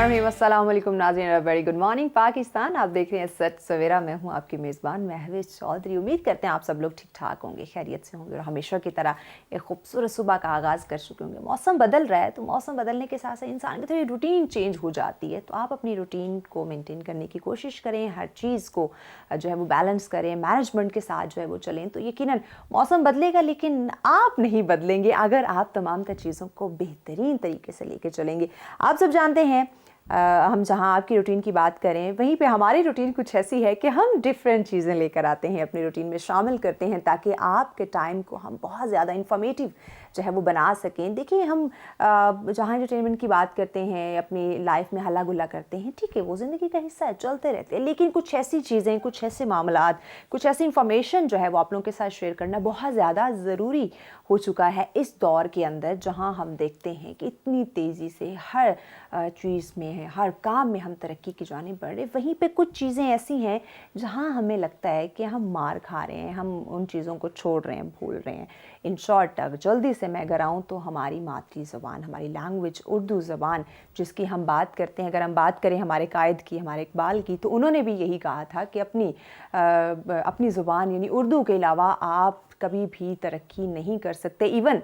बिस्मिल्लाहिर्रहमानिर्रहीम। अस्सलाम वालेकुम नाज़रीन, वेरी गुड मॉर्निंग पाकिस्तान। आप देख रहे हैं सच सवेरा। मैं हूं आपकी मेज़बान महविश चौधरी। उम्मीद करते हैं आप सब लोग ठीक ठाक होंगे, खैरियत से होंगे और हमेशा की तरह एक खूबसूरत सुबह का आगाज़ कर चुके होंगे। मौसम बदल रहा है तो मौसम बदलने के साथ साथ इंसान की थोड़ी रूटीन चेंज हो जाती है, तो आप अपनी रूटीन को मेनटेन करने की कोशिश करें, हर चीज़ को जो है वो बैलेंस करें, मैनेजमेंट के साथ जो है वो चलें। तो यकीनन मौसम बदलेगा लेकिन आप नहीं बदलेंगे अगर आप तमाम तर चीज़ों को बेहतरीन तरीके से लेके चलेंगे। आप सब जानते हैं हम जहाँ आपकी रूटीन की बात करें वहीं पे हमारी रूटीन कुछ ऐसी है कि हम डिफरेंट चीज़ें लेकर आते हैं, अपनी रूटीन में शामिल करते हैं ताकि आपके टाइम को हम बहुत ज़्यादा इन्फॉर्मेटिव जो है वो बना सकें। देखिए हम जहाँ एंटरटेनमेंट की बात करते हैं, अपनी लाइफ में हल्ला गुल्ला करते हैं, ठीक है वो ज़िंदगी का हिस्सा है, चलते रहते हैं, लेकिन कुछ ऐसी चीज़ें, कुछ ऐसे मामलात, कुछ ऐसी इंफॉर्मेशन जो है वो आप लोगों के साथ शेयर करना बहुत ज़्यादा ज़रूरी हो चुका है इस दौर के अंदर, जहाँ हम देखते हैं कि इतनी तेज़ी से हर चीज़ में, हर काम में हम तरक्की की जानिब बढ़ रहे। वहीं पे कुछ चीज़ें ऐसी हैं जहाँ हमें लगता है कि हम मार खा रहे हैं, हम उन चीज़ों को छोड़ रहे हैं, भूल रहे हैं। इन शॉर्ट जल्दी से मैं अगर आऊँ तो हमारी मातृ ज़बान, हमारी लैंग्वेज उर्दू ज़बान जिसकी हम बात करते हैं, अगर हम बात करें हमारे कायद की, हमारे इकबाल की, तो उन्होंने भी यही कहा था कि अपनी ज़ुबान यानी उर्दू के अलावा आप कभी भी तरक्की नहीं कर सकते। इवन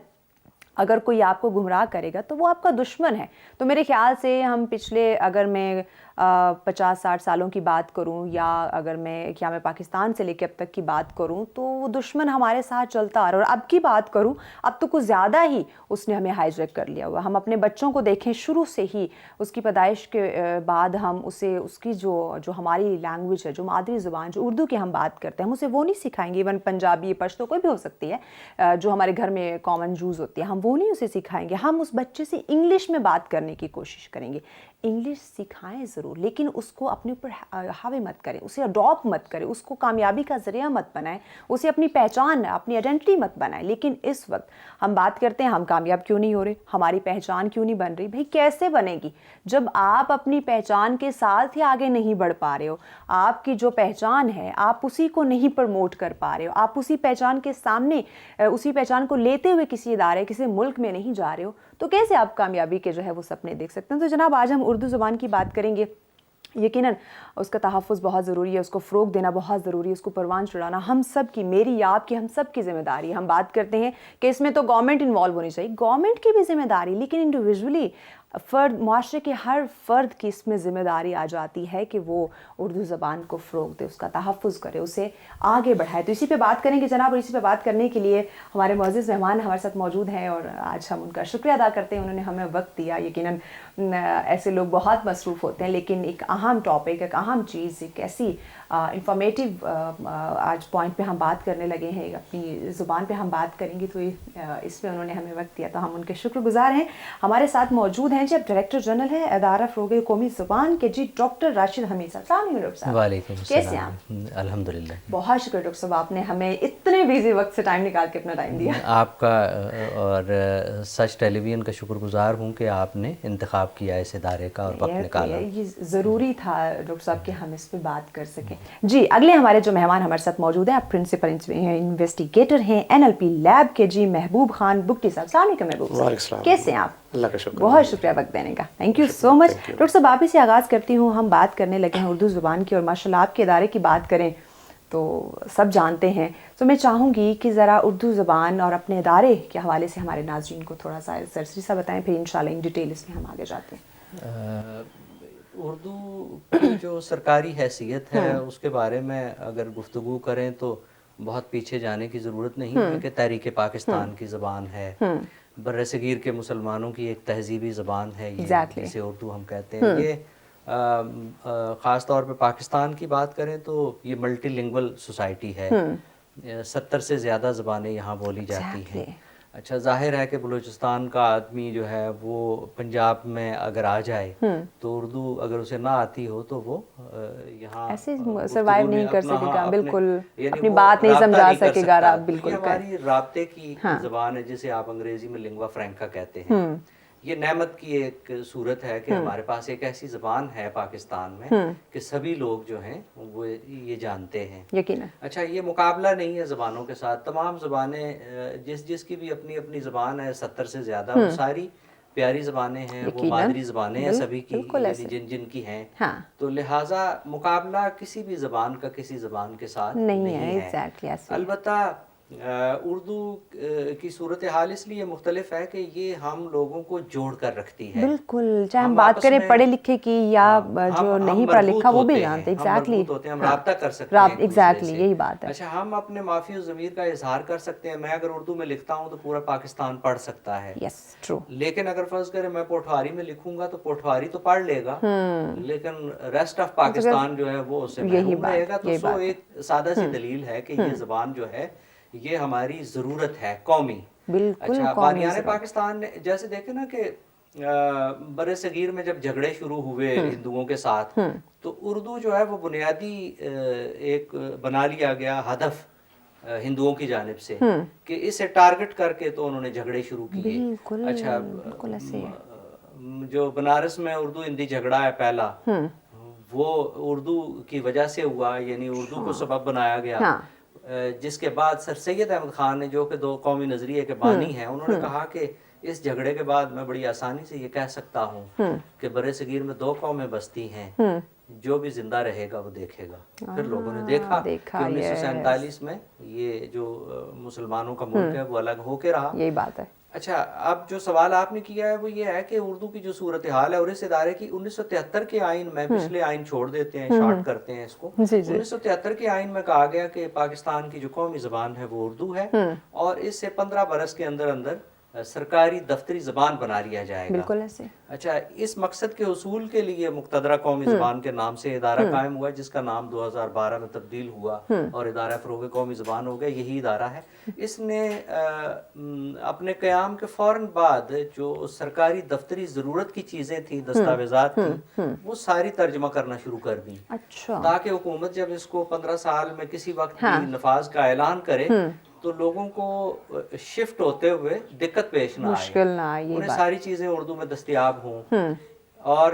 अगर कोई आपको गुमराह करेगा तो वो आपका दुश्मन है। तो मेरे ख़्याल से हम पिछले, अगर मैं 50-60 सालों की बात करूं या अगर मैं पाकिस्तान से लेकर अब तक की बात करूं, तो वो दुश्मन हमारे साथ चलता आ रहा है। और अब की बात करूं, अब तो कुछ ज़्यादा ही उसने हमें हाईजैक कर लिया हुआ। हम अपने बच्चों को देखें, शुरू से ही उसकी पैदाइश के बाद हम उसे उसकी जो हमारी लैंग्वेज है, जो मादरी ज़ुबान, जो उर्दू की हम बात करते हैं, हम उसे वो नहीं सिखाएंगे। इवन पंजाबी, पश्तो कोई भी हो सकती है जो हमारे घर में कॉमन यूज़ होती है, हम वो नहीं उसे सिखाएंगे। हम उस बच्चे से इंग्लिश में बात करने की कोशिश करेंगे। इंग्लिश सिखाएं ज़रूर, लेकिन उसको अपने ऊपर हावी मत करें, उसे अडॉप्ट मत करें, उसको कामयाबी का ज़रिया मत बनाएं, उसे अपनी पहचान, अपनी आइडेंटिटी मत बनाएं। लेकिन इस वक्त हम बात करते हैं हम कामयाब क्यों नहीं हो रहे, हमारी पहचान क्यों नहीं बन रही। भाई कैसे बनेगी जब आप अपनी पहचान के साथ ही आगे नहीं बढ़ पा रहे हो। आपकी जो पहचान है आप उसी को नहीं प्रमोट कर पा रहे हो, आप उसी पहचान के सामने, उसी पहचान को लेते हुए किसी इदारे, किसी मुल्क में नहीं जा रहे हो, तो कैसे आप कामयाबी के जो है वो सपने देख सकते हैं। तो जनाब आज हम उर्दू ज़ुबान की बात करेंगे। यकीनन उसका तहफ़्फ़ुज़ बहुत ज़रूरी है, उसको फ़रोग़ देना बहुत ज़रूरी है, उसको परवान चढ़ाना हम सब की, मेरी या आपकी, हम सब की ज़िम्मेदारी है। हम बात करते हैं कि इसमें तो गवर्नमेंट इन्वॉल्व होनी चाहिए, गवर्नमेंट की भी ज़िम्मेदारी, लेकिन इंडिविजुअली फ़र्द, माशरे के हर फ़र्द की इसमें ज़िम्मेदारी आ जाती है कि वो उर्दू ज़बान को फ़रोग़ दे, उसका तहफ़्फ़ुज़ करे, उसे आगे बढ़ाए। तो इसी पे बात करेंगे जनाब, और इसी पे बात करने के लिए हमारे मुअज़्ज़िज़ मेहमान हमारे साथ मौजूद हैं और आज हम उनका शुक्रिया अदा करते हैं, उन्होंने हमें वक्त दिया। यकीनन ऐसे लोग बहुत मसरूफ़ होते हैं, लेकिन एक अहम टॉपिक, एक अहम चीज़, एक ऐसी इंफॉर्मेटिव आज पॉइंट पे हम बात करने लगे हैं, अपनी ज़ुबान पे हम बात करेंगे, तो इसमें उन्होंने हमें वक्त दिया, तो हम उनके शुक्रगुज़ार हैं। हमारे साथ मौजूद हैं जी, अब डायरेक्टर जनरल है अदारा फ़रोग़ कौमी ज़ुबान के जी, डॉक्टर राशिद हमीद साहब। वालेकुम कैसे सलाम। आप? अल्हम्दुलिल्लाह। बहुत शुक्र डॉक्टर साहब, आपने हमें इतने बिजी वक्त से टाइम निकाल के अपना टाइम दिया। आपका और सच टेलीविज़न का शुक्रगुज़ार हूँ कि आपने इंतखाब किया इस इदारे का और वक्त निकाला। ये ज़रूरी था डॉक्टर साहब कि हम इस पे बात कर सकें। जी, अगले हमारे जो मेहमान हमारे साथ मौजूद हैं, आप प्रिंसिपल इन्वेस्टिगेटर हैं NLP लैब के जी, महबूब खान बुगटी साहब। अस्सलाम वालेकुम महबूब साहब, कैसे हैं आप? अल्लाह का शुक्र। बहुत शुक्रिया वक्त देने का, thank you so much. Doctor साहब आप ही से आगाज़ करती हूँ, हम बात करने लगे हैं उर्दू ज़ुबान की, और माशाल्लाह आपके इदारे की बात करें तो सब जानते हैं। तो मैं चाहूँगी कि ज़रा उर्दू ज़बान और अपने इदारे के हवाले से हमारे नाज़रीन को थोड़ा सा सरसरी सा बताएं, फिर इंशाल्लाह इन डिटेल इसमें हम आगे जाते हैं। उर्दू की जो सरकारी हैसियत है उसके बारे में अगर गुफ्तगू करें तो बहुत पीछे जाने की ज़रूरत नहीं है कि तहरीक पाकिस्तान की ज़बान है, बर्रसगीर के मुसलमानों की एक तहजीबी ज़बान है ये, जिसे उर्दू हम कहते हैं। ये ख़ास तौर पे पाकिस्तान की बात करें तो ये मल्टीलिंगुअल सोसाइटी है, 70 से ज़्यादा ज़बानें यहाँ बोली जाती हैं। अच्छा, ज़ाहिर है कि बलूचिस्तान का आदमी जो है वो पंजाब में अगर आ जाए तो उर्दू अगर उसे ना आती हो तो वो यहाँ ऐसे सर्वाइव नहीं कर सकेगा, बिल्कुल अपनी बात नहीं राब्ता समझा नहीं कर सकेगा। सकता। बिल्कुल ये हमारी राब्ते की ज़बान है, जिसे आप अंग्रेज़ी में लिंगवा फ्रैंका कहते हैं। ये नेमत की एक सूरत है कि हमारे पास एक ऐसी ज़बान है पाकिस्तान में कि सभी लोग जो हैं वो ये जानते हैं। यकीनन। अच्छा, ये मुकाबला नहीं है ज़बानों के साथ, तमाम ज़बानें जिसकी भी अपनी अपनी ज़बान है, 70 से ज़्यादा, वो सारी پیاری زبانیں ہیں, وہ یقیناً. مادری زبانیں ہیں سبھی کی, بالکل یعنی ایسے. جن جن کی ہیں, ہاں تو لہٰذا مقابلہ کسی بھی زبان کا کسی زبان کے ساتھ نہیں ہے. نہیں ہے. ایگزیکٹلی ایسے. البتہ اردو کی صورتحال اس لیے مختلف ہے کہ یہ ہم لوگوں کو جوڑ کر رکھتی ہے. بالکل, چاہے ہم ہم بات آپس کریں میں- پڑھے لکھے کی یا جو ہم نہیں پڑھا مربوط لکھا وہ بھی ہوتے جانتے. ہیں, ہم ایگزیکٹلی مربوط ہوتے ہیں, ہم رابطہ کر سکتے ہیں ایک دوسرے ایگزیکٹلی سے. یہی بات ہے. اچھا, ہم اپنے معافی و ضمیر کا اظہار کر سکتے ہیں. میں اگر اردو میں لکھتا ہوں تو پورا پاکستان پڑھ سکتا ہے. یس ٹرو. لیکن اگر فرض کریں میں پوٹھواری میں لکھوں گا تو پوٹھواری تو پڑھ لے گا, لیکن ریسٹ آف پاکستان جو ہے وہ اس سے محروم رہے گا. تو سو ایک سادہ سی دلیل ہے کہ یہ زبان جو ہے یہ ہماری ضرورت ہے قومی. بالکل اچھا, قومی بانیان ضرورت. پاکستان نے جیسے دیکھیں نا کہ بر صغیر میں جب جھگڑے شروع ہوئے ہندوؤں کے ساتھ, تو اردو جو ہے وہ بنیادی ایک بنا لیا گیا ہدف ہندوؤں کی جانب سے کہ اسے ٹارگٹ کر کے تو انہوں نے جھگڑے شروع کیے. بالکل اچھا, بالکل ایسے. جو بنارس میں اردو ہندی جھگڑا ہے پہلا, وہ اردو کی وجہ سے ہوا, یعنی اردو کو سبب بنایا گیا. جس کے بعد سر سید احمد خان نے, جو کہ دو قومی نظریے کے بانی ہیں, انہوں نے کہا کہ اس جھگڑے کے بعد میں بڑی آسانی سے یہ کہہ سکتا ہوں کہ بر صغیر میں دو قومیں بستی ہیں, جو بھی زندہ رہے گا وہ دیکھے گا. پھر لوگوں نے دیکھا کہ 1947 میں یہ جو مسلمانوں کا ملک ہے وہ الگ ہو کے رہا. یہی بات ہے. اچھا, اب جو سوال آپ نے کیا ہے وہ یہ ہے کہ اردو کی جو صورتحال ہے اور اس ادارے کی 1973 کے آئین میں, پچھلے آئین چھوڑ دیتے ہیں, شارٹ کرتے ہیں اس کو. 1973 کے آئین میں کہا گیا کہ پاکستان کی جو قومی زبان ہے وہ اردو ہے, اور اس سے 15 برس کے اندر اندر سرکاری دفتری زبان بنا لیا جائے گا. بالکل ایسے. اچھا, اس مقصد کے حصول کے لیے مقتدرہ قومی زبان کے نام سے ادارہ قائم ہوا, جس کا نام 2012 میں تبدیل ہوا اور ادارہ فروغ قومی زبان ہو گیا. یہی ادارہ ہے. اس نے اپنے قیام کے فوراً بعد جو سرکاری دفتری ضرورت کی چیزیں تھیں, دستاویزات کی, وہ ساری ترجمہ کرنا شروع کر دی, اچھا, تاکہ حکومت جب اس کو 15 سال میں کسی وقت بھی نفاذ کا اعلان کرے تو لوگوں کو شفٹ ہوتے ہوئے دقت پیش نہ آئے, مشکل نہ آئے, انہیں ساری چیزیں اردو میں دستیاب ہوں. اور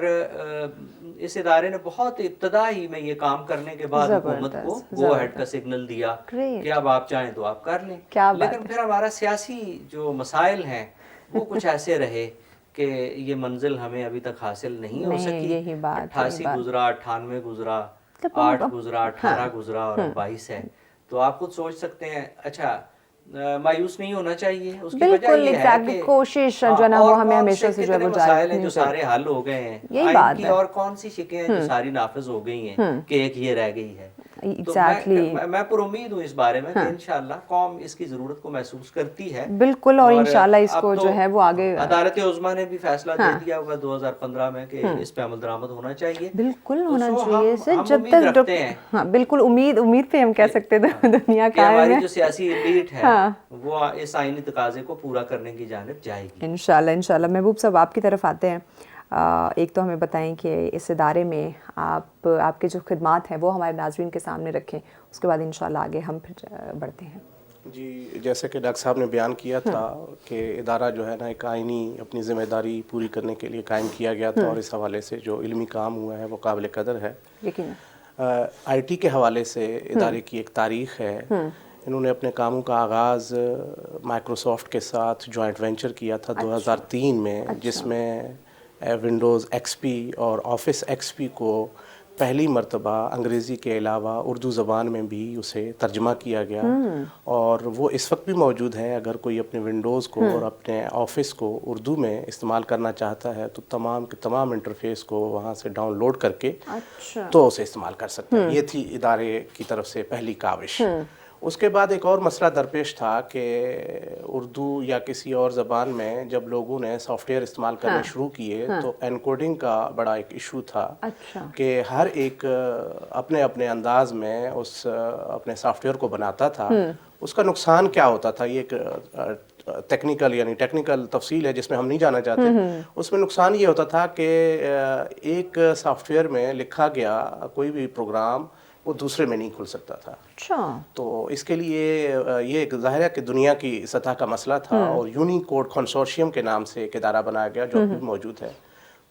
اس ادارے نے بہت ابتدائی میں یہ کام کرنے کے بعد حکومت کو گو ہیڈ کا سگنل دیا کہ اب آپ چاہیں تو آپ کر لیں. لیکن پھر ہمارا سیاسی جو مسائل ہیں وہ کچھ ایسے رہے کہ یہ منزل ہمیں ابھی تک حاصل نہیں ہو سکی. 88 گزرا, 98 گزرا, 8 گزرا, 18 گزرا اور 22 ہے. تو آپ خود سوچ سکتے ہیں. اچھا, مایوس نہیں ہونا چاہیے. اس کی وجہ یہ ہے کہ کوشش جو نا وہ ہمیں ہمیشہ سے جو مسائل ہیں جو سارے حل ہو گئے ہیں, آئین کی اور کون سی شکیں ہیں جو ساری نافذ ہو گئی ہیں کہ ایک یہ رہ گئی ہے. تو میں پر امید ہوں اس بارے میں کہ انشاءاللہ قوم اس کی ضرورت کو محسوس کرتی ہے. بالکل, اور انشاءاللہ اس کو جو ہے وہ آگے عدالت عظمیٰ نے بھی فیصلہ دے دیا ہوا 2015 میں کہ اس پہ عمل درآمد ہونا چاہیے. بالکل ہونا چاہیے. جب تک ہاں بالکل امید پہ ہم کہہ سکتے ہیں دنیا کا ہماری جو سیاسی ایلیٹ ہے وہ اس آئینی تقاضے کو پورا کرنے کی جانب جائے گی انشاءاللہ. محبوب صاحب آپ کی طرف آتے ہیں. ایک تو ہمیں بتائیں کہ اس ادارے میں آپ کے جو خدمات ہیں وہ ہمارے ناظرین کے سامنے رکھیں, اس کے بعد انشاءاللہ آگے ہم پھر بڑھتے ہیں. جی, جیسے کہ ڈاکٹر صاحب نے بیان کیا تھا کہ ادارہ جو ہے نا ایک آئینی اپنی ذمہ داری پوری کرنے کے لیے قائم کیا گیا تھا, اور اس حوالے سے جو علمی کام ہوا ہے وہ قابل قدر ہے. آئی ٹی کے حوالے سے ادارے کی ایک تاریخ ہے. انہوں نے اپنے کاموں کا آغاز مائکروسافٹ کے ساتھ جوائنٹ وینچر کیا تھا 2003 میں, جس میں ونڈوز ایکس پی اور آفس ایکس پی کو پہلی مرتبہ انگریزی کے علاوہ اردو زبان میں بھی اسے ترجمہ کیا گیا, اور وہ اس وقت بھی موجود ہے. اگر کوئی اپنے ونڈوز کو اور اپنے آفس کو اردو میں استعمال کرنا چاہتا ہے تو تمام کے تمام انٹرفیس کو وہاں سے ڈاؤن لوڈ کر کے تو اسے استعمال کر سکتا ہے. یہ تھی ادارے کی طرف سے پہلی کاوش. اس کے بعد ایک اور مسئلہ درپیش تھا کہ اردو یا کسی اور زبان میں جب لوگوں نے سافٹ ویئر استعمال کرنے شروع کیے تو انکوڈنگ کا بڑا ایک ایشو تھا کہ ہر ایک اپنے اپنے انداز میں اس اپنے سافٹ ویئر کو بناتا تھا. اس کا نقصان کیا ہوتا تھا, یہ ایک ٹیکنیکل تفصیل ہے جس میں ہم نہیں جانا چاہتے. اس میں نقصان یہ ہوتا تھا کہ ایک سافٹ ویئر میں لکھا گیا کوئی بھی پروگرام وہ دوسرے میں نہیں کھل سکتا تھا. تو اس کے لیے یہ ایک ظاہر ہے کہ دنیا کی سطح کا مسئلہ تھا, اور یونیکوڈ کنسورشیم کے نام سے ایک ادارہ بنایا گیا جو ابھی موجود ہے.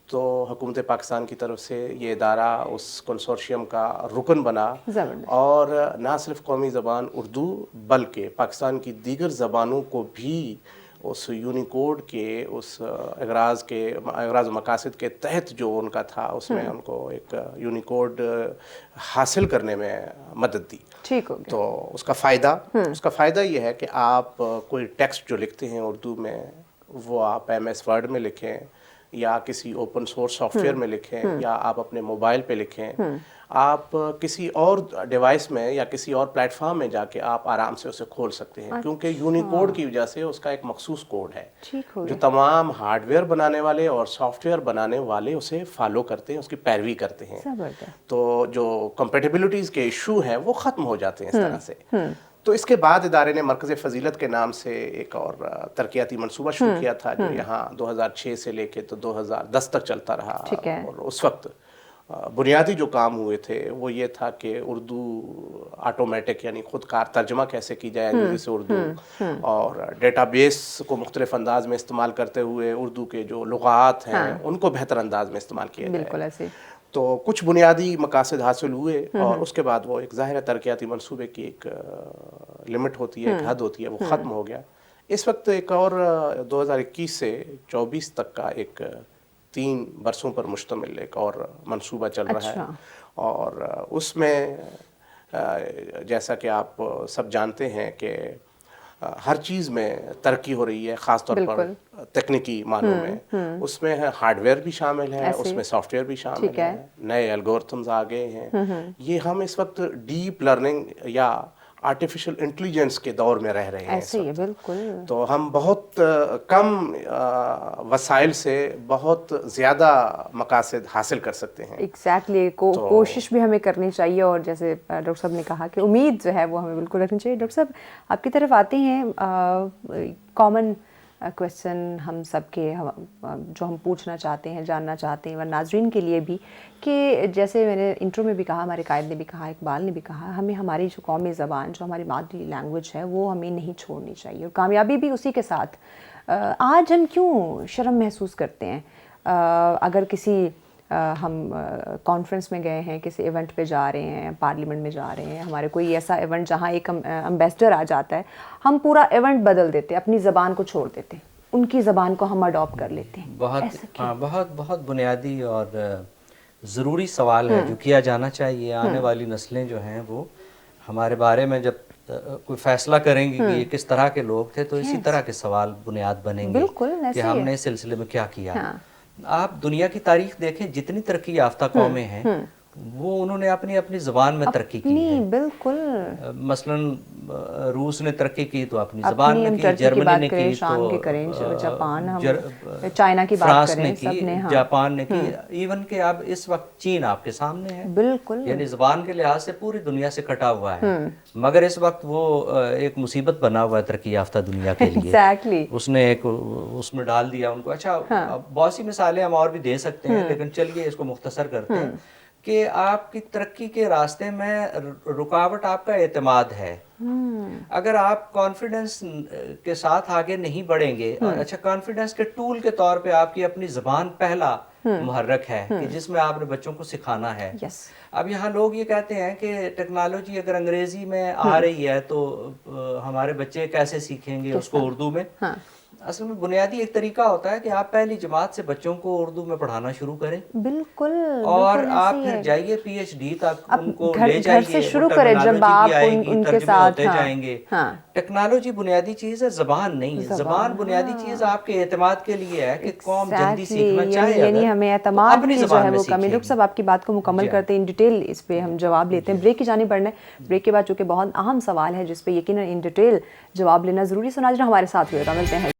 تو حکومت پاکستان کی طرف سے یہ ادارہ اس کنسورشیم کا رکن بنا, اور نہ صرف قومی زبان اردو بلکہ پاکستان کی دیگر زبانوں کو بھی उस यूनिकोड के उस अगराज मकासद के तहत जो उनका था उसमें उनको एक यूनिकोड हासिल करने में मदद दी। ठीक हो गया। तो उसका फ़ायदा ये है कि आप कोई टेक्स्ट जो लिखते हैं उर्दू में वो आप MS वर्ड में लिखें या किसी ओपन सोर्स सॉफ्टवेयर में लिखें या आप अपने मोबाइल पे लिखें, आप किसी और डिवाइस में या किसी और प्लेटफॉर्म में जाके आप आराम से उसे खोल सकते हैं, क्योंकि यूनिकोड की वजह से उसका एक मखसूस कोड है ठीक हो जो गया। तमाम हार्डवेयर बनाने वाले और सॉफ्टवेयर बनाने वाले उसे फॉलो करते हैं, उसकी पैरवी करते हैं। जबरदस्त। तो जो कंपेटिबिलिटीज़ के इशू हैं वो ख़त्म हो जाते हैं इस तरह से। तो इसके बाद इदारे ने मरकज़ फ़जीलत के नाम से एक और तरक्याती मनसूबा शुरू किया था जो यहाँ 2006 से लेके तो 2010 तक चलता रहा। ठीक है। और उस वक्त बुनियादी जो काम हुए थे वो ये था कि उर्दू ऑटोमेटिक यानी ख़ुदकार तर्जमा कैसे की जाए अंग्रेज़ी से उर्दू, और डेटाबेस को मुख्तलिफ अंदाज में इस्तेमाल करते हुए उर्दू के जो लुग़ात हैं उनको बेहतर अंदाज में इस्तेमाल किया जाए। बिल्कुल ऐसे। तो कुछ बुनियादी मकासद हासिल हुए और उसके बाद वो एक ज़ाहिर तरक्याती मंसूबे की एक लिमिट होती है, एक हद होती है, वो ख़त्म हो गया। इस वक्त एक और 2021 से 24 तक का एक 3 बरसों पर मुश्तमिल एक और मंसूबा चल रहा है। और उसमें जैसा कि आप सब जानते हैं कि हर चीज़ में तरक्की हो रही है, ख़ास तौर पर तकनीकी मानों में। उसमें है हार्डवेयर भी शामिल है, उसमें सॉफ्टवेयर भी शामिल है, नए एल्गोरिथम्स आ गए हैं। ये हम इस वक्त डीप लर्निंग या आर्टिफिशियल इंटेलिजेंस के दौर में रह रहे हैं। ऐसे ही है, बिल्कुल। तो हम बहुत कम वसाइल से बहुत ज़्यादा मकासद हासिल कर सकते हैं। एग्जैक्टली। कोशिश भी हमें करनी चाहिए, और जैसे डॉक्टर साहब ने कहा कि उम्मीद जो है वो हमें बिल्कुल रखनी चाहिए। डॉक्टर साहब आपकी तरफ आते हैं, कॉमन क्वेश्चन हम सब के जो हम पूछना चाहते हैं, जानना चाहते हैं, व नाजरीन के लिए भी, कि जैसे मैंने इंट्रो में भी कहा, हमारे कायद ने भी कहा, इकबाल ने भी कहा, हमें हमारी जो कौमी ज़बान, जो हमारी मादरी लैंग्वेज है, वो हमें नहीं छोड़नी चाहिए, और कामयाबी भी उसी के साथ। आज हम क्यों शर्म महसूस करते हैं? अगर किसी हम कॉन्फ्रेंस में गए हैं, किसी इवेंट पे जा रहे हैं, पार्लियामेंट में जा रहे हैं, हमारे कोई ऐसा इवेंट जहाँ एक एम्बेसडर आ जाता है, हम पूरा इवेंट बदल देते हैं, अपनी ज़बान को छोड़ देते हैं, उनकी ज़बान को हम अडॉप्ट कर लेते हैं। बहुत बुनियादी और ज़रूरी सवाल है जो किया जाना चाहिए। आने वाली नस्लें जो हैं वो हमारे बारे में जब कोई फैसला करेंगी कि ये किस तरह के लोग थे, तो इसी तरह के सवाल बुनियाद बनेंगे कि हमने इस सिलसिले में क्या किया। आप दुनिया की तारीख देखें, जितनी तरक्की याफ्ता कौमें हैं वो उन्होंने अपनी अपनी ज़बान में तरक्की की है। बिल्कुल। मसलन रूस ने तरक्की की तो अपनी ज़बान में की, जर्मनी ने की तो जापान, चाइना की बात करें, सबने, जापान ने की, इवन के अब इस वक्त चीन आपके सामने है। बिल्कुल। यानी ज़बान के लिहाज से पूरी दुनिया से कटा हुआ है, मगर इस वक्त वो एक मुसीबत बना हुआ है तरक्की याफ्ता दुनिया के लिए। Exactly. उसने एक उसमें डाल दिया उनको। अच्छा, बहुत सी मिसालें हम और भी दे सकते हैं, लेकिन चलिए इसको मुख्तसर करते हैं कि आपकी तरक्की के रास्ते में रुकावट आपका एतमाद है। अगर आप कॉन्फिडेंस के साथ आगे नहीं बढ़ेंगे, अच्छा, कॉन्फिडेंस के टूल के तौर पे आपकी अपनी ज़बान पहला मुहर्रक है कि जिसमें आपने बच्चों को सिखाना है। अब यहाँ लोग ये कहते हैं कि टेक्नोलॉजी अगर अंग्रेजी में आ रही है तो हमारे बच्चे कैसे सीखेंगे उसको उर्दू में। असल में बुनियादी एक तरीका होता है कि आप पहली जमात से बच्चों को उर्दू में पढ़ाना शुरू करें। बिल्कुल। और आप फिर जाइए PhD तक उनको ले जाइए, घर से शुरू करें, जब आप उनके साथ जाएंगे। टेक्नोलॉजी बुनियादी चीज़ है, ज़बान नहीं है। ज़बान बुनियादी चीज़ आपके एतमाद के लिए है कि कौम जल्दी सीखना चाहे, यानी हमें एतमाद की जो है वो कमी। डॉक्टर साहब आपकी बात को मुकम्मल करते हैं, इन डिटेल इस पे हम जवाब लेते हैं। ब्रेक की जानी पड़ना है। ब्रेक के बाद चूँकि बहुत अहम सवाल है जिस पे यकीनन इन डिटेल जवाब लेना ज़रूरी। सुना जरा हमारे साथ हुएगा, मिलते हैं।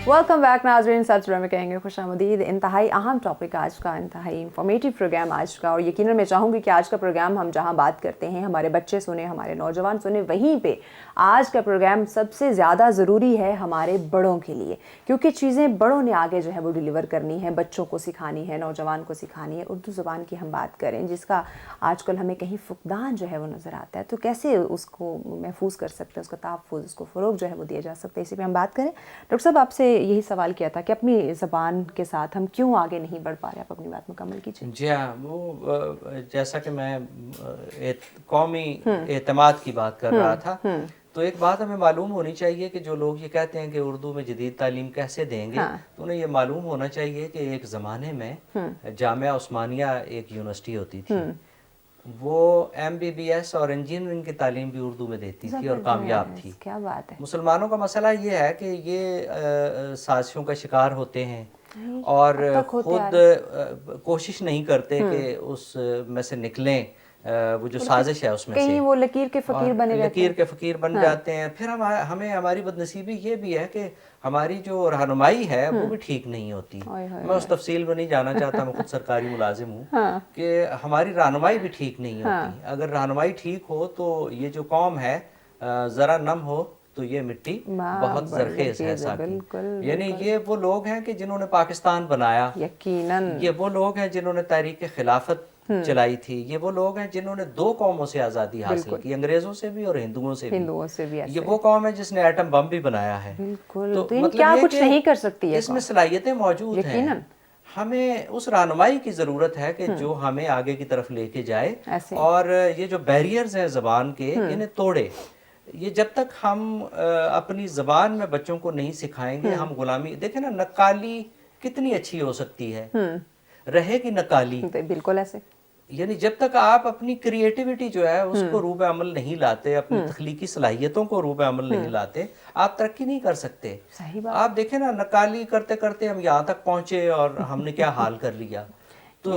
वेलकम बैक नाज़रीन, सच में कहेंगे खुशामदीद। इंतहाई अहम टॉपिक आज का, इंतहाई इंफॉर्मेटिव प्रोग्राम आज का, और यकीनन मैं चाहूँगी कि आज का प्रोग्राम हम जहाँ बात करते हैं हमारे बच्चे सुने, हमारे नौजवान सुने, वहीं पे आज का प्रोग्राम सबसे ज़्यादा ज़रूरी है हमारे बड़ों के लिए, क्योंकि चीज़ें बड़ों ने आगे जो है वो डिलीवर करनी है, बच्चों को सिखानी है, नौजवान को सिखानी है। उर्दू ज़बान की हम बात करें जिसका आजकल हमें कहीं फुकदान जो है वो नज़र आता है, तो कैसे उसको महफूज कर सकते हैं, उसका तहफ़्फ़ुज़, उसको फ़रोग़ जो है वो दिया जा सकता है, इसी पर हम बात करें। डॉक्टर साहब, आपसे यही सवाल किया था कि अपनी ज़बान के साथ हम क्यों आगे नहीं बढ़ पा रहे, आप अपनी बात मुकम्मल कीजिए। जी हाँ, वो जैसा कि मैं कौमी एतमाद की बात कर रहा था, तो एक बात हमें मालूम होनी चाहिए कि जो लोग ये कहते हैं कि उर्दू में जदीद तालीम कैसे देंगे, तो उन्हें ये मालूम होना चाहिए कि एक ज़माने में जामिया उस्मानिया एक यूनिवर्सिटी होती थी, वो MBBS और इंजीनियरिंग की तालीम भी उर्दू में देती थी और कामयाब थी। क्या बात है। मुसलमानों का मसला ये है कि ये साजिशों का शिकार होते हैं और खुद कोशिश नहीं करते कि उस में से निकलें, वो जो साजिश है उसमें से वो लकीर के फ़कीर बने रहते हैं, लकीर के फ़कीर बन जाते हैं। फिर हमें हमारी बदनसीबी ये भी है कि हमारी जो रहनुमाई है वो भी ठीक नहीं होती। मैं उस तफसील में नहीं जाना चाहता, मैं खुद सरकारी मुलाजिम हूँ, कि हमारी रहनुमाई भी ठीक नहीं होती। अगर रहनुमाई ठीक हो तो ये जो कौम है ज़रा नम हो तो ये मिट्टी बहुत ज़रखेज़ है साकी। यानी ये वो लोग हैं कि जिन्होंने पाकिस्तान बनाया, यकीनन ये वो लोग हैं जिन्होंने तहरीक खिलाफत चलाई थी, ये वो लोग हैं जिन्होंने दो कौमों से आज़ादी हासिल की, अंग्रेज़ों से भी और हिंदुओं से भी। ये वो कौम है जिसने एटम बम भी बनाया है। तो मतलब क्या कुछ नहीं कर सकती है, इसमें सलाहियतें मौजूद हैं। हमें उस रहनुमाई की ज़रूरत है कि जो हमें आगे की तरफ लेके जाए, और ये जो बैरियर्स हैं ज़बान के, इन्हें तोड़े। ये जब तक हम अपनी ज़बान में बच्चों को नहीं सिखाएंगे, हम गुलामी, देखें ना, नक्काली कितनी अच्छी हो सकती है, रहेगी नक्काली, बिल्कुल ऐसे। यानी जब तक आप अपनी क्रिएटिविटी जो है उसको रूबे अमल नहीं लाते, अपनी तख्लीकी सलाहियतों को रूबे अमल नहीं लाते, आप तरक्की नहीं कर सकते। सही बात। आप देखें ना, नक्काली करते करते हम यहाँ तक पहुंचे और हमने क्या हाल कर लिया। तो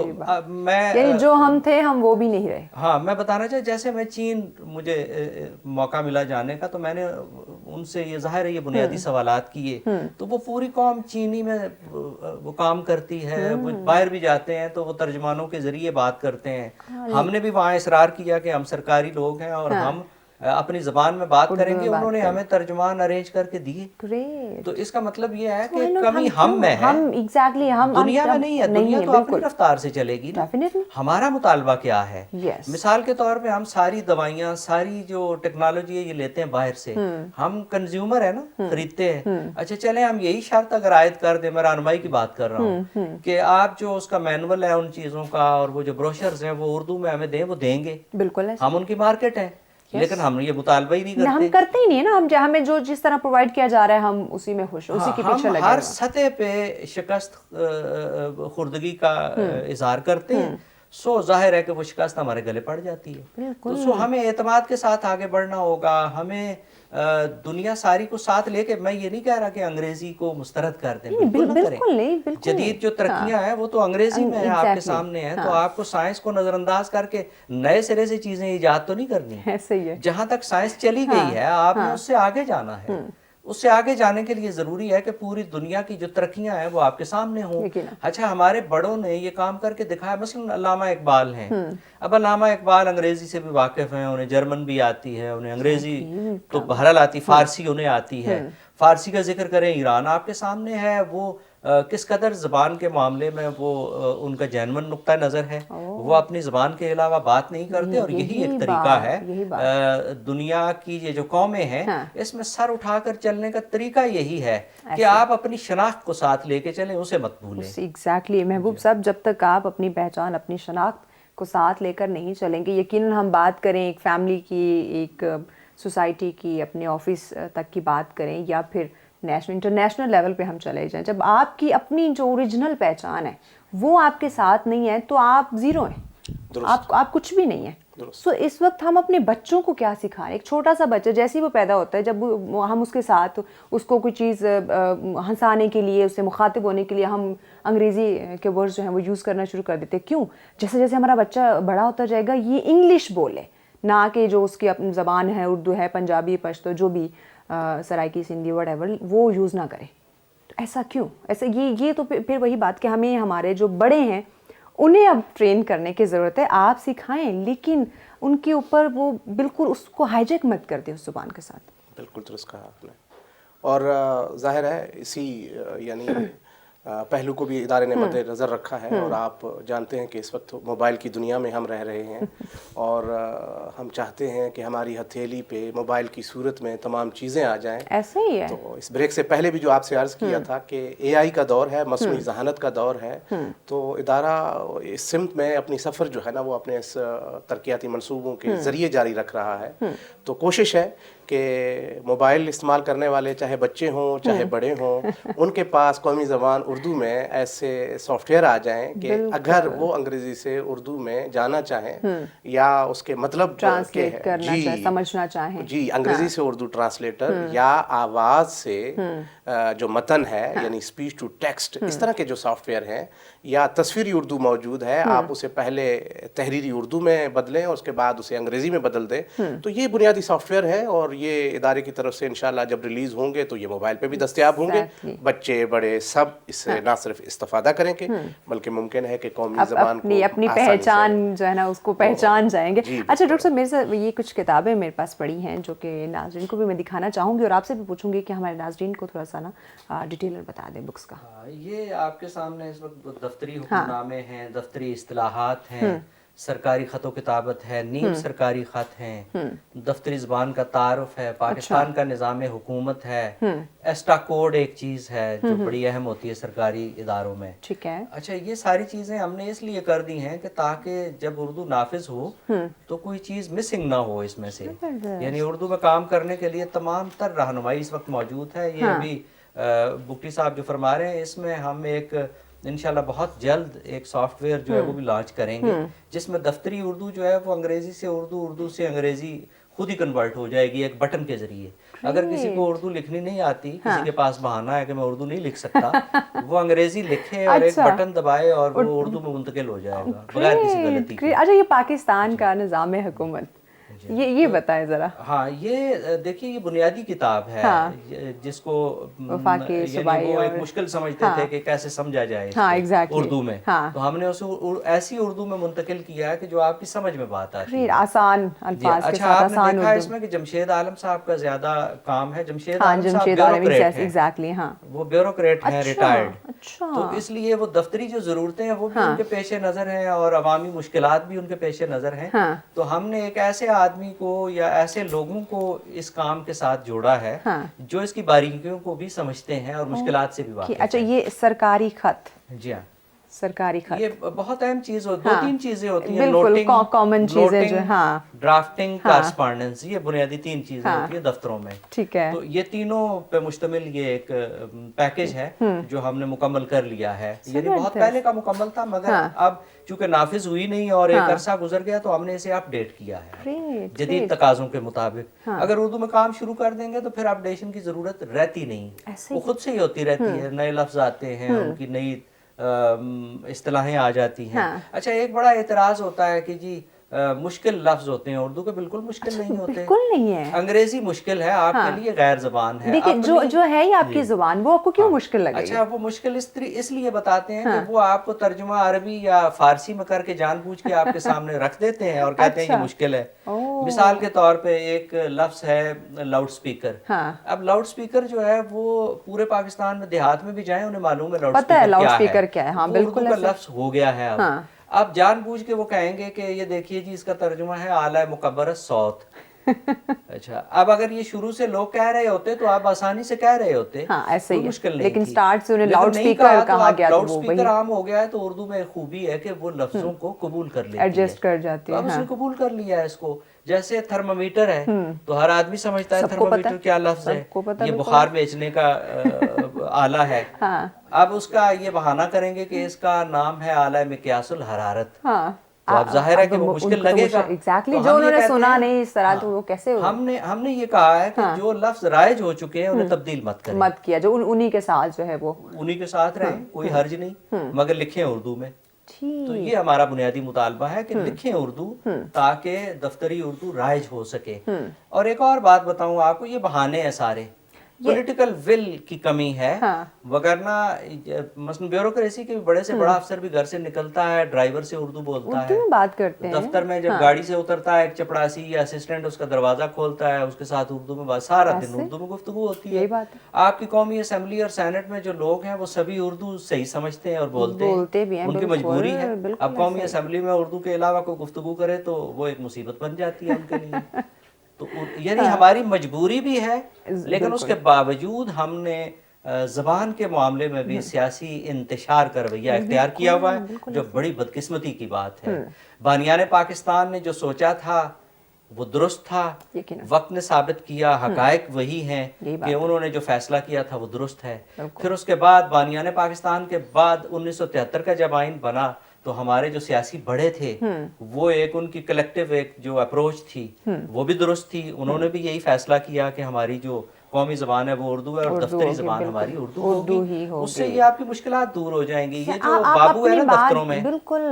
मैं जो हम थे हम वो भी नहीं रहे। हाँ, मैं बताना चाहे, जैसे मैं चीन, मुझे मौका मिला जाने का, तो मैंने उनसे ये ज़ाहिर है ये बुनियादी सवालात किए, तो वो पूरी कौम चीनी में वो काम करती है, वो बाहर भी जाते हैं तो वो तर्जमानों के ज़रिए बात करते हैं। हमने भी वहाँ इसरार किया कि हम सरकारी लोग हैं और हम अपनी ज़बान में बात करेंगे, उन्होंने हमें तर्जुमान अरेंज करके दिए। तो इसका मतलब ये है कि कमी हम में है, हम दुनिया में नहीं है। दुनिया तो अपनी रफ्तार से चलेगी ना। हमारा मुतालबा क्या है? मिसाल के तौर पे हम सारी दवाइयाँ, सारी जो टेक्नोलॉजी है, ये लेते हैं बाहर से। हम कंज्यूमर है ना, खरीदते हैं। अच्छा, चले हम यही शर्त अगर आयद कर दे, मैं रहनुमाई की बात कर रहा हूँ, कि आप जो उसका मैनुअल है उन चीज़ों का और वो जो ब्रोशर्स हैं वो उर्दू में हमें दें, वो देंगे, बिल्कुल, हम उनकी मार्केट है। लेकिन हम ये मुतालबा ही नहीं करते, हम करते ही नहीं है ना। हमें जो जिस तरह प्रोवाइड किया जा रहा है हम उसी में खुश, उसी के पीछे लगे। हर सतह पे शिकस्त खुर्दगी का इजहार करते हैं, सो जाहिर है कि वो शिकस्त हमारे गले पड़ जाती है। तो सो हमें एतमाद के साथ आगे बढ़ना होगा। हमें दुनिया सारी को साथ लेके, मैं ये नहीं कह रहा कि अंग्रेजी को मुस्तरद कर दें, बिल्कुल नहीं। जदीद जो तरक्कियां हैं वो तो अंग्रेजी में है, आपके सामने है। तो आपको साइंस को नजरअंदाज करके नए सिरे से चीजें ईजाद तो नहीं करनी है। जहां तक साइंस चली गई है, आपने उससे आगे जाना है। उससे आगे जाने के लिए ज़रूरी है कि पूरी दुनिया की जो तरक्कियां हैं वो आपके सामने हों। अच्छा, हमारे बड़ों ने ये काम करके दिखाया। मसलन अल्लामा इकबाल हैं। अब अल्लामा इकबाल अंग्रेजी से भी वाकिफ़ हैं, उन्हें जर्मन भी आती है, उन्हें अंग्रेजी तो बहरहाल आती, फारसी उन्हें आती है। फारसी का जिक्र करें, ईरान आपके सामने है, वो किस कदर ज़बान के मामले में वो उनका जेन्युइन नुक्ता नज़र है। वो अपनी ज़बान के अलावा बात नहीं करते, और यही एक तरीका है दुनिया की ये जो कौमें हैं, इसमें सर उठाकर चलने का तरीका यही है कि आप अपनी शनाख्त को साथ लेके चलें, उसे मत भूलें। एग्जैक्टली महबूब साहब, जब तक आप अपनी पहचान, अपनी शनाख्त को साथ लेकर नहीं चलेंगे, यकीनन हम बात करें एक फैमिली की, एक सोसाइटी की, अपने ऑफिस तक की बात करें, या फिर नेशनल इंटरनेशनल लेवल पे हम चले जाएं, जब आपकी अपनी जो ओरिजिनल पहचान है वो आपके साथ नहीं है तो आप ज़ीरो हैं, आप कुछ भी नहीं है। सो इस वक्त हम अपने बच्चों को क्या सिखाएं? एक छोटा सा बच्चा जैसे ही वो पैदा होता है, जब हम उसके साथ उसको कोई चीज़ हंसाने के लिए, उससे मुखातिब होने के लिए हम अंग्रेज़ी के वर्ड्स जो हैं वो यूज़ करना शुरू कर देते हैं। क्यों? जैसे जैसे हमारा बच्चा बड़ा होता जाएगा ये इंग्लिश बोले, ना कि जो उसकी अपनी ज़बान है, उर्दू है, पंजाबी, पश्तो, जो भी सराइकी, सिंधी, व्हाटएवर, वो यूज़ ना करे। ایسا کیوں؟ ایسے یہ تو پھر وہی بات کہ ہمیں ہمارے جو بڑے ہیں انہیں اب ٹرین کرنے کی ضرورت ہے. آپ سکھائیں لیکن ان کے اوپر وہ بالکل اس کو ہائیجیک مت کر دیں اس زبان کے ساتھ. بالکل درست کہا آپ نے. اور ظاہر ہے اسی یعنی پہلو کو بھی ادارے نے مد نظر رکھا ہے. اور آپ جانتے ہیں کہ اس وقت موبائل کی دنیا میں ہم رہ رہے ہیں اور ہم چاہتے ہیں کہ ہماری ہتھیلی پہ موبائل کی صورت میں تمام چیزیں آ جائیں. ایسا ہی ہے. تو اس بریک سے پہلے بھی جو آپ سے عرض کیا تھا کہ اے آئی کا دور ہے, مصنوعی ذہانت کا دور ہے, تو ادارہ اس سمت میں اپنی سفر جو ہے نا وہ اپنے اس ترقیاتی منصوبوں کے ذریعے جاری رکھ رہا ہے. تو کوشش ہے کہ موبائل استعمال کرنے والے چاہے بچے ہوں چاہے بڑے ہوں, ان کے پاس قومی زبان اردو میں ایسے سافٹ ویئر آ جائیں کہ اگر وہ انگریزی سے اردو میں جانا چاہیں یا اس کے مطلب ٹرانسلیٹ کرنا چاہیں, سمجھنا چاہیں, جی انگریزی سے اردو ٹرانسلیٹر یا آواز سے جو متن ہے یعنی اسپیچ ٹو ٹیکسٹ, اس طرح کے جو سافٹ ویئر ہیں, یا تصویری اردو موجود ہے, آپ اسے پہلے تحریری اردو میں بدلیں اور اس کے بعد اسے انگریزی میں بدل دیں. تو یہ بنیادی سافٹ ویئر ہے اور یہ ادارے کی طرف سے انشاءاللہ جب ریلیز ہوں گے تو یہ موبائل پہ بھی دستیاب ہوں گے. بچے بڑے سب اس سے نہ صرف استفادہ کریں گے بلکہ ممکن ہے کہ قومی زبان کو اپنی پہچان جو ہے نا اس کو پہچان جائیں گے. اچھا ڈاکٹر صاحب, میرے سے یہ کچھ کتابیں میرے پاس پڑھی ہیں جو کہ ناظرین کو بھی میں دکھانا چاہوں گی اور آپ سے بھی پوچھوں گی کہ ہمارے ناظرین کو تھوڑا سا نا ڈیٹیلر بتا دیں بکس کا. یہ آپ کے سامنے اس وقت دفتری حکم نامے ہیں, دفتری اصطلاحات ہیں, سرکاری خط و کتابت ہے, نیم سرکاری خط ہیں, دفتری زبان کا تعارف ہے, پاکستان کا نظام حکومت ہے, ایسٹا کوڈ ایک چیز ہے جو بڑی اہم ہوتی ہے سرکاری اداروں میں. ٹھیک ہے. اچھا, یہ ساری چیزیں ہم نے اس لیے کر دی ہیں کہ تاکہ جب اردو نافذ ہو تو کوئی چیز مسنگ نہ ہو اس میں سے. یعنی اردو میں کام کرنے کے لیے تمام تر رہنمائی اس وقت موجود ہے. یہ ابھی بگٹی صاحب جو فرما رہے ہیں اس میں ہم ایک انشاءاللہ بہت جلد ایک سافٹ ویئر جو ہے وہ بھی لانچ کریں گے جس میں دفتری اردو جو ہے وہ انگریزی سے اردو, اردو سے انگریزی خود ہی کنورٹ ہو جائے گی ایک بٹن کے ذریعے. اگر کسی کو اردو لکھنی نہیں آتی, کسی کے پاس بہانہ ہے کہ میں اردو نہیں لکھ سکتا, وہ انگریزی لکھے اور ایک بٹن دبائے اور وہ اردو میں منتقل ہو جائے گا بغیر کسی غلطی کے. اچھا, یہ پاکستان کا نظام حکومت یہ بتائیں ذرا. ہاں, یہ دیکھیے یہ بنیادی کتاب ہے جس کو یعنی وہ ایک مشکل سمجھتے تھے کہ کیسے سمجھا جائے اردو میں, تو ہم نے اسے ایسی اردو میں منتقل کیا ہے کہ جو آپ کی سمجھ میں بات آتی ہے, آسان الفاظ کے ساتھ. اچھا, آپ نے دیکھا اس میں کہ جمشید عالم صاحب کا زیادہ کام ہے. جمشید عالم صاحب بیوروکریٹ ہیں, وہ بیوروکریٹ ہیں ریٹائرڈ, تو اس لیے وہ دفتری جو ضرورتیں ہیں وہ بھی ان کے پیش نظر ہیں اور عوامی مشکلات بھی ان کے پیش نظر ہیں. تو ہم نے ایک ایسے آدمی کو یا ایسے لوگوں کو اس کام کے ساتھ جوڑا ہے جو اس کی باریکیوں کو بھی سمجھتے ہیں اور مشکلات سے بھی واقف ہیں. اچھا, یہ سرکاری خط. جی ہاں, سرکاری خط یہ بہت اہم چیز ہوتی ہے. 2-3 چیزیں ہوتی ہیں, بالکل کامن چیزیں جو ڈرافٹنگ, کارسپونڈنس, یہ بنیادی 3 چیزیں ہوتی ہیں دفتروں میں. ٹھیک ہے. تو یہ تینوں پہ مشتمل یہ ایک پیکج ہے جو ہم نے مکمل کر لیا ہے. یعنی بہت پہلے کا مکمل تھا مگر اب چونکہ نافذ ہوئی نہیں اور ایک عرصہ گزر گیا تو ہم نے اسے اپ ڈیٹ کیا ہے جدید تقاضوں کے مطابق. اگر اردو میں کام شروع کر دیں گے تو پھر اپڈیشن کی ضرورت رہتی نہیں, وہ خود سے ہی ہوتی رہتی ہے. نئے لفظ آتے ہیں, ان کی نئی اصطلاحیں آ جاتی ہیں. اچھا, ایک بڑا اعتراض ہوتا ہے کہ جی مشکل لفظ ہوتے ہیں اردو کے. بالکل مشکل نہیں ہوتے, بالکل نہیں ہے. انگریزی مشکل ہے آپ کے لیے, غیر زبان ہے. دیکھیں جو ہے یہ آپ کی زبان, وہ آپ کو کیوں مشکل لگے؟ اچھا, وہ مشکل اس لیے بتاتے ہیں کہ وہ آپ کو ترجمہ عربی یا فارسی میں کر کے جان بوجھ کے آپ کے سامنے رکھ دیتے ہیں اور کہتے ہیں یہ مشکل ہے. مثال کے طور پہ ایک لفظ ہے لاؤڈ سپیکر. اب لاؤڈ سپیکر جو ہے وہ پورے پاکستان میں دیہات میں بھی جائیں انہیں معلوم ہے لاؤڈ سپیکر کیا ہے. ہاں بالکل, اردو کا لفظ ہو گیا ہے. اب جان بوجھ کے وہ کہیں گے کہ یہ دیکھیے جی اس کا ترجمہ ہے اعلی مکبر صوت. اچھا, اب اگر یہ شروع سے لوگ کہہ رہے ہوتے تو آپ آسانی سے کہہ رہے ہوتے, ایسے ہی مشکل نہیں, لیکن سٹارٹ سے انہیں لاؤڈ سپیکر کہا گیا. لاؤڈ سپیکر عام ہو گیا ہے تو اردو میں خوبی ہے کہ وہ لفظوں کو قبول کر لیتی ہے, ایڈجسٹ کر جاتی ہے. اب اس نے قبول کر لیا ہے اس کو. جیسے تھرمامیٹر ہے تو ہر آدمی سمجھتا ہے تھرمامیٹر کیا لفظ ہے, یہ بخار بیچنے کا آلہ ہے. اب اس کا یہ بہانہ کریں گے کہ اس کا نام ہے اعلی مقیاس الحرارت. تو اب ظاہر ہے کہ وہ مشکل لگے گا. ایگزیکٹلی, جو انہوں نے سنا نہیں اس طرح تو وہ کیسے ہو. ہم نے یہ کہا ہے کہ جو لفظ رائج ہو چکے ہیں انہیں تبدیل مت کریں, مت کیا, جو انہی کے ساتھ جو ہے وہ انہی کے ساتھ رہیں, کوئی حرج نہیں, مگر لکھیں اردو میں. تو یہ ہمارا بنیادی مطالبہ ہے کہ لکھیں اردو تاکہ دفتری اردو رائج ہو سکے. اور ایک اور بات بتاؤں آپ کو, یہ بہانے ہیں سارے, पॉलिटिकल विल की कमी है। वगरना मसलन ब्यूरोक्रेसी के भी बड़े से बड़ा अफसर भी घर से निकलता है, ड्राइवर से उर्दू बोलता है, बात करते हैं दफ्तर में जब गाड़ी से उतरता है एक चपड़ासी या असिस्टेंट उसका दरवाजा खोलता है, उसके साथ उर्दू में बात, सारा दिन उर्दू में गुफ्तगू होती है। आपकी कौमी असेंबली और सेनेट में जो लोग हैं वो सभी उर्दू सही समझते हैं और बोलते हैं, उनकी मजबूरी है। अब कौमी असेंबली में उर्दू के अलावा कोई गुफ्तगू करे तो वो एक मुसीबत बन जाती है उनके लिए। तो यानी हमारी मजबूरी भी है, लेकिन उसके बावजूद हमने ज़बान के मामले में भी सियासी इंतशार का रवैया इख्तियार किया हुआ है, जो बड़ी बदकिस्मती की बात है। बानियाने पाकिस्तान ने जो सोचा था वो दुरुस्त था, वक्त ने साबित किया हकायक वही हैं कि उन्होंने जो फैसला किया था वो दुरुस्त है। फिर उसके बाद बानियाने पाकिस्तान के बाद 1973 का जब आइन बना तो हमारे जो सियासी बड़े थे वो एक उनकी कलेक्टिव एक जो अप्रोच थी वो भी दुरुस्त थी। उन्होंने भी यही फैसला किया कि हमारी जो कौमी ज़बान है वो उर्दू है और दफ्तरी ज़बान हमारी उर्दू होगी। उससे ये आपकी मुश्किलात दूर हो जाएंगी। ये जो बाबू है ना दफ्तरों में, बिल्कुल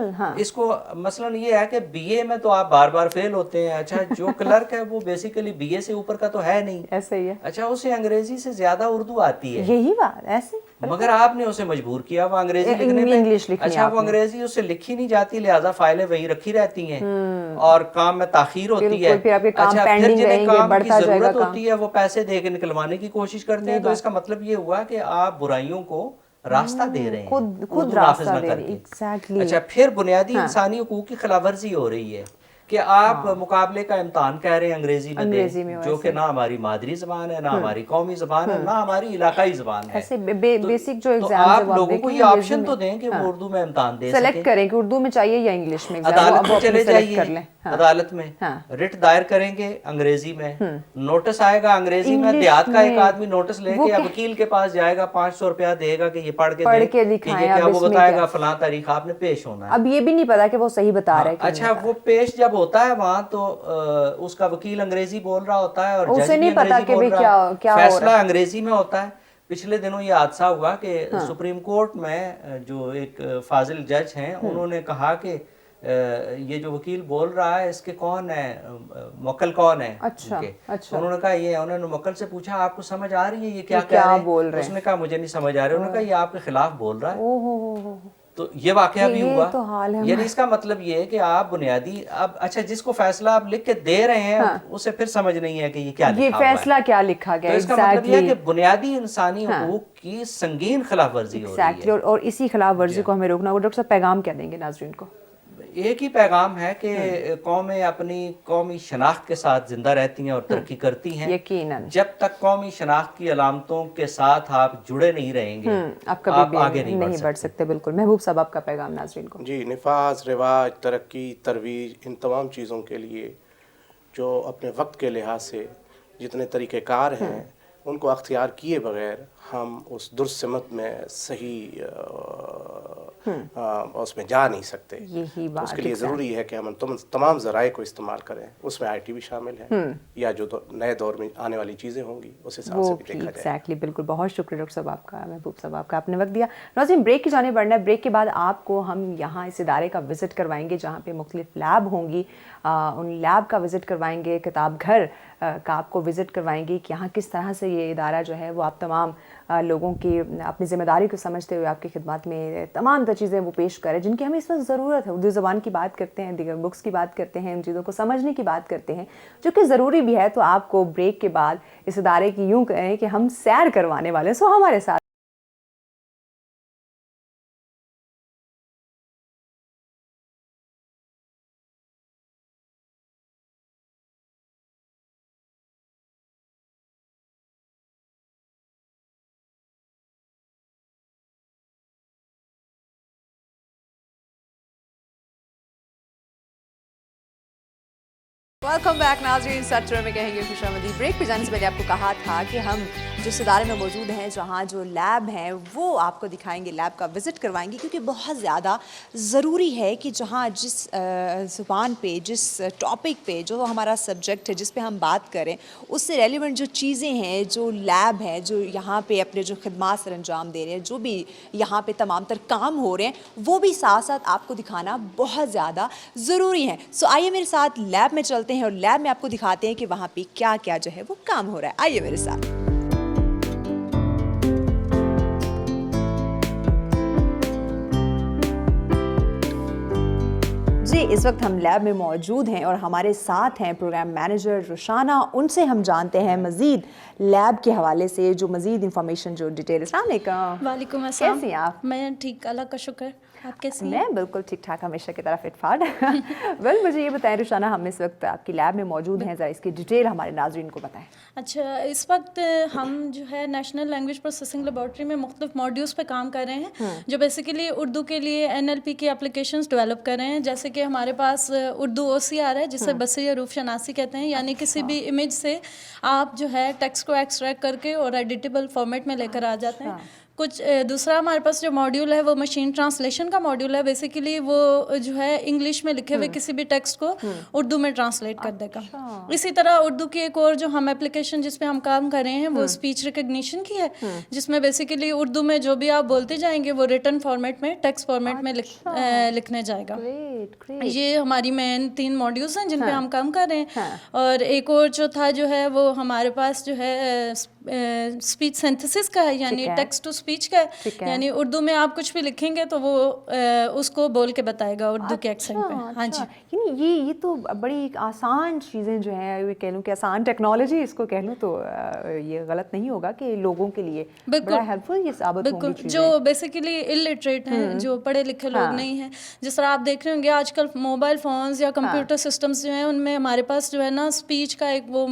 इसको मसलन ये है कि बीए में तो आप बार बार फेल होते हैं। अच्छा, जो क्लर्क है वो बेसिकली बीए से ऊपर का तो है नहीं, ऐसे ही है। अच्छा, उसे अंग्रेजी से ज्यादा उर्दू आती है, यही बात ऐसे, मगर आपने उसे मजबूर किया वो अंग्रेजी लिखने पे। अच्छा, वो अंग्रेजी उससे लिखी नहीं जाती, लिहाजा फाइलें वही रखी रहती हैं और काम में ताखीर होती है। अच्छा, फिर जिन्हें काम की जरूरत होती है वो पैसे दे के निकलवाने की कोशिश करते हैं। तो इसका मतलब ये हुआ कि आप बुराइयों को रास्ता दे रहे हैं, खुद रास्ता दे रहे हैं। एग्जैक्टली। अच्छा, फिर बुनियादी इंसानी हुकूक की खिलाफवर्जी हो रही है कि आप मुकाबले का इम्तान कह रहे हैं अंग्रेजी में, जो कि ना हमारी मादरी ज़बान है, ना हमारी कौमी ज़बान है, ना हमारी इलाकाई ज़बान है। ऐसे बेसिक जो तो आप लोगों को ये ऑप्शन तो दें कि वो उर्दू में इम्तान दे सकें, सेलेक्ट करें कि उर्दू में चाहिए या इंग्लिश में। अदालत में चले जाइए, अदालत में रिट दायर करेंगे अंग्रेजी में, नोटिस आएगा अंग्रेजी में, देहात का एक आदमी नोटिस लेके वकील के पास जाएगा, 500 रुपया देगा कि ये पढ़ के दिखाएं, वो बताएगा फलां तारीख आपने पेश होना है। अब ये भी नहीं पता कि वो सही बता रहा है। अच्छा, वो पेश जब होता है वहां तो उसका वकील अंग्रेजी बोल रहा होता है और जज भी अंग्रेजी बोल रहा है, फैसला अंग्रेजी में होता है। पिछले दिनों ये हादसा हुआ कि सुप्रीम कोर्ट में जो एक फाजिल जज हैं उन्होंने कहा कि ये जो वकील बोल रहा है इसके कौन है, मुवक्किल कौन है। अच्छा, अच्छा। उन्होंने कहा ये, उन्होंने मुवक्किल से पूछा आपको समझ आ रही है ये क्या कह रहे हैं? उसने कहा मुझे नहीं समझ आ रहा है। उन्होंने कहा ये आपके खिलाफ बोल रहा है। तो ये वाकया भी हुआ। तो यानी इसका मतलब ये है कि आप बुनियादी, अब अच्छा जिसको फैसला आप लिख के दे रहे हैं उसे फिर समझ नहीं है कि ये क्या लिखा हुआ है, फैसला क्या लिखा गया। तो इसका मतलब ये है कि बुनियादी इंसानी हुकूक की संगीन खिलाफ वर्जी हो रही है और इसी खिलाफ वर्जी को हमें रोकना होगा। डॉक्टर साहब, पैगाम क्या देंगे नाज़रीन को? एक ही पैगाम है कि कौमें अपनी कौमी शनाख्त के साथ जिंदा रहती हैं और तरक्की करती हैं। यकीनन जब जब तक कौमी शनाख्त की अलामतों के साथ आप जुड़े नहीं रहेंगे आप आगे नहीं बढ़ सकते। बिल्कुल। महबूब साहब, आपका पैगाम नाज़रीन को? जी, निफाज, रिवाज, तरक्की, तरवीज, इन तमाम चीज़ों के लिए जो अपने वक्त के लिहाज से जितने तरीक़ेकार हैं उनको अख्तियार किए बगैर हम उस दुर्सिमत में सही उसमें जा नहीं सकते। यही बात, उसके लिए ज़रूरी है कि हम तमाम ज़राए को इस्तेमाल करें, उसमें IT भी शामिल है या जो नए दौर में आने वाली चीज़ें होंगी उस हिसाब से भी देखा जाए। एग्जैक्टली, बिल्कुल। बहुत शुक्रिया डॉक्टर साहब आपका, महबूब साहब आपका, आपने वक्त दिया। नाज़रीन, ब्रेक की जाने बढ़ना है। ब्रेक के बाद आपको हम यहाँ इस इदारे का विज़िट करवाएंगे जहाँ पे मुख्तलिफ लैब होंगी, उन लैब का विज़िट करवाएंगे, किताब घर का आपको विज़िट करवाएंगे कि यहाँ किस तरह से ये इदारा जो है वो आप तमाम लोगों की अपनी ज़िम्मेदारी को समझते हुए आपकी खिदमत में तमाम चीज़ें वो पेश करें जिनकी हमें इस वक्त ज़रूरत है। उर्दू ज़बान की बात करते हैं, दीगर बुक्स की बात करते हैं, इन चीज़ों को समझने की बात करते हैं जो कि ज़रूरी भी है। तो आपको ब्रेक के बाद इस इदारे की यूँ कहें कि हम सैर करवाने वाले हैं। सो हमारे साथ वेलकम बैक नाज़रीन। सत्र में कहेंगे खुशामदी। ब्रेक पे जाने से पहले आपको कहा था कि हम जिस इदारे में मौजूद हैं जहाँ जो लैब हैं वो आपको दिखाएंगे, लैब का विज़िट करवाएंगे, क्योंकि बहुत ज़्यादा ज़रूरी है कि जहाँ जिस ज़ुबान पे, जिस टॉपिक पे, जो हमारा सब्जेक्ट है जिस पे हम बात करें, उससे रेलिवेंट जो चीज़ें हैं, जो लैब हैं, जो यहाँ पे अपने जो खिदमात सर अंजाम दे रहे हैं, जो भी यहाँ पे तमाम तर काम हो रहे हैं, वो भी साथ साथ आपको दिखाना बहुत ज़्यादा ज़रूरी है। सो आइए मेरे साथ लैब में चलते हैं और लैब में आपको दिखाते हैं कि वहाँ पे क्या क्या जो है वो काम हो रहा है। आइए मेरे साथ। जी, इस वक्त हम लैब में मौजूद हैं और हमारे साथ हैं प्रोग्राम मैनेजर रुशाना। उनसे हम जानते हैं मज़ीद लैब के हवाले से जो मज़ीद इंफॉर्मेशन जो डिटेल। अस्सलाम वालेकुम। वालेकुम अस्सलाम। कैसी हैं आप? मैं ठीक, अल्लाह का शुक्र। आप कैसी हैं? मैं बिल्कुल ठीक ठाक, हमेशा की तरह फिटफाट। वेल, मुझे ये बताएं रुशाना, हम इस वक्त आपकी लैब में मौजूद हैं, ज़रा इसकी डिटेल हमारे नाज़रीन को बताएं। अच्छा, इस वक्त हम जो है नेशनल लैंग्वेज प्रोसेसिंग लेबॉर्ट्री में मुख्तलिफ मॉड्यूल्स पे काम कर रहे हैं जो बेसिकली उर्दू के लिए NLP की एप्लीकेशंस डेवलप कर रहे हैं। जैसे कि हमारे पास उर्दू OCR है जिसे बसरी हरूफ शनासी कहते हैं, यानी किसी भी इमेज से आप जो है टेक्स्ट को एक्सट्रैक्ट करके और एडिटेबल फॉर्मेट में लेकर आ जाते हैं। कुछ दूसरा हमारे पास जो मॉड्यूल है वो मशीन ट्रांसलेशन का मॉड्यूल है। बेसिकली वो जो है इंग्लिश में लिखे हुए किसी भी टेक्स्ट को उर्दू में ट्रांसलेट कर देगा। इसी तरह उर्दू की एक और जो हम एप्लीकेशन जिस पे हम काम कर रहे हैं वो स्पीच रिकग्निशन की है, जिसमें बेसिकली उर्दू में जो भी आप बोलते जाएंगे वो रिटन फॉर्मेट में, टेक्स्ट फॉर्मेट में लिखने जाएगा। ये हमारी मेन 3 मॉड्यूल्स हैं जिन पे हम काम कर रहे हैं। और एक और जो था जो है वो हमारे पास जो है स्पीच सिंथेसिस का है, यानी टेक्स्ट टू स्पीच का है, यानी उर्दू में आप कुछ भी लिखेंगे तो वो उसको बोल के बताएगा उर्दू के एक्सेंट पे। हाँ जी, यानी ये तो बड़ी आसान चीज़ें जो हैं, ये कह लूँ कि आसान टेक्नोलॉजी इसको कह लूँ तो ये गलत नहीं होगा कि लोगों के लिए बड़ा हेल्पफुल ये साबित होंगी चीज़ें। जो बेसिकली इलिटरेट हैं, जो पढ़े लिखे लोग नहीं हैं, जिस तरह आप देख रहे होंगे आजकल मोबाइल फ़ोन्स या कंप्यूटर सिस्टम्स जो हैं उनमें हमारे पास जो है ना स्पीच का एक वो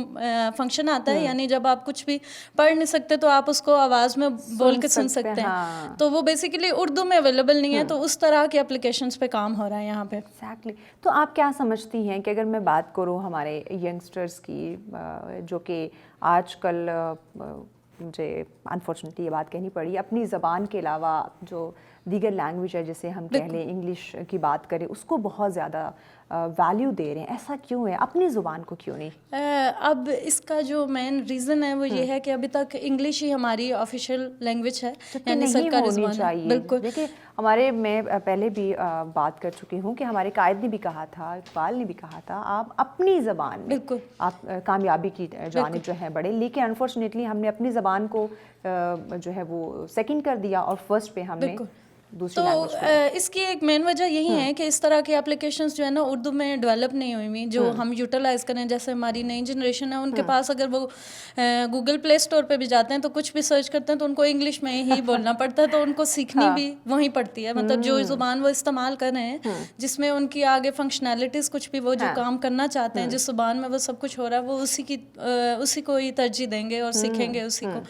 फंक्शन आता है, यानी जब आप कुछ भी पढ़ नहीं सकते तो आप उसको आवाज़ में बोल के सुन सकते हैं। तो वो बेसिकली उर्दू में अवेलेबल नहीं है, तो उस तरह के एप्लीकेशंस पे काम हो रहा है यहाँ पे। एग्जैक्टली। तो आप क्या समझती हैं कि अगर मैं बात करूँ हमारे यंगस्टर्स की जो कि आजकल मुझे अनफॉर्चुनेटली ये बात कहनी पड़ी, अपनी ज़बान के अलावा जो दीगर लैंग्वेज है जिसे हम कह लें इंग्लिश की बात करें उसको बहुत ज़्यादा वैल्यू दे रहे हैं, ऐसा क्यों है? अपनी ज़ुबान को क्यों नहीं? अब इसका जो मेन रीज़न है वो ये है कि अभी तक इंग्लिश ही हमारी ऑफिशियल लैंग्वेज है, यानी सरकारी ज़ुबान है। बिल्कुल। देखिए हमारे, मैं पहले भी बात कर चुकी हूँ कि हमारे कायद ने भी कहा था, इकबाल ने भी कहा था, आप अपनी ज़बान में बिल्कुल आप कामयाबी की जानिब जो है बढ़े। लेकिन अनफॉर्चुनेटली हमने अपनी ज़बान को जो है वो सेकंड कर दिया और फर्स्ट पे हमने तो इसकी एक मेन वजह यही है कि इस तरह की एप्लीकेशंस जो है ना उर्दू में डेवलप नहीं हुई हुई जो हम यूटिलाइज़ करें। जैसे हमारी नई जनरेशन है उनके पास अगर वो गूगल प्ले स्टोर पे भी जाते हैं तो कुछ भी सर्च करते हैं तो उनको इंग्लिश में ही बोलना पड़ता है, तो उनको सीखनी भी वहीं पड़ती है। मतलब जो ज़ुबान वो इस्तेमाल कर रहे हैं जिसमें उनकी आगे फंक्शनैलिटीज़ कुछ भी वो जो काम करना चाहते हैं, जिस ज़ुबान में वो सब कुछ हो रहा है वो उसी को ही तरजीह देंगे और सीखेंगे उसी को।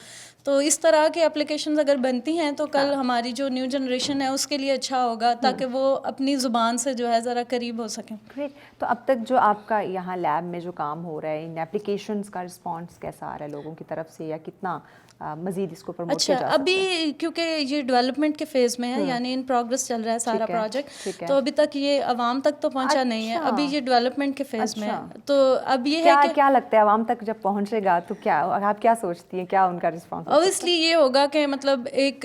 तो इस तरह की एप्लीकेशंस अगर बनती हैं तो कल हमारी जो न्यू जनरेशन है उसके लिए अच्छा होगा, ताकि वो अपनी ज़ुबान से जो है ज़रा करीब हो सकें। ग्रेट। तो अब तक जो आपका यहाँ लैब में जो काम हो रहा है, इन एप्लीकेशंस का रिस्पांस कैसा आ रहा है लोगों की तरफ से, या कितना मज़ीद इसको प्रमोट किया जा सकता है? अभी क्योंकि ये डेवलपमेंट के फेज़ में है, यानी इन प्रोग्रेस चल रहा है सारा प्रोजेक्ट, तो अभी तक ये आवाम तक तो पहुंचा नहीं है, अभी ये डेवलपमेंट के फेज़ में है। तो अब ये है कि क्या लगता है आवाम तक जब पहुंचेगा तो क्या आप क्या सोचती हैं, क्या उनका रिस्पांस? ऑब्वियसली ये होगा कि मतलब एक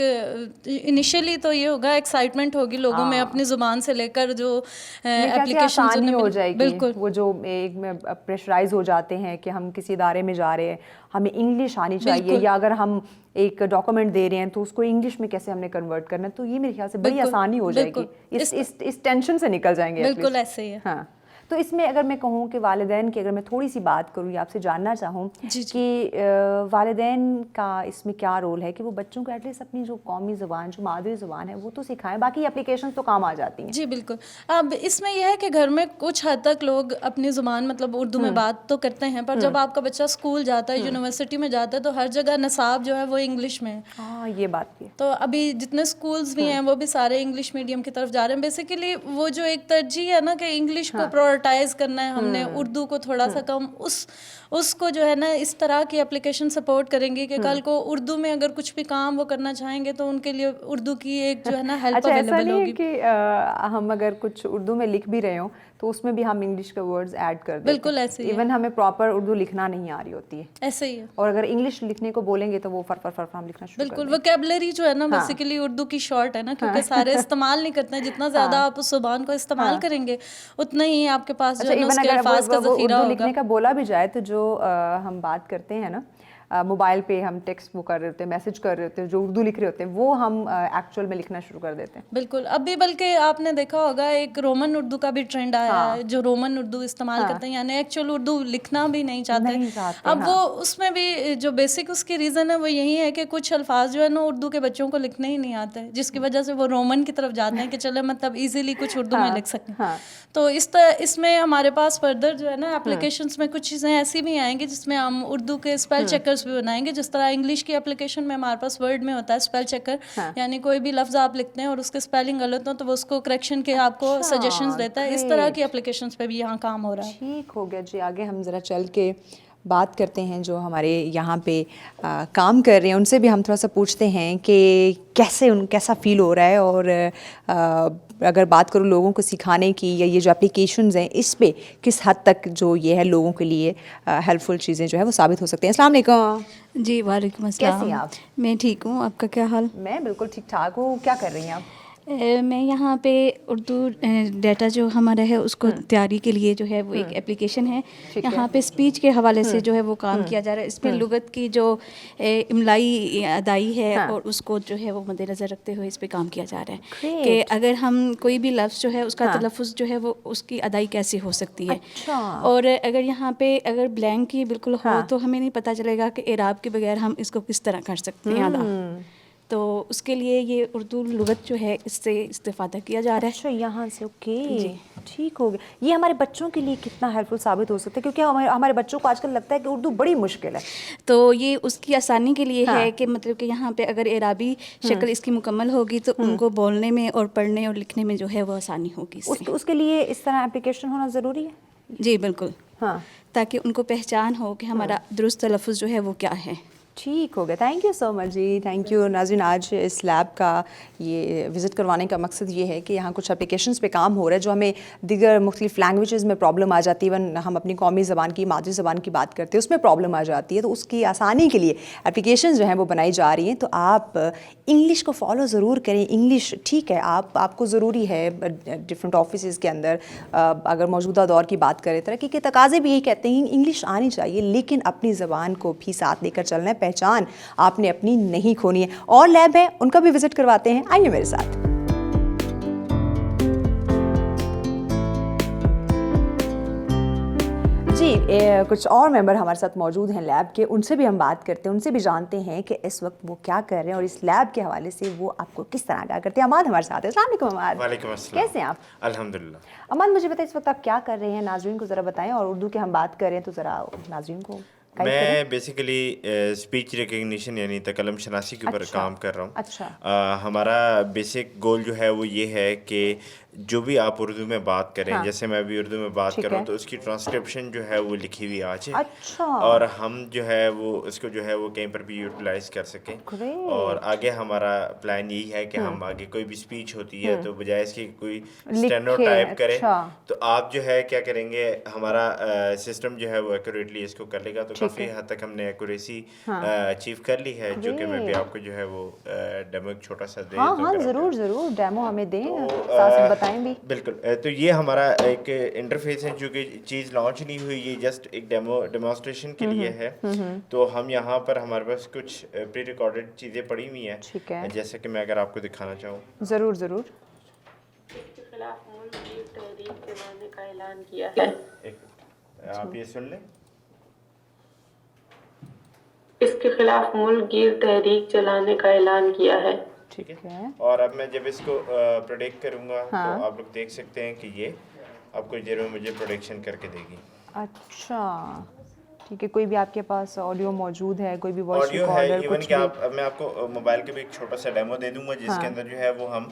इनिशियली तो ये होगा, एक्साइटमेंट होगी लोगों में अपनी ज़ुबान से लेकर जो एप्लीकेशन हो जाएगी। बिल्कुल। वो जो एक में प्रेशराइज हो जाते हैं कि हम किसी इदारे में जा रहे हैं, हमें इंग्लिश आनी चाहिए, या अगर हम एक डॉक्यूमेंट दे रहे हैं तो उसको इंग्लिश में कैसे हमने कन्वर्ट करना है, तो ये मेरे ख्याल से बड़ी आसानी हो जाएगी, इस टेंशन से निकल जाएंगे। बिल्कुल ऐसे ही है। हाँ, तो इसमें अगर मैं कहूँ कि वालिदैन की अगर मैं थोड़ी सी बात करूँ या आपसे जानना चाहूँ कि वालिदैन का इसमें क्या रोल है कि वो बच्चों को एटलीस्ट अपनी जो कौमी ज़ुबान, जो मादरी ज़ुबान है वो तो सिखाएं, बाकी एप्लीकेशन तो काम आ जाती हैं। जी बिल्कुल। अब इसमें यह है कि घर में कुछ हद तक लोग अपनी ज़ुबान मतलब उर्दू में बात तो करते हैं, पर जब आपका बच्चा स्कूल जाता है, यूनिवर्सिटी में जाता है, तो हर जगह निसाब जो है वो इंग्लिश में है। हाँ, ये बात भी है। तो अभी जितने स्कूल्स भी हैं वो भी सारे इंग्लिश मीडियम की तरफ जा रहे हैं। बेसिकली वो जो एक तरजीह है ना कि इंग्लिश को प्रायोरिटाइज करना है, हमने उर्दू को थोड़ा सा कम, उसको जो है ना इस तरह की एप्लीकेशन सपोर्ट करेंगे कि कल को उर्दू में अगर कुछ भी काम वो करना चाहेंगे तो उनके लिए उर्दू की एक जो है ना हेल्प अवेलेबल होगी। कि हम अगर कुछ उर्दू में लिख भी रहे हो तो उसमें भी हम इंग्लिश के वर्ड्स ऐड कर देते हैं। बिल्कुल ऐसे ही। इवन हमें प्रॉपर उर्दू लिखना नहीं आ रही होती है, ऐसे ही है। और अगर इंग्लिश लिखने को बोलेंगे तो वो फर हम लिखना शुरू बिल्कुल। वोकैबुलरी जो है ना बेसिकली उर्दू की शॉर्ट है ना, क्योंकि सारे इस्तेमाल नहीं करते हैं। जितना ज्यादा आप उस ज़ुबान को इस्तेमाल करेंगे उतना ही आपके पास जो है ना उसके अल्फाज का ज़ख़ीरा होगा। लिखने का बोला भी जाए तो जो हम बात करते हैं ना موبائل پہ ہم ٹیکسٹ وہ کر رہے ہوتے ہیں, میسج کر رہے ہوتے ہیں, جو اردو لکھ رہے ہوتے ہیں وہ ہم ایکچوئل میں لکھنا شروع کر دیتے ہیں. بالکل. اب بھی بلکہ آپ نے دیکھا ہوگا ایک رومن اردو کا بھی ٹرینڈ آیا ہے, جو رومن اردو استعمال کرتے ہیں, یعنی ایکچوئل اردو لکھنا بھی نہیں چاہتے. اب وہ اس میں بھی جو بیسک اس کی ریزن ہے وہ یہی ہے کہ کچھ الفاظ جو ہے نا اردو کے بچوں کو لکھنے ہی نہیں آتے, جس کی وجہ سے وہ رومن کی طرف جاتے ہیں کہ چلے مطلب ایزیلی کچھ اردو میں لکھ سکیں. تو اس میں ہمارے پاس فردر جو ہے نا اپلیکیشنس میں کچھ چیزیں ایسی بھی آئیں گی جس میں ہم اردو کے اسپیل چیکرز بھی بنائیں گے. جس طرح انگلش کی اپلیکیشن میں ہمارے پاس ورڈ میں ہوتا ہے اسپیل چیکر, یعنی کوئی بھی لفظ آپ لکھتے ہیں اور اس کے اسپیلنگ غلط ہو تو وہ اس کو کریکشن کے آپ کو سجیشنز دیتا ہے. اس طرح کی اپلیکیشنس پہ بھی یہاں کام ہو رہا ہے. ٹھیک ہو گیا جی. آگے ہم ذرا چل کے بات کرتے ہیں جو ہمارے یہاں پہ کام کر رہے ہیں, ان سے بھی ہم تھوڑا سا پوچھتے ہیں کہ کیسا فیل ہو رہا ہے, اور اگر بات کروں لوگوں کو سکھانے کی یا یہ جو اپلیکیشنز ہیں اس پہ کس حد تک جو یہ ہے لوگوں کے لیے ہیلپ فل چیزیں جو ہے وہ ثابت ہو سکتے ہیں. السلام علیکم. جی وعلیکم السلام. کیسی ہیں آپ؟ میں ٹھیک ہوں, آپ کا کیا حال؟ میں بالکل ٹھیک ٹھاک ہوں. کیا کر رہی ہیں آپ؟ میں یہاں پہ اردو ڈیٹا جو ہمارا ہے اس کو تیاری کے لیے جو ہے وہ ایک اپلیکیشن ہے, یہاں پہ اسپیچ کے حوالے سے جو ہے وہ کام کیا جا رہا ہے. اس میں لغت کی جو املائی ادائی ہے اور اس کو جو ہے وہ مد نظر رکھتے ہوئے اس پہ کام کیا جا رہا ہے کہ اگر ہم کوئی بھی لفظ جو ہے اس کا تلفظ جو ہے وہ اس کی ادائی کیسے ہو سکتی ہے. اور اگر یہاں پہ اگر بلینک ہی بالکل ہو تو ہمیں نہیں پتہ چلے گا کہ اعراب کے بغیر ہم اس کو کس طرح کر سکتے ہیں ادا. تو اس کے لیے یہ اردو لغت جو ہے اس سے استفادہ کیا جا رہا ہے. اچھا, یہاں سے. اوکے, ٹھیک ہو گیا. یہ ہمارے بچوں کے لیے کتنا ہیلپ فل ثابت ہو سکتا ہے, کیونکہ ہمارے بچوں کو آج کل لگتا ہے کہ اردو بڑی مشکل ہے. تو یہ اس کی آسانی کے لیے ہے کہ مطلب کہ یہاں پہ اگر اعرابی شکل اس کی مکمل ہوگی تو ان کو بولنے میں اور پڑھنے اور لکھنے میں جو ہے وہ آسانی ہوگی. اس کے لیے اس طرح اپلیکیشن ہونا ضروری ہے. جی بالکل, تاکہ ان کو پہچان ہو کہ ہمارا درست تلفظ جو ہے وہ کیا ہے. ٹھیک ہو گیا. تھینک یو سو مچ جی, تھینک یو. ناظرین, آج اس لیب کا یہ وزٹ کروانے کا مقصد یہ ہے کہ یہاں کچھ اپلیکیشنز پہ کام ہو رہا ہے جو ہمیں دیگر مختلف لینگویجز میں پرابلم آ جاتی ہے. ایون ہم اپنی قومی زبان کی مادری زبان کی بات کرتے ہیں اس میں پرابلم آ جاتی ہے, تو اس کی آسانی کے لیے اپلیکیشنز جو ہیں وہ بنائی جا رہی ہیں. تو آپ انگلش کو فالو ضرور کریں. انگلش ٹھیک ہے, آپ کو ضروری ہے ڈفرینٹ آفیسز کے اندر. اگر موجودہ دور کی بات کریں, ترقی کے تقاضے بھی یہی کہتے ہیں انگلش آنی چاہیے, لیکن اپنی زبان کو بھی ساتھ لے کر چلنا ہے. پہچان آپ نے اپنی نہیں کھونی ہے. اور لیب ہے ان کا بھی وزٹ کرواتے ہیں, آئیے میرے ساتھ. جی, کچھ اور ممبر ہمارے ساتھ موجود ہیں لیب کے, ان سے بھی ہم بات کرتے ہیں, ان سے بھی جانتے ہیں کہ اس وقت وہ کیا کر رہے ہیں اور اس لیب کے حوالے سے وہ آپ کو کس طرح آگاہ کرتے ہیں. اماد ہمارے ساتھ ہے. السلام علیکم اماد. وعلیکم السلام. کیسے ہیں آپ؟ الحمدللہ. اماد, مجھے بتائیں اس وقت آپ کیا کر رہے ہیں, ناظرین کو ذرا بتائیں. اور اردو کے ہم بات کر رہے ہیں تو ذرا ناظرین کو. میں بیسیکلی اسپیچ ریکگنیشن یعنی تکلم شناسی کے اوپر کام کر رہا ہوں. اچھا. ہمارا بیسک گول جو ہے وہ یہ ہے کہ جو بھی آپ اردو میں بات کریں, جیسے میں ابھی اردو میں بات کر رہا ہوں تو اس کی ٹرانسکرپشن جو ہے وہ لکھی ہوئی آج ہے, اور ہم جو ہے وہ اس کو جو ہے وہ کہیں پر بھی یوٹیلائز کر سکیں. اور آگے ہمارا پلان یہی ہے کہ ہم آگے کوئی بھی اسپیچ ہوتی ہے تو بجائے اس کی کوئی اسٹینو ٹائپ کریں تو آپ جو ہے کیا کریں گے, ہمارا سسٹم جو ہے وہ ایکوریٹلی اس کو کر لے گا. تو کافی حد تک ہم نے ایکوریسی اچیو کر لی ہے, جو کہ میں بھی آپ کو جو ہے وہ ڈیمو ایک چھوٹا سا دے. ہاں ضرور ڈیمو ہمیں دیں, بتائیں بھی. بالکل. تو یہ ہمارا ایک انٹرفیس ہے جو کہ چیز لانچ نہیں ہوئی, یہ جسٹ ایک ڈیمونسٹریشن کے لیے ہے. تو ہم یہاں پر ہمارے پاس کچھ پری ریکارڈڈ چیزیں پڑی ہوئی ہیں, جیسے کہ میں اگر آپ کو دکھانا چاہوں. ضرور. اس کے خلاف ملک کی تحریک چلانے کا اعلان کیا ہے. آپ یہ سن لیں. اس کے خلاف ملک گیر تحریک چلانے کا اعلان کیا ہے. ٹھیک ہے. اور اب میں جب اس کو پروڈکٹ کروں گا تو آپ لوگ دیکھ سکتے ہیں کہ یہ آپ کو ضرور مجھے پروڈکشن کر کے دے گی. اچھا ٹھیک ہے. کوئی بھی آپ کے پاس آڈیو موجود ہے, کوئی بھی وائس آڈیو ہے, ریکارڈر ایون کچھ کہ اب میں آپ کو موبائل کے بھی ایک چھوٹا سا ڈیمو دے دوں گا جس کے اندر جو ہے وہ ہم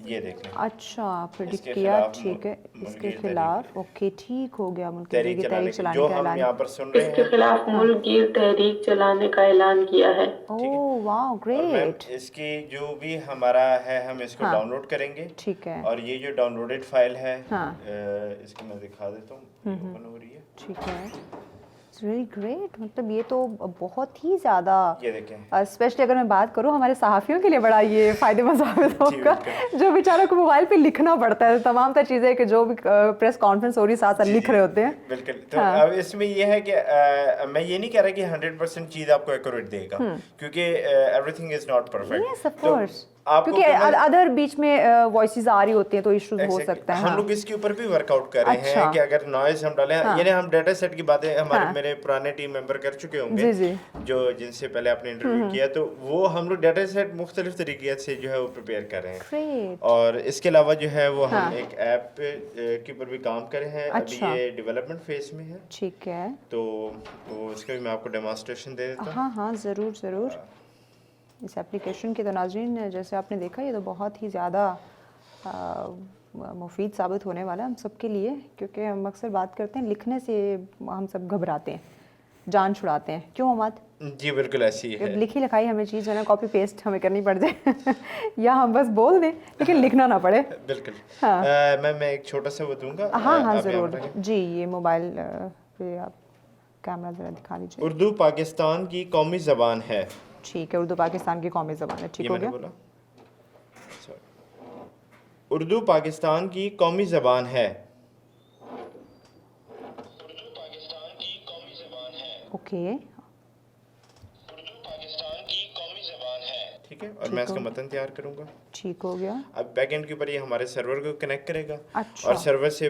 یہ دیکھ لیں. اچھا پریڈکٹ کیا. ٹھیک ہے. اس کے خلاف. اوکے ٹھیک ہو گیا. ملک گیر تحریک چلانے جو کا ہم اعلان. یہاں پر سن رہے ہیں اس کے خلاف ملک گیر تحریک چلانے کا اعلان کیا ہے. اوہ واو گریٹ. اس کی جو بھی ہمارا ہے ہم اس کو ڈاؤن لوڈ کریں گے. ٹھیک ہے. اور یہ جو ڈاؤن لوڈڈ فائل ہے اس کو میں دکھا دیتا ہوں, اوپن ہو رہی ہے. ٹھیک ہے. Really great. مطلب یہ تو بہت ہی زیادہ, یہ دیکھیں اسپیشلی اگر میں بات کروں ہمارے صحافیوں کے لیے بڑا یہ فائدہ مند ثابت ہوگا, جو بیچاروں کو موبائل پہ لکھنا پڑتا ہے تمام تر چیزیں, کہ جو بھی پریس کانفرنس ہو رہی ساتھ ساتھ لکھ رہے ہوتے ہیں. بالکل. تو اب اس میں یہ ہے کہ میں یہ نہیں کہہ رہا کہ 100% چیز آپ کو ایکوریٹ دے گا, کیونکہ every thing is not perfect. Yes of course, کیونکہ ادر بیچ میں وائسز آ رہی ہوتی ہیں تو ایشوز ہو سکتا ہے. ہم لوگ اس کے اوپر بھی ورک آؤٹ کر رہے ہیں کہ اگر نوائز ہم ڈالیں, یعنی ہم ڈیٹا سیٹ کی باتیں ہمارے میرے پرانے ٹیم ممبر کر چکے ہوں گے جو جن سے پہلے آپ نے انٹرویو کیا, تو وہ ہم لوگ ڈیٹا سیٹ مختلف طریقے سے جو ہے وہ پریپیئر کر رہے ہیں. اور اس کے علاوہ جو ہے وہ ہم ایک ایپ کے اوپر بھی کام کر رہے ہیں, ابھی یہ ڈیولپمنٹ فیز میں ہے. ٹھیک ہے, تو اس کا بھی میں آپ کو ڈیمانسٹریشن دے دیتا ہوں. ہاں ضرور ضرور. اس اپلیکیشن کی تو ناظرین جیسے آپ نے دیکھا یہ تو بہت ہی زیادہ مفید ثابت ہونے والا ہے ہم سب کے لیے, کیونکہ ہم اکثر بات کرتے ہیں لکھنے سے ہم سب گھبراتے ہیں, جان چھڑاتے ہیں. کیوں اماد؟ جی بالکل ایسی ہے. لکھی لکھائی ہمیں چیز جو ہے نا کاپی پیسٹ ہمیں کرنی پڑ جائے یا ہم بس بول دیں لیکن لکھنا نہ پڑے. بالکل. میں ایک چھوٹا سا وہ دوں گا. ہاں ضرور جی. یہ موبائل پہ آپ کیمرہ ذرا دکھا دیجیے. اردو پاکستان کی قومی زبان ہے. ٹھیک ہے, اردو پاکستان کی قومی زبان ہے. ٹھیک ہو گیا. اردو پاکستان کی قومی زبان ہے. اوکے. ٹھیک ہے, اور میں اس کا متن تیار کروں گا. ٹھیک ہو گیا. اب بیک اینڈ کے اوپر یہ ہمارے سرور کو کنیکٹ کرے گا, اچھا, اور سرور سے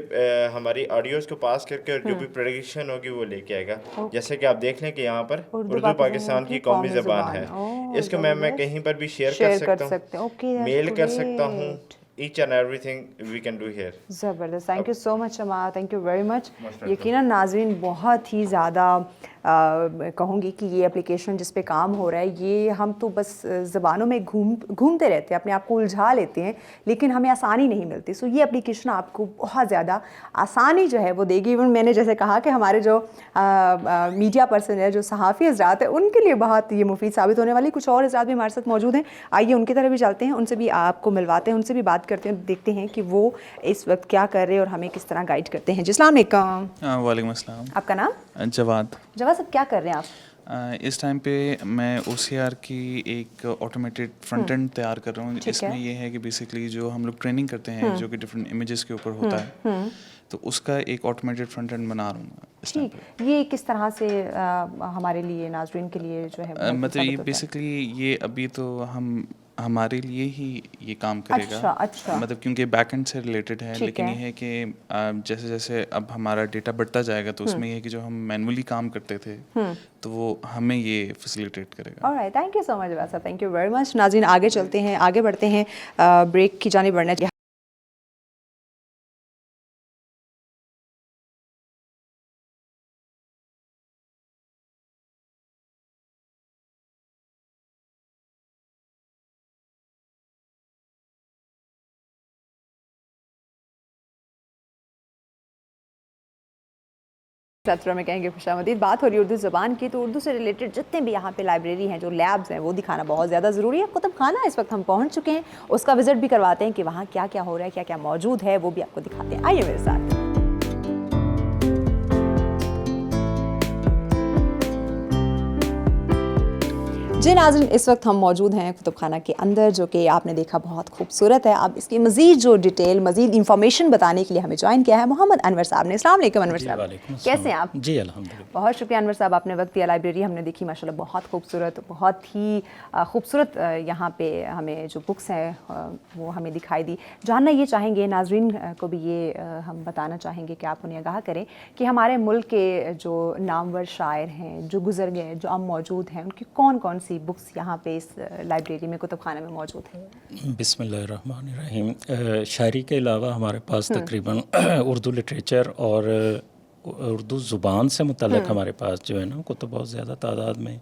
ہماری آڈیوز کو پاس کر کے اور جو بھی پریڈکشن ہوگی وہ لے کے آئے گا. جیسے کہ آپ دیکھ لیں کہ یہاں پر اردو پاکستان کی قومی زبان ہے. اس کو میں کہیں پر بھی شیئر کر سکتا ہوں, میل کر سکتا ہوں. each and everything we can do here. زبردست. تھینک یو سو مچ اما, تھینک یو ویری مچ. یقیناً ناظرین بہت ہی زیادہ کہوں گی کہ یہ اپلیکیشن جس پہ کام ہو رہا ہے یہ ہم تو بس زبانوں میں گھومتے رہتے ہیں, اپنے آپ کو الجھا لیتے ہیں, لیکن ہمیں آسانی نہیں ملتی. سو یہ اپلیکیشن آپ کو بہت زیادہ آسانی جو ہے وہ دے گی. ایون میں نے جیسے کہا کہ ہمارے جو میڈیا پرسن ہے, جو صحافی حضرات ہیں, ان کے لیے بہت یہ مفید ثابت ہونے والی. کچھ اور حضرات بھی ہمارے ساتھ موجود ہیں, آئیے ان کی طرف بھی چلتے ہیں, ان سے بھی آپ کو ملواتے ہیں, ان سے بھی بات کرتے ہیں, دیکھتے ہیں کہ وہ اس وقت کیا کر رہے ہیں اور ہمیں کس طرح گائیڈ کرتے ہیں. جی السلام علیکم. وعلیکم السلام. آپ کا نام؟ جواد. جواد صاحب کیا کر رہے ہیں آپ اس ٹائم پہ؟ میں او سی آر کی ایک آٹومیٹڈ فرنٹ اینڈ تیار کر رہا ہوں. اس میں یہ ہے کہ بیسکلی جو ہم لوگ ٹریننگ کرتے ہیں جو کہ ڈفرینٹ امیجز کے اوپر ہوتا ہے, تو اس کا ایک آٹومیٹڈ فرنٹ اینڈ بنا رہا ہوں. ٹھیک, یہ کس طرح سے ہمارے لیے ناظرین کے لیے جو ہے مطلب یہ بیسکلی یہ ابھی تو ہمارے لیے ہی یہ کام کرے گا. مطلب کیونکہ بیک اینڈ سے ریلیٹڈ ہے, لیکن یہ ہے کہ جیسے جیسے اب ہمارا ڈیٹا بڑھتا جائے گا تو اس میں یہ ہے کہ جو ہم مینولی کام کرتے تھے تو وہ ہمیں یہ فیسیلیٹیٹ کرے گا. Alright, thank you so much Wasa, thank you very much. ناظرین آگے چلتے ہیں, آگے بڑھتے ہیں, بریک کی جانب بڑھنا چاہیے. ساترہ میں کہیں گے خوش آمدید. بات ہو رہی ہے اردو زبان کی, تو اردو سے ریلیٹڈ جتنے بھی یہاں پہ لائبریری ہیں, جو لیبز ہیں, وہ دکھانا بہت زیادہ ضروری ہے. کتب خانہ اس وقت ہم پہنچ چکے ہیں, اس کا وزٹ بھی کرواتے ہیں کہ وہاں کیا کیا ہو رہا ہے, کیا کیا موجود ہے, وہ بھی آپ کو دکھاتے ہیں. آئیے میرے ساتھ. جی ناظرین, اس وقت ہم موجود ہیں کتب خانہ کے اندر, جو کہ آپ نے دیکھا بہت خوبصورت ہے. اب اس کی مزید جو ڈیٹیل, مزید انفارمیشن بتانے کے لیے ہمیں جوائن کیا ہے محمد انور صاحب نے. السلام علیکم انور صاحب. کیسے ہیں آپ؟ جی الحمدللہ. بہت شکریہ انور صاحب, آپ نے وقت دیا. لائبریری ہم نے دیکھی ماشاءاللہ بہت خوبصورت, بہت ہی خوبصورت. یہاں پہ ہمیں جو بکس ہیں وہ ہمیں دکھائی دی. جاننا یہ چاہیں گے, ناظرین کو بھی یہ ہم بتانا چاہیں گے کہ آپ انہیں آگاہ کریں کہ ہمارے ملک کے جو نامور شاعر ہیں, جو گزر گئے, جو اب موجود ہیں, ان کی کون کون سی بکس یہاں پہ اس لائبریری میں, کتب خانہ میں موجود ہیں. بسم اللہ الرحمن الرحیم. شاعری کے علاوہ ہمارے پاس تقریباً اردو لٹریچر اور اردو زبان سے متعلق ہمارے پاس جو ہے نا کتب بہت زیادہ تعداد میں.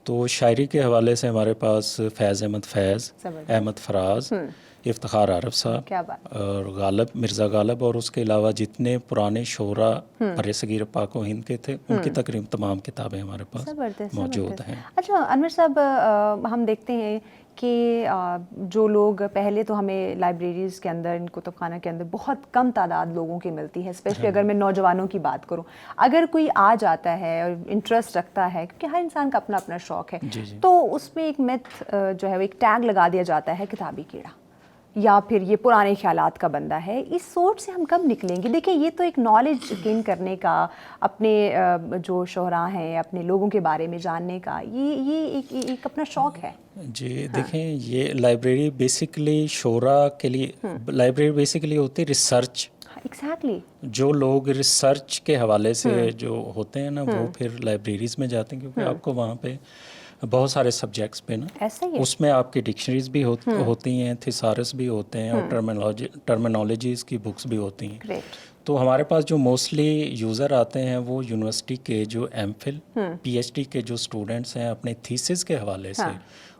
تو شاعری کے حوالے سے ہمارے پاس فیض احمد فیض, احمد فراز, इफ्तिखार आरफ साहब क्या बात। और गालिब, मिर्ज़ा गालिब, और उसके अलावा जितने पुराने शोरा बरसगीर पाक व हिंद के थे उनकी तकरीबन तमाम किताबें हमारे पास मौजूद हैं। अच्छा अनवर साहब, हम देखते हैं कि जो लोग पहले तो हमें लाइब्रेरीज़ के अंदर, इन कुतुबखाना के अंदर बहुत कम तादाद लोगों की मिलती है, स्पेशली अगर मैं नौजवानों की बात करूं। अगर कोई आ जाता है और इंटरेस्ट रखता है, क्योंकि हर इंसान का अपना अपना शौक़ है, तो उसमें एक मिथ जो है वो एक टैग लगा दिया जाता है किताबी कीड़ा, या फिर ये पुराने ख्यालात का बंदा है। इस सोच से हम कब निकलेंगे? देखिए ये तो एक नॉलेज गेन करने का, अपने जो शोहरा हैं, अपने लोगों के बारे में जानने का, ये एक अपना शौक़ है जी। देखें, ये लाइब्रेरी बेसिकली शोरा के लिए, लाइब्रेरी बेसिकली होती है रिसर्च। एग्जैक्टली। जो लोग रिसर्च के हवाले से जो होते हैं ना, वो फिर लाइब्रेरीज़ में जाते हैं, क्योंकि आपको वहाँ पे बहुत सारे सब्जेक्ट्स पे ना, उसमें आपकी डिक्शनरीज भी होती हैं, थिसारस भी होते हैं, और टर्मिनोलॉजीज़ की बुक्स भी होती हैं। तो हमारे पास जो मोस्टली यूज़र आते हैं वो यूनिवर्सिटी के जो एमफिल, पीएचडी के जो स्टूडेंट्स हैं, अपने थीसिस के हवाले से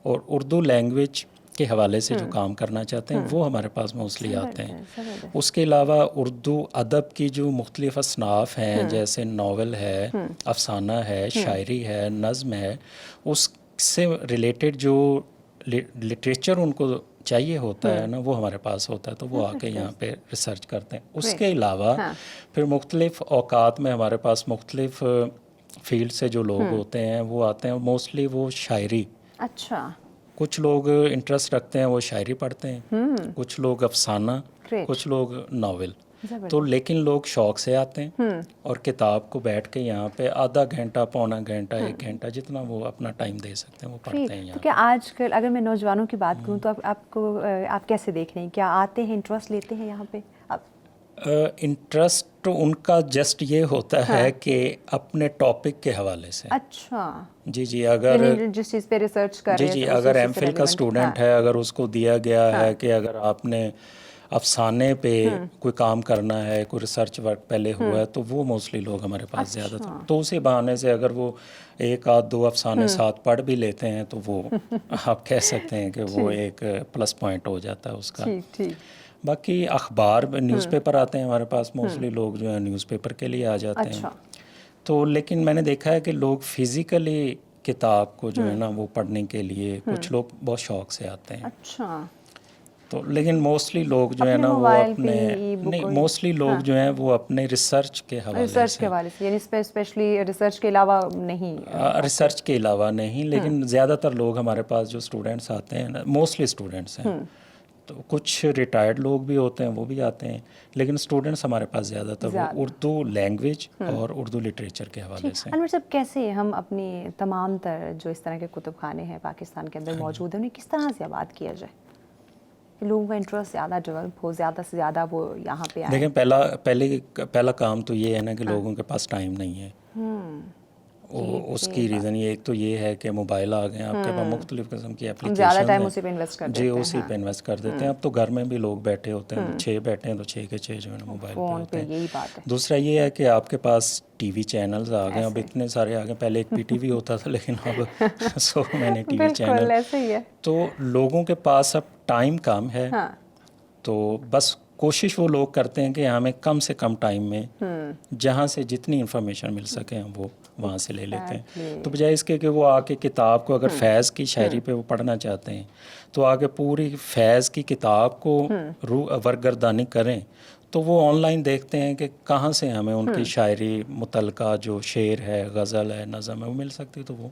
और उर्दू लैंग्वेज के हवाले से जो काम करना चाहते हैं, वो हमारे पास मोस्टली आते हैं। उसके अलावा उर्दू अदब की जो मुख्तलिफ असनाफ़ हैं, जैसे नावल है, अफसाना है, शायरी है, नज़्म है, उससे रिलेटेड जो लिटरेचर उनको चाहिए होता है ना, वो हमारे पास होता है, तो वो आके यहाँ पे रिसर्च करते हैं। उसके अलावा फिर मुख्तलिफ़ औकात में हमारे पास मुख्तलिफ़ फील्ड से जो लोग होते हैं वो आते हैं। मोस्टली वो शायरी, अच्छा, कुछ लोग इंटरेस्ट रखते हैं वो शायरी पढ़ते हैं, कुछ लोग अफसाना, कुछ लोग नावल। तो लेकिन लोग शौक़ से आते हैं और किताब को बैठ के यहाँ पे आधा घंटा, पौना घंटा, 1 घंटा, जितना वो अपना टाइम दे सकते हैं वो पढ़ते हैं यहाँ। तो क्या आजकल अगर मैं नौजवानों की बात करूँ तो आप कैसे देख रहे हैं? क्या आते हैं, इंटरेस्ट लेते हैं यहाँ पे? इंटरेस्ट उनका जस्ट ये होता है कि अपने टॉपिक के हवाले से। अच्छा जी, अगर जिस चीज़ पे रिसर्च कर रहे हैं, जी, अगर एमफिल का स्टूडेंट है, अगर उसको दिया गया है कि अगर आपने अफसाने पे कोई काम करना है, कोई रिसर्च वर्क पहले हुआ है, तो वो मोस्टली लोग हमारे पास ज़्यादातर, तो उसी बहाने से अगर वो 1 आध 2 अफसाने साथ पढ़ भी लेते हैं तो वो आप कह सकते हैं कि वो एक प्लस पॉइंट हो जाता है उसका। ठीक। बाकी अखबार, न्यूज़पेपर आते हैं हमारे पास, मोस्टली लोग जो है न्यूज़पेपर के लिए आ जाते हैं। तो लेकिन मैंने देखा है कि लोग फिज़िकली किताब को जो है ना वो पढ़ने के लिए कुछ लोग बहुत शौक़ से आते हैं। अच्छा। तो लेकिन मोस्टली लोग जो है ना वो अपने नहीं, मोस्टली लोग जो हैं वो अपने रिसर्च के हवाले से, यानी स्पेशली रिसर्च के अलावा नहीं, रिसर्च के अलावा नहीं, लेकिन ज़्यादातर लोग हमारे पास जो स्टूडेंट्स आते हैं ना, मोस्टली स्टूडेंट्स हैं, तो कुछ रिटायर्ड लोग भी होते हैं, वो भी आते हैं, लेकिन स्टूडेंट्स हमारे पास ज़्यादातर वो उर्दू लैंग्वेज और उर्दू लिटरेचर के हवाले से। अनवर साहब, कैसे हम अपनी तमाम तर जो इस तरह के कुतुबखाने हैं पाकिस्तान के अंदर मौजूद हैं, उन्हें किस तरह से आबाद किया जाए कि लोगों का इंटरेस्ट ज़्यादा डेवलप हो, ज़्यादा से ज़्यादा वो यहाँ पे आए? देखें, पहला काम तो ये है ना कि लोगों के पास टाइम नहीं है। उसकी रीज़न ये, एक तो ये है कि मोबाइल आ गए हैं आपके पास, मुख्तलिफ किस्म की एप्लीकेशन, ज़्यादा टाइम उसी पे इन्वेस्ट कर देते हैं। जी, उसी पे इन्वेस्ट कर देते हैं। अब तो घर में भी लोग बैठे होते हैं, 6 बैठे हैं तो 6 के 6 जो है ना मोबाइल पे होते हैं। यही बात है। दूसरा ये है कि आपके पास टीवी चैनल्स आ गए, अब इतने सारे आ गए। पहले एक पीटीवी होता था, लेकिन अब 100 मैंने टीवी चैनल। ऐसे ही है। तो लोगों के पास अब टाइम कम है, तो बस कोशिश वो लोग करते हैं कि हमें कम से कम टाइम में जहाँ से जितनी इन्फॉर्मेशन मिल सके हम वो वहाँ से ले लेते हैं। तो बजाय इसके कि वो आके किताब को, अगर फैज़ की शायरी पे वो पढ़ना चाहते हैं, तो आगे पूरी फैज़ की किताब को वरगर्दानी करें, तो वो ऑनलाइन देखते हैं कि कहाँ से हमें उनकी शायरी मुतलका जो शेर है, गज़ल है, नज़म है, वो मिल सकती है, तो वो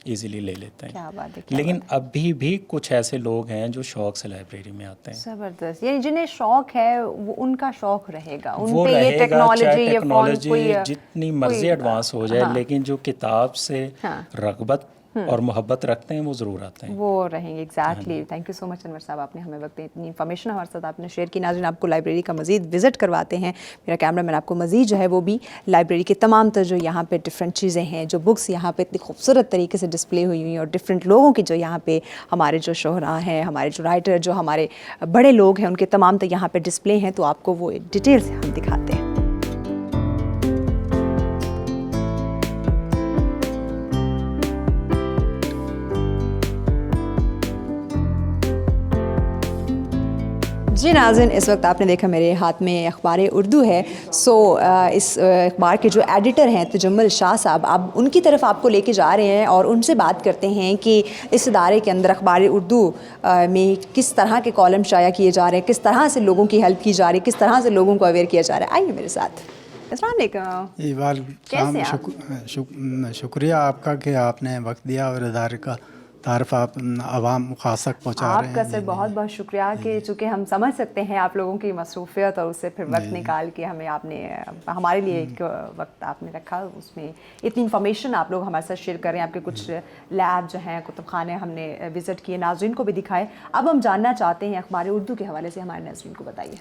इजीली ले लेते हैं। क्या बात है, लेकिन अभी भी कुछ ऐसे लोग हैं जो शौक से लाइब्रेरी में आते हैं। ज़बरदस्त। यानी जिन्हें शौक है वो उनका शौक रहेगा, वो रहेगा, चाहे टेक्नोलॉजी जितनी मर्जी एडवांस हो जाए, लेकिन जो किताब से रग़बत और मोहब्बत रखते हैं वो ज़रूर आते हैं, वो रहेंगे। Exactly. Thank you so much Anwar साहब, आपने हमें वक्त इतनी इन्फॉर्मेशन हमारे साथ आपने शेयर की। नाज़रीन, आपको लाइब्रेरी का मज़ीद विज़िट करवाते हैं, मेरा कैमरामैन आपको मज़ीद जो है वो भी लाइब्रेरी के तमाम तर जो यहाँ पे डिफरेंट चीज़ें हैं, जो बुक्स यहाँ पे इतनी खूबसूरत तरीके से डिस्प्ले हुई हुई हैं, और डिफरेंट लोगों की जो यहाँ पे हमारे जो शोहरा हैं, हमारे जो राइटर, जो हमारे बड़े लोग हैं, उनके तमाम तर यहाँ पर डिस्प्ले हैं, तो आपको वो डिटेल से हम दिखाते हैं। जी नाज़रीन, इस वक्त आपने देखा मेरे हाथ में अखबार उर्दू है। इस अखबार के जो एडिटर हैं तजम्मुल शाह साहब, अब उनकी तरफ आपको लेके जा रहे हैं और उनसे बात करते हैं कि इस इदारे के अंदर अखबार उर्दू में किस तरह के कॉलम शाया किए जा रहे हैं, किस तरह से लोगों की हेल्प की जा रही है, किस तरह से लोगों को अवेयर किया जा रहा है। आइए मेरे साथ। अस्सलाम वालेकुम। कैसे आप? शुक्रिया आपका कि आपने वक्त दिया और इदारे का तारफ़ आप आवाम ख़ास तक पहुँचा रहे हैं। आपका सर बहुत बहुत शुक्रिया कि चूँकि हम समझ सकते हैं आप लोगों की मसरूफ़ियत और उससे फिर वक्त निकाल के आपने हमारे लिए एक वक्त आपने रखा, उसमें इतनी इन्फॉर्मेशन आप लोग हमारे साथ शेयर कर रहे हैं। आपके कुछ लैब जो हैं, कुतुब खाने हमने विज़िट किए, नाज़रीन को भी दिखाए। अब हम जानना चाहते हैं अखबार उर्दू के हवाले से, हमारे नाज़रीन को बताइए।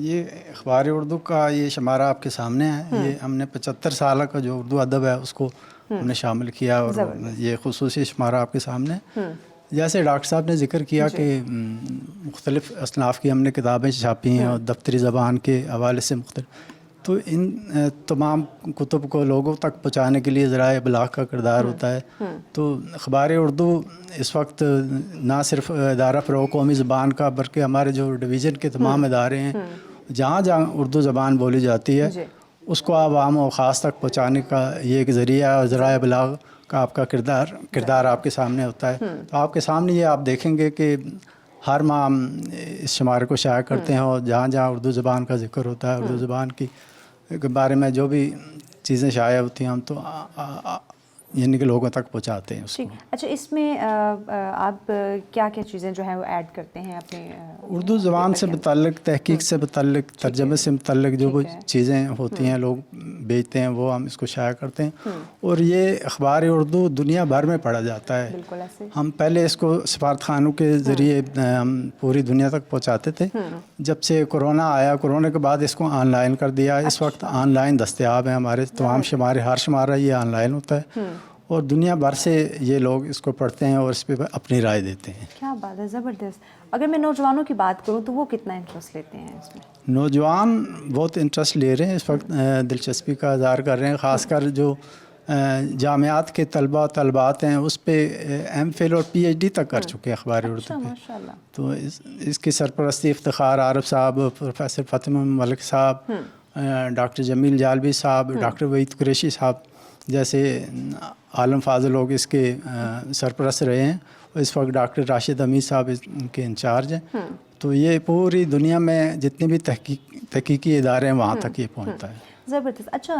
ये अखबार उर्दू का ये शुमारा आपके सामने है। ये हमने 75 साल का जो उर्दू अदब है उसको हमने शामिल किया और ये खुसूसी शुमारा आपके सामने। जैसे डॉक्टर साहब ने जिक्र किया कि मुख्तलिफ़ असनाफ़ की हमने किताबें छापी हैं और दफ्तरी ज़बान के हवाले से मुख्तलिफ, तो इन तमाम कुतुब को लोगों तक पहुँचाने के लिए ज़राए इबलाग का किरदार होता है। तो अखबार उर्दू इस वक्त ना सिर्फ इदारा फ़रोग़ क़ौमी ज़बान का, बल्कि हमारे जो डिवीज़न के तमाम इदारे हैं जहाँ जहाँ उर्दू ज़बान बोली जाती है उसको आवाम और ख़ास तक पहुँचाने का ये एक ज़रिया और ज़राए इबलाग का आपका किरदार आपके सामने होता है। तो आपके सामने ये आप देखेंगे कि हर माह इस शुमारे को शाया करते हैं और जहाँ जहाँ उर्दू ज़बान का जिक्र होता है, उर्दू ज़बान के बारे में जो भी चीज़ें शाया होती हैं हम तो यानी कि लोगों तक पहुँचाते हैं उसको। अच्छा, इसमें आप क्या क्या चीज़ें जो हैं वो ऐड करते हैं अपने उर्दू ज़बान से मुतल्लिक़, तहक़ीक़ से मुतल्लिक़, तर्जमे से मुतल्लिक़ जो वो चीज़ें होती हैं लोग बेचते हैं वो हम इसको शाया करते हैं। और ये अखबार उर्दू दुनिया भर में पढ़ा जाता है। हम पहले इसको सफारतखानों के ज़रिए हम पूरी दुनिया तक पहुँचाते थे। जब से कोरोना आया, कोरोना के बाद इसको ऑनलाइन कर दिया। इस वक्त ऑनलाइन दस्तयाब है हमारे तमाम शुमारे, हर शुमारा ये ऑनलाइन होता है और दुनिया भर से ये लोग इसको पढ़ते हैं और इस पर अपनी राय देते हैं। क्या बात है, ज़बरदस्त। अगर मैं नौजवानों की बात करूं तो वो कितना इंटरेस्ट लेते हैं इसमें? नौजवान बहुत इंटरेस्ट ले रहे हैं इस वक्त, दिलचस्पी का इज़हार कर रहे हैं। ख़ासकर जो जामियात के तलबा तलबात हैं उस पर MPhil और PhD तक कर चुके हैं अखबार उर्दू पे। तो इसकी सरपरस्ती इफ्तिखार आरफ साहब, प्रोफेसर फ़ातिमा मलिक साहब, डॉक्टर जमील जालवी साहब, डॉक्टर वहीद कुरैशी साहब जैसे आलम फाजल लोग इसके सरपरस्त रहे हैं और इस वक्त डॉक्टर राशिद अमीर साहब इनके इंचार्ज हैं। तो ये पूरी दुनिया में जितने भी तहकीकी इदारे हैं वहाँ तक ये पहुँचता है। ज़बरदस्त। अच्छा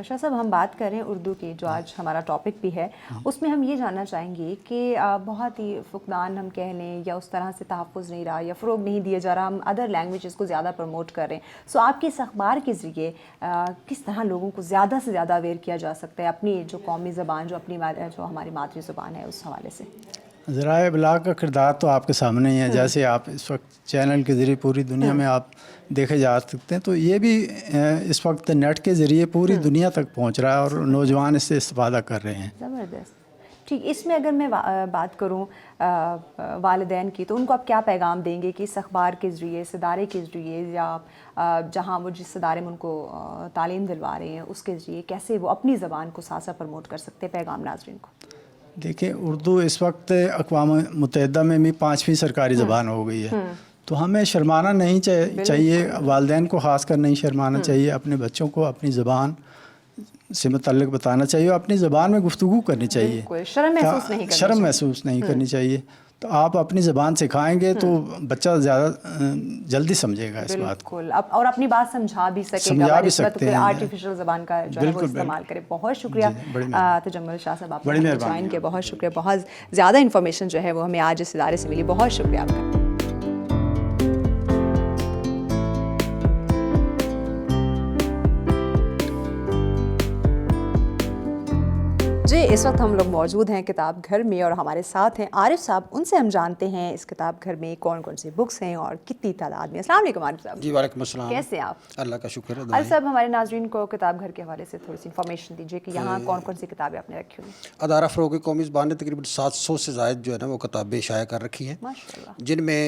शाह साहब, हम बात करें उर्दू की, जो आज हमारा टॉपिक भी है, उसमें हम ये जानना चाहेंगे कि बहुत ही फुकदान हम कह लें या उस तरह से तहफ़्फ़ुज़ नहीं रहा या फ़रोग़ नहीं दिया जा रहा, हम अदर लैंग्वेजेस को ज़्यादा प्रमोट कर रहे हैं। सो आपके इस अखबार के ज़रिए किस तरह लोगों को ज़्यादा से ज़्यादा अवेयर किया जा सकता है अपनी जो कौमी ज़बान, जो हमारी मातृ ज़बान है, उस हवाले से? ज़राए इबलाग का किरदार तो आपके सामने ही है। जैसे आप इस वक्त चैनल के ज़रिए पूरी दुनिया में आप देखे जा सकते हैं, तो ये भी इस वक्त नेट के ज़रिए पूरी दुनिया तक पहुंच रहा है और नौजवान इससे इस्तेफ़ादा कर रहे हैं। ज़बरदस्त। ठीक, इसमें अगर मैं बात करूं वालिदैन की, तो उनको आप क्या पैगाम देंगे कि इस अखबार के ज़रिए, इस इदारे के ज़रिए या जहां वो जिस इदारे में उनको तालीम दिलवा रहे हैं उसके ज़रिए कैसे वो अपनी ज़बान को साथ साथ प्रमोट कर सकते हैं? पैगाम नाज़रीन को। देखिए, उर्दू इस वक्त अक़वाम मुत्तहिदा में भी 5वीं सरकारी ज़बान हो गई है। तो हमें शर्माना नहीं चाहिए, वालिदैन को ख़ास कर नहीं शर्माना चाहिए। अपने बच्चों को अपनी ज़बान से मुतल्लिक़ बताना चाहिए और अपनी ज़बान में गुफ्तगू करनी चाहिए। शर्म महसूस नहीं करनी चाहिए। तो आप अपनी ज़बान सिखाएंगे तो बच्चा ज़्यादा जल्दी समझेगा इस बात को और अपनी बात समझा भी सकेगा। तो आर्टिफिशियल ज़बान का जो है वो इस्तेमाल करें। बहुत शुक्रिया तजम्मुल शाह साहब, आपने ज्वाइन किया, बहुत शुक्रिया। बहुत ज़्यादा इन्फॉर्मेशन जो है वो हमें आज इस इदारे से मिली। बहुत शुक्रिया आपका। जी, इस वक्त हम लोग मौजूद हैं किताब घर में और हमारे साथ हैं आरिफ साहब। उनसे हम जानते हैं इस किताब घर में कौन कौन सी बुक्स हैं और कितनी तादाद में। अस्सलाम वालेकुम आरिफ साहब। जी वालेकुम अस्सलाम। कैसे आप? अल्लाह का शुक्र है। आरिफ साहब, हमारे नाज़रीन को किताब घर के हवाले से थोड़ी सी इन्फॉर्मेशन दीजिए कि यहाँ कौन कौन सी किताबें आपने रखी हुई? अदारा फ़रोग़ क़ौमी ज़बान ने तकरीबन 700 से ज़ायद जो है ना वो किताबें शाया कर रखी हैं, जिनमें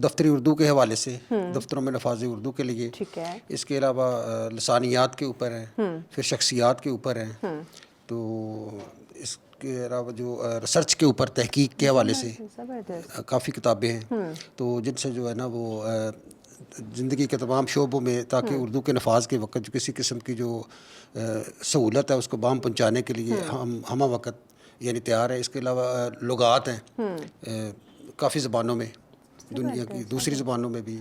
दफ्तरी उर्दू के हवाले से दफ्तरों में नफाज़ उर्दू के लिए, ठीक है, इसके अलावा लसानियात के ऊपर हैं, फिर शख्सियात के ऊपर हैं। तो کے علاوہ جو ریسرچ کے اوپر تحقیق کے حوالے سے کافی کتابیں ہیں تو جن سے جو ہے نا وہ زندگی کے تمام شعبوں میں تاکہ اردو کے نفاذ کے وقت جو کسی قسم کی جو سہولت ہے اس کو بام پہنچانے کے لیے ہم وقت یعنی تیار ہے. اس کے علاوہ لغات ہیں کافی زبانوں میں, دنیا کی دوسری زبانوں میں بھی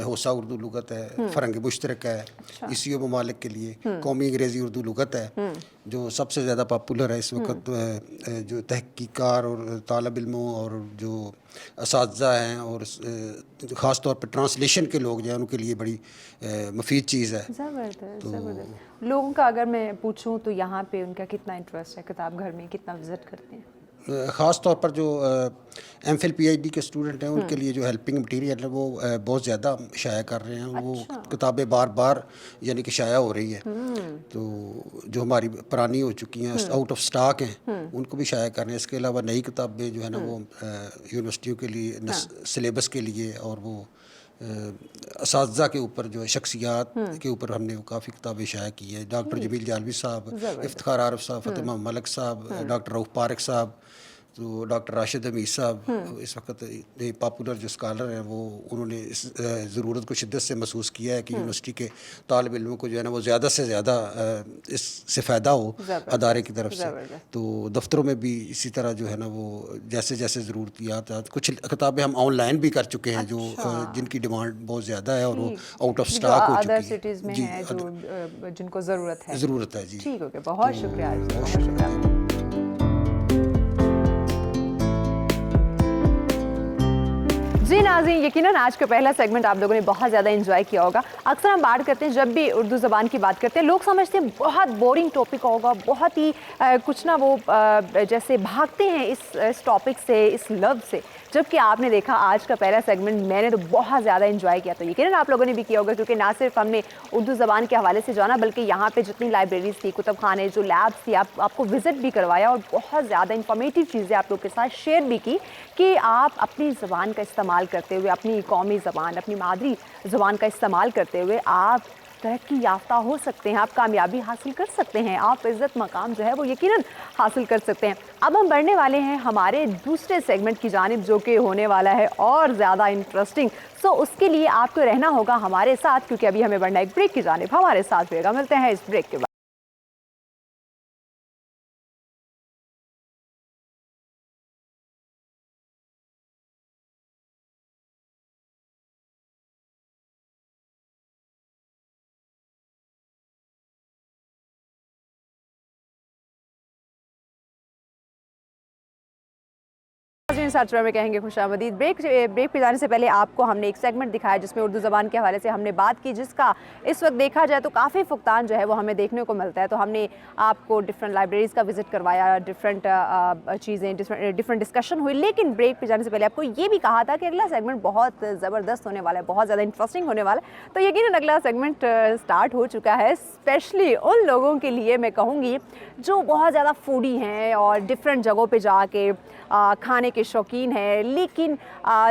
ہوسا اردو لغت ہے, فرنگ مشترک ہے ایشیائی ممالک کے لیے, قومی انگریزی اردو لغت ہے جو سب سے زیادہ پاپولر ہے اس وقت. جو تحقیقار اور طالب علموں اور جو اساتذہ ہیں اور خاص طور پہ ٹرانسلیشن کے لوگ جو ہیں ان کے لیے بڑی مفید چیز ہے. زبردست. لوگوں کا اگر میں پوچھوں تو یہاں پہ ان کا کتنا انٹرسٹ ہے کتاب گھر میں, کتنا وزٹ کرتے ہیں؟ خاص طور پر جو M Phil P H D کے اسٹوڈنٹ ہیں ان کے لیے جو ہیلپنگ مٹیریل ہے وہ بہت زیادہ شائع کر رہے ہیں. وہ کتابیں بار بار یعنی کہ شائع ہو رہی ہیں تو جو ہماری پرانی ہو چکی ہیں آؤٹ آف سٹاک ہیں ان کو بھی شائع کر رہے ہیں. اس کے علاوہ نئی کتابیں جو ہے نا وہ یونیورسٹیوں کے لیے سلیبس کے لیے اور وہ اساتذہ کے اوپر جو ہے شخصیات کے اوپر ہم نے کافی کتابیں شائع کی ہیں. ڈاکٹر جمیل جالوی صاحب, افتخار عارف صاحب, فاطمہ ملک صاحب, ڈاکٹر رؤف پارک صاحب, تو ڈاکٹر راشد حمید صاحب اس وقت پاپولر جو اسکالر ہیں وہ انہوں نے اس ضرورت کو شدت سے محسوس کیا ہے کہ یونیورسٹی کے طالب علموں کو جو ہے نا وہ زیادہ سے زیادہ اس سے فائدہ ہو ادارے کی طرف سے. تو دفتروں میں بھی اسی طرح جو ہے نا وہ جیسے جیسے ضرورتیات کچھ کتابیں ہم آن لائن بھی کر چکے ہیں جو جن کی ڈیمانڈ بہت زیادہ ہے اور وہ آؤٹ آف سٹاک ہو چکی ہے جن کو ضرورت ہے. جی ٹھیک ہے, بہت شکریہ, بہت شکریہ. جی ناظرین, یقیناً آج کا پہلا سیگمنٹ آپ لوگوں نے بہت زیادہ انجوائے کیا ہوگا. اکثر ہم بات کرتے ہیں جب بھی اردو زبان کی بات کرتے ہیں لوگ سمجھتے ہیں بہت بورنگ ٹاپک ہوگا, بہت ہی کچھ نہ وہ جیسے بھاگتے ہیں اس ٹاپک سے, اس لفظ سے, جبکہ آپ نے دیکھا آج کا پہلا سیگمنٹ میں نے تو بہت زیادہ انجوائے کیا. تو یقیناً آپ لوگوں نے بھی کیا ہوگا کیونکہ نہ صرف ہم نے اردو زبان کے حوالے سے جانا بلکہ یہاں پہ جتنی لائبریریز تھی, کتب خانے, جو لیبس تھی, آپ کو وزٹ بھی کروایا اور بہت زیادہ انفارمیٹیو چیزیں آپ لوگ کے ساتھ شیئر بھی کی کہ آپ اپنی زبان کا استعمال کرتے ہوئے, اپنی قومی زبان, اپنی مادری زبان کا استعمال کرتے ہوئے آپ ترقی یافتہ ہو سکتے ہیں, آپ کامیابی حاصل کر سکتے ہیں, آپ عزت مقام جو ہے وہ یقیناً حاصل کر سکتے ہیں. اب ہم بڑھنے والے ہیں ہمارے دوسرے سیگمنٹ کی جانب جو کہ ہونے والا ہے اور زیادہ انٹرسٹنگ. سو اس کے لیے آپ کو رہنا ہوگا ہمارے ساتھ کیونکہ ابھی ہمیں بڑھنا ایک بریک کی جانب. ہمارے ساتھ رہے گا, ملتے ہیں اس بریک کے بعد. ساتھ میں کہیں گے خوش آمدید. بریک پہ جانے سے پہلے آپ کو ہم نے ایک سیگمنٹ دکھایا جس میں اردو زبان کے حوالے سے ہم نے بات کی, جس کا اس وقت دیکھا جائے تو کافی فقدان جو ہے وہ ہمیں دیکھنے کو ملتا ہے. تو ہم نے آپ کو ڈفرینٹ لائبریریز کا وزٹ کروایا, ڈفرینٹ چیزیں, ڈفرینٹ ڈسکشن ہوئی. لیکن بریک پہ جانے سے پہلے آپ کو یہ بھی کہا تھا کہ اگلا سیگمنٹ بہت زبردست ہونے والا ہے, بہت زیادہ انٹرسٹنگ ہونے والا ہے. تو یقیناً اگلا سیگمنٹ اسٹارٹ ہو چکا ہے اسپیشلی ان لوگوں کے لیے میں کہوں گی جو بہت زیادہ فوڈی ہیں اور ڈفرینٹ جگہوں پہ جا کے کھانے کے شوقین ہیں, لیکن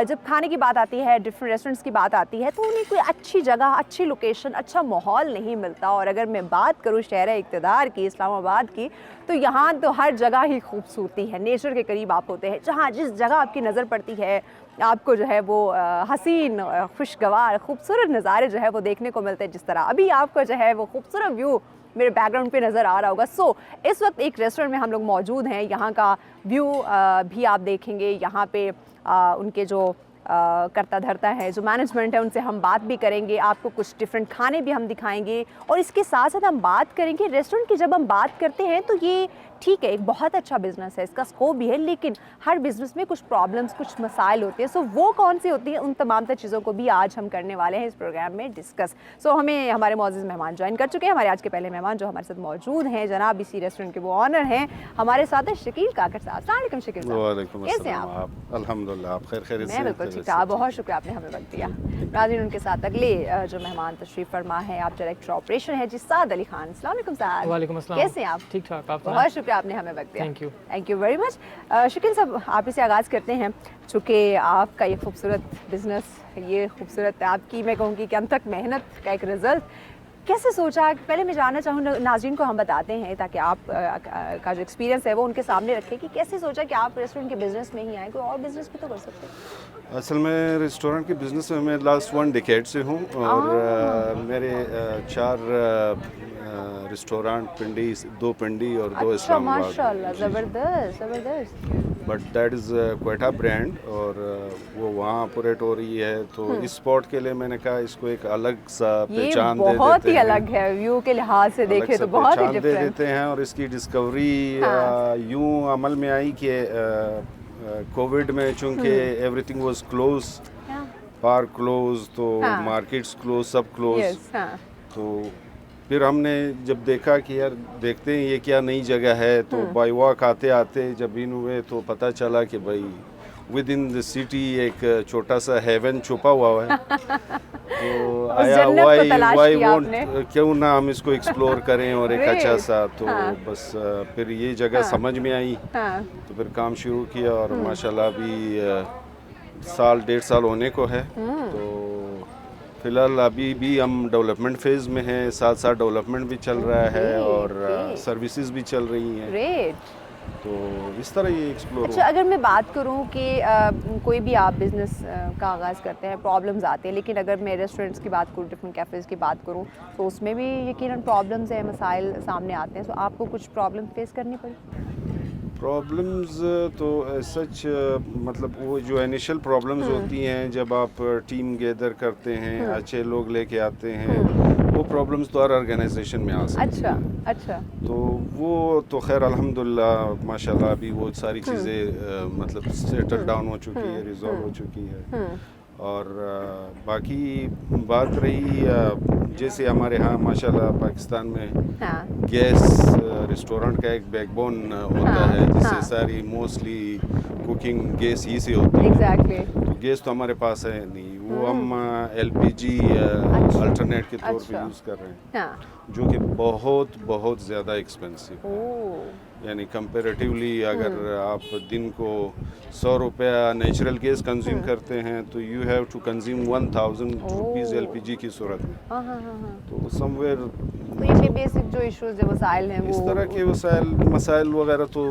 جب کھانے کی بات آتی ہے, ڈفرینٹ ریسٹورنٹس کی بات آتی ہے تو انہیں کوئی اچھی جگہ, اچھی لوکیشن, اچھا ماحول نہیں ملتا. اور اگر میں بات کروں شہر اقتدار کی, اسلام آباد کی, تو یہاں تو ہر جگہ ہی خوبصورتی ہے, نیچر کے قریب آپ ہوتے ہیں. جہاں جس جگہ آپ کی نظر پڑتی ہے آپ کو جو ہے وہ حسین, خوشگوار, خوبصورت نظارے جو ہے وہ دیکھنے کو ملتے ہیں. جس طرح ابھی آپ کو جو ہے وہ خوبصورت ویو میرے بیک گراؤنڈ پہ نظر آ رہا ہوگا. سو اس وقت ایک ریسٹورنٹ میں ہم لوگ موجود ہیں, یہاں کا ویو بھی آپ دیکھیں گے, یہاں پہ ان کے جو کرتا دھرتا ہے, جو مینجمنٹ ہے, ان سے ہم بات بھی کریں گے. آپ کو کچھ ڈفرینٹ کھانے بھی ہم دکھائیں گے اور اس کے ساتھ ساتھ ہم بات کریں گے ریسٹورنٹ کی. جب ہم بات کرتے ہیں تو یہ ٹھیک ہے ایک بہت اچھا بزنس ہے, اس کا اسکوپ بھی ہے, لیکن ہر بزنس میں کچھ پرابلمس, کچھ مسائل ہوتے ہیں. سو وہ کون سی ہوتی ہیں, ان تمام تر چیزوں کو بھی آج ہم کرنے والے ہیں اس پروگرام میں ڈسکس. سو ہمیں ہمارے معزز مہمان جوائن کر چکے ہیں. ہمارے آج کے پہلے مہمان جو ہمارے ساتھ موجود ہیں جناب اسی ریسٹورنٹ کے وہ آنر ہیں, ہمارے ساتھ ہیں شکیل کاکڑ صاحب. السلام علیکم شکیل صاحب. وعلیکم کیسے السلام. آپ الحمدللہ آپ خیر میں بالکل ٹھیک ٹھاک, بہت شکریہ آپ نے ہمیں وقت دیا. ناظرین ان کے ساتھ اگلے جو مہمان تشریف فرما ہے آپ ڈائریکٹر آپریشن ہے جساد علی خان. السلام علیکم صاحب. وعلیکم السلام. کیسے ہیں آپ؟ ٹھیک ٹھاک. آپ بہت شکریہ آپ نے ہمیں وقت دیا. Thank you very much. Shakeel صاحب آپ ہی سے آغاز کرتے ہیں, چونکہ آپ کا یہ خوبصورت بزنس, یہ خوبصورت آپ کی میں کہوں گی کہ ہم تک محنت کا ایک رزلٹ, कैसे सोचा, पहले मैं जानना चाहूँ, नाज़रीन को हम बताते हैं ताकि आप का जो एक्सपीरियंस है वो उनके सामने रखें कि कैसे सोचा कि आप रेस्टोरेंट के बिज़नेस में ही आए, कोई और बिज़नेस भी तो कर सकते हैं। असल में रेस्टोरेंट के बिज़नेस में मैं लास्ट 1 डिकेड से हूँ और मेरे 4 रेस्टोरेंट पिंडी, 2 पिंडी और 2 इस्लामाबाद। माशाल्लाह, ज़बरदस्त ज़बरदस्त। But that is Quetta brand और वो वहाँ ऑपरेट हो रही है, तो इस स्पॉट के लिए मैंने कहा इसको एक अलग सा पहचान दे देते हैं। बहुत ही अलग है, व्यू के लिहाज से देखे तो बहुत ही डिफरेंट दे देते हैं। और इसकी डिस्कवरी यूँ अमल में आई कि कोविड में चूँकि everything was close, park close, तो मार्केट्स क्लोज, सब क्लोज, तो फिर हमने जब देखा कि यार देखते हैं ये क्या नई जगह है, तो बाई वॉक आते आते जब इन हुए तो पता चला कि भाई विद इन द सिटी एक छोटा सा हेवन छुपा हुआ है। तो आया वाई वोंट, क्यों ना हम इसको एक्सप्लोर करें और एक अच्छा सा, तो बस फिर ये जगह समझ में आई, तो फिर काम शुरू किया और माशाल्लाह अभी 1.5 साल होने को है। तो फिलहाल अभी भी हम डेवलपमेंट फेज में हैं, साथ साथ डेवलपमेंट भी चल रहा है और सर्विसेज भी चल रही हैं। तो इस तरह ये एक्सप्लोर। अच्छा, अगर मैं बात करूं कि कोई भी आप बिज़नेस का आगाज़ करते हैं, प्रॉब्लम्स आते हैं, लेकिन अगर मैं रेस्टोरेंट्स की बात करूं, डिफरेंट कैफ़ेज़ की बात करूं, तो उसमें भी यकीनन प्रॉब्लम्स हैं, मसाइल सामने आते हैं। तो आपको कुछ प्रॉब्लम फेस करनी पड़ी? प्रॉब्लम्स तो सच मतलब वो जो इनिशियल प्रॉब्लम्स होती हैं जब आप टीम गैदर करते हैं, अच्छे लोग लेके आते हैं, वो प्रॉब्लम्स तो हर ऑर्गेनाइजेशन में आ सकती हैं। अच्छा। तो वो तो खैर अल्हम्दुलिल्लाह माशाल्लाह अभी वो सारी चीज़ें मतलब सेटल डाउन हो चुकी है, रिजॉल्व हो चुकी है। और बाकी बात रही जैसे हमारे यहाँ माशाल्लाह पाकिस्तान में गैस रेस्टोरेंट का एक बैकबोन होता है, जिससे सारी मोस्टली कुकिंग गैस ही से होती है। तो गैस तो हमारे पास है नहीं, वो हम LPG अल्टरनेट के तौर पे यूज़ कर रहे हैं, जो कि बहुत बहुत ज़्यादा एक्सपेंसिव है। यानी कंपैरेटिवली अगर आप दिन को 100 रुपया नेचुरल गैस कंज्यूम करते हैं तो you have to consume 1000 rupees LPG की सूरत में। तो समवेयर तो ये बेसिक जो इश्यूज जो मसाइल हैं, इस तरह के मसाइल वगैरह तो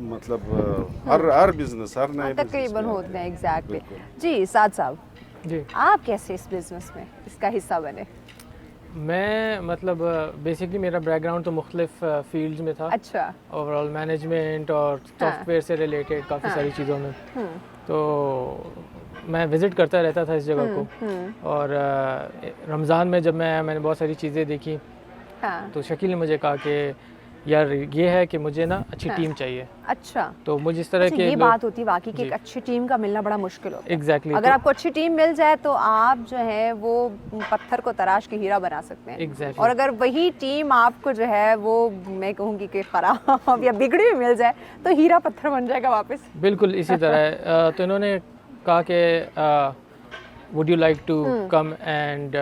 मतलब हर बिजनेस, हर नए तकरीबन होते हैं। एग्जैक्टली। जी साद साहब जी, आप कैसे इस बिज़नेस में इसका हिस्सा बने? मैं मतलब बेसिकली मेरा बैकग्राउंड तो मुख्तलिफ फील्ड्स में था। अच्छा। ओवरऑल मैनेजमेंट और सॉफ्टवेयर से रिलेटेड काफ़ी सारी चीज़ों में। तो मैं विज़िट करता रहता था इस जगह को। और रमज़ान में जब मैं आया, मैंने बहुत सारी चीज़ें देखी। तो शकील ने मुझे कहा कि यार ये है कि मुझे ना अच्छी टीम चाहिए। अच्छा। तो मुझे इस तरह के ये बात होती है वाकई कि एक अच्छी टीम का मिलना बड़ा मुश्किल होता है। एग्जैक्टली। अगर आपको अच्छी टीम मिल जाए तो आप जो है वो पत्थर को तराश के हीरा बना सकते हैं। एग्जैक्टली। और अगर वही टीम आपको जो है वो मैं कहूँगी कि ख़राब या बिगड़ी हुई मिल जाए तो हीरा पत्थर बन जाएगा वापस। बिल्कुल इसी तरह है। तो इन्होंने कहा कि would you like to come and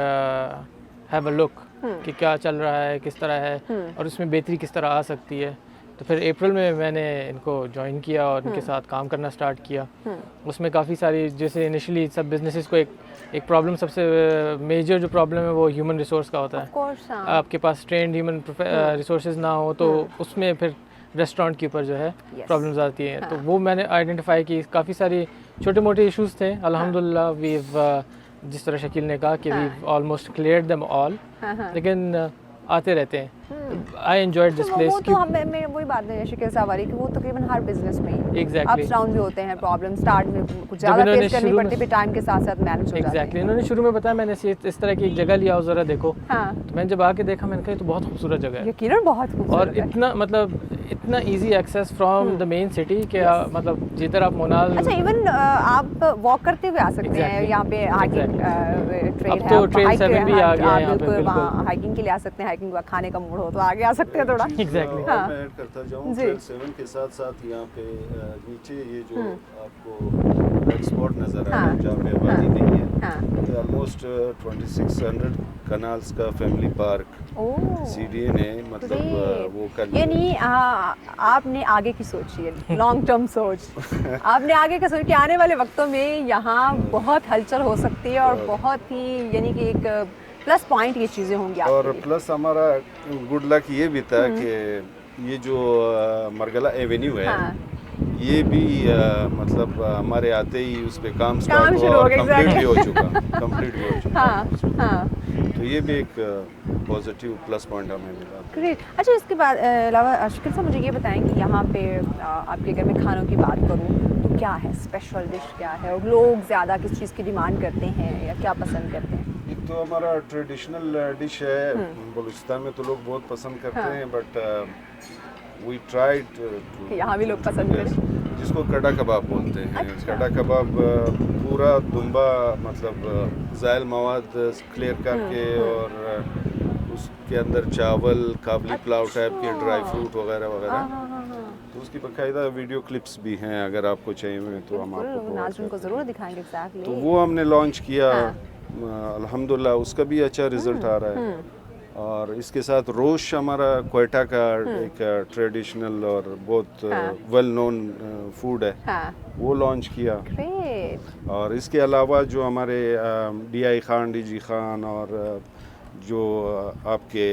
have a look कि क्या चल रहा है, किस तरह है और उसमें बेहतरी किस तरह आ सकती है। तो फिर अप्रैल में मैंने इनको ज्वाइन किया और इनके साथ काम करना स्टार्ट किया। उसमें काफ़ी सारी, जैसे इनिशियली सब बिजनेसेस को एक प्रॉब्लम, सबसे मेजर जो प्रॉब्लम है वो ह्यूमन रिसोर्स का होता है। आपके पास ट्रेंड ह्यूमन रिसोर्सेज ना हो तो उसमें फिर रेस्टोरेंट के ऊपर जो है प्रॉब्लम्स आती हैं। तो वो मैंने आइडेंटिफाई की, काफ़ी सारी छोटे मोटे इश्यूज़ थे। अल्हम्दुलिल्लाह वी जिस तरह शकील ने कहा कि we almost cleared them all, लेकिन आते रहते हैं। I enjoyed this place. वो तो मैं वही बात है शकील साहब वाली कि वो तकरीबन हर बिजनेस में ही एग्जैक्टली अप्स डाउन भी होते हैं, प्रॉब्लम स्टार्ट में कुछ ज़्यादा फेस करनी पड़ती है, टाइम के साथ साथ मैनेज हो जाता है। एग्जैक्टली। इन्होंने शुरू में बताया, मैंने इस तरह की एक जगह लिया, ज़रा देखो। तो मैंने जब आके देखा, मैंने कहा तो बहुत खूबसूरत जगह है, यकीनन बहुत खूबसूरत और इतना मतलब इतना easy access from the main city कि मतलब जिधर आप मोनाल। अच्छा, इवन आप वॉक करते हुए आ सकते हैं यहाँ पे। हाइकिंग ट्रेल है, तो ट्रेल 7 भी आ गया है यहाँ पे। बिल्कुल, वहाँ हाइकिंग के लिए आ सकते हैं। हाइकिंग खाने का मूड हो तो आगे आ सकते हैं थोड़ा। एग्जैक्टली। मैं ऐड करता जाऊँ, ट्रेल 7 के साथ साथ यहाँ पे नीचे ये जो आपको रेड स्पॉट नज़र आ रहा है जहाँ पे आबादी नहीं है, ऑलमोस्ट 2600 कनाल्स का फैमिली पार्क CDN है। मतलब वो कर, यानी आपने आगे की सोची है, लॉन्ग टर्म सोच। आपने आगे का सोच कि आने वाले वक्तों में यहाँ बहुत हलचल हो सकती है और बहुत ही यानी कि एक प्लस पॉइंट ये चीज़ें होंगी आपके और लिए। प्लस हमारा गुड लक ये भी था कि ये जो मरगला एवेन्यू है, ये भी मतलब हमारे आते ही उस पे काम स्टार्ट हुआ और कंप्लीट भी हो चुका। तो ये भी एक पॉजिटिव प्लस पॉइंट हमें मिला। ग्रेट। अच्छा, इसके बाद अलावा शकील साहब मुझे ये बताएं कि यहाँ पे आपके घर में खानों की बात करूँ तो क्या है स्पेशल डिश, क्या है, और लोग ज़्यादा किस चीज़ की डिमांड करते हैं या क्या पसंद करते हैं? एक तो हमारा ट्रेडिशनल डिश है, बलूचिस्तान में तो लोग बहुत पसंद करते हैं, बट वी ट्राइड यहाँ भी लोग पसंद करें, जिसको कड़ा कबाब बोलते हैं। अच्छा। कड़ा कबाब पूरा दुम्बा मतलब ज़ायल मवाद क्लियर करके और उसके अंदर चावल, काबली पुलाव टाइप के ड्राई फ्रूट वगैरह वगैरह, तो उसकी बाकायदा वीडियो क्लिप्स भी हैं, अगर आपको चाहिए तो हम आपको नाज़रीन को ज़रूर दिखाएंगे। एग्जैक्टली, तो वो हमने लॉन्च किया, अल्हम्दुलिल्लाह उसका भी अच्छा रिजल्ट आ रहा है। और इसके साथ रोश हमारा क्वेटा का एक ट्रेडिशनल और बहुत वेल नोन फूड है, वो लॉन्च किया। और इसके अलावा जो हमारे DI खान, DG खान और जो आपके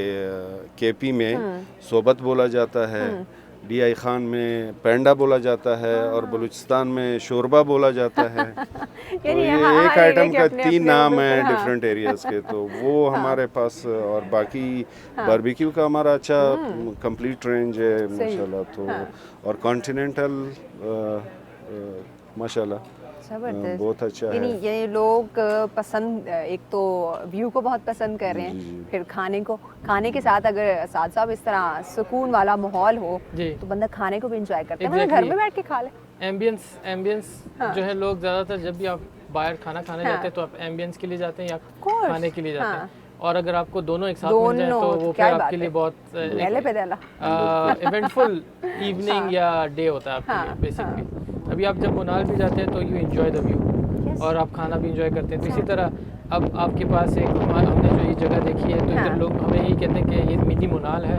KP में सोबत बोला जाता है, DI खान में पेंडा बोला जाता है और बलूचिस्तान में शोरबा बोला जाता है। तो ये एक आइटम का 3 नाम है डिफरेंट एरियाज के, तो वो हमारे पास। और बाकी बारबेक्यू का हमारा अच्छा कंप्लीट रेंज है माशाल्लाह। तो और कॉन्टिनेंटल माशाल्लाह बहुत अच्छा है। ये लोग पसंद, एक तो व्यू को बहुत पसंद कर रहे हैं, फिर खाने के साथ अगर साथ साथ इस तरह सुकून वाला माहौल हो तो बंदा खाने को भी एंजॉय करता है, घर में बैठ के खा ले। एम्बियंस जो है, लोग ज़्यादातर जब भी आप बाहर खाना खाने जाते हैं तो आप एम्बियंस के लिए जाते हैं या खाने के लिए जाते हैं, और अगर आपको दोनों एक साथ मिल जाए तो वो फिर आपके लिए बहुत इवेंटफुल इवनिंग या डे होता है आपके लिए बेसिकली। अभी आप जब मोनाल भी जाते हैं तो यू एंजॉय द व्यू और आप खाना भी एंजॉय करते हैं। तो इसी तरह अब आपके पास एक हमने जो ये जगह देखी है, तो इधर लोग हमें यही कहते हैं कि ये मिनी मोनाल है,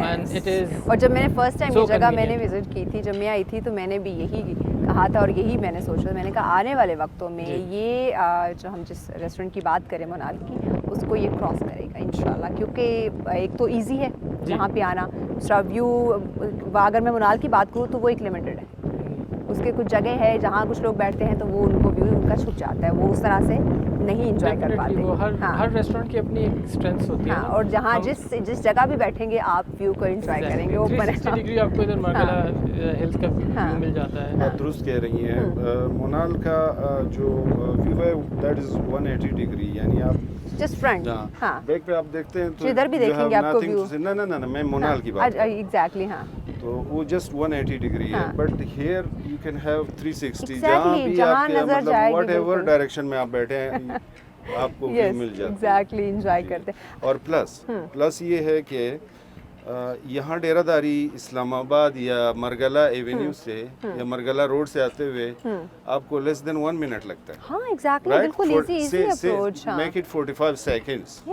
एंड इट इज़। और जब मैंने फर्स्ट टाइम ये जगह मैंने विजिट की थी, जब मैं आई थी, तो मैंने भी यही कहा था और यही मैंने सोचा, मैंने कहा आने वाले वक्तों में ये जो हम जिस रेस्टोरेंट की बात करें मोनाल की, उसको ये क्रॉस करेगा इंशाल्लाह, क्योंकि एक तो ईजी है यहाँ पे आना, दूसरा व्यू। अगर मैं मोनाल की बात करूँ तो वो एक लिमिटेड है, उसके कुछ जगह है जहाँ कुछ लोग बैठते हैं तो वो उनको व्यू उनका छुप जाता है, वो उस तरह से नहीं इंजॉय कर पाते। हर रेस्टोरेंट की अपनी एक स्ट्रेंथ होती है। और जहाँ जिस जगह भी बैठेंगे आप व्यू को एंजॉय करेंगे, ऊपर 360 डिग्री आपको इधर मरगला हिल्स का व्यू मिल जाता है। आप दुरुस्त कह रही हैं, मोनाल का जो व्यू है दैट इज 180 डिग्री, यानी आप जस्ट फ्रंट, बैक पे आप देखते हैं तो इधर भी देखेंगे आपको व्यू। ना मैं मोनाल की बात एग्जैक्टली, हाँ, तो वो जस्ट 180 डिग्री है, but here you can have 360, जहाँ भी आपके मतलब व्हाटएवर डायरेक्शन में आप बैठे हैं आपको व्यू मिल जाता है। एग्जैक्टली, एंजॉय करते हैं। और प्लस ये है कि यहाँ डेरादारी इस्लामाबाद या मरगला एवेन्यू से या मरगला रोड से आते हुए आपको लेस देन 1 मिनट लगता है। हाँ, एग्जैक्टली, बिल्कुल easy approach. Make it 45 seconds,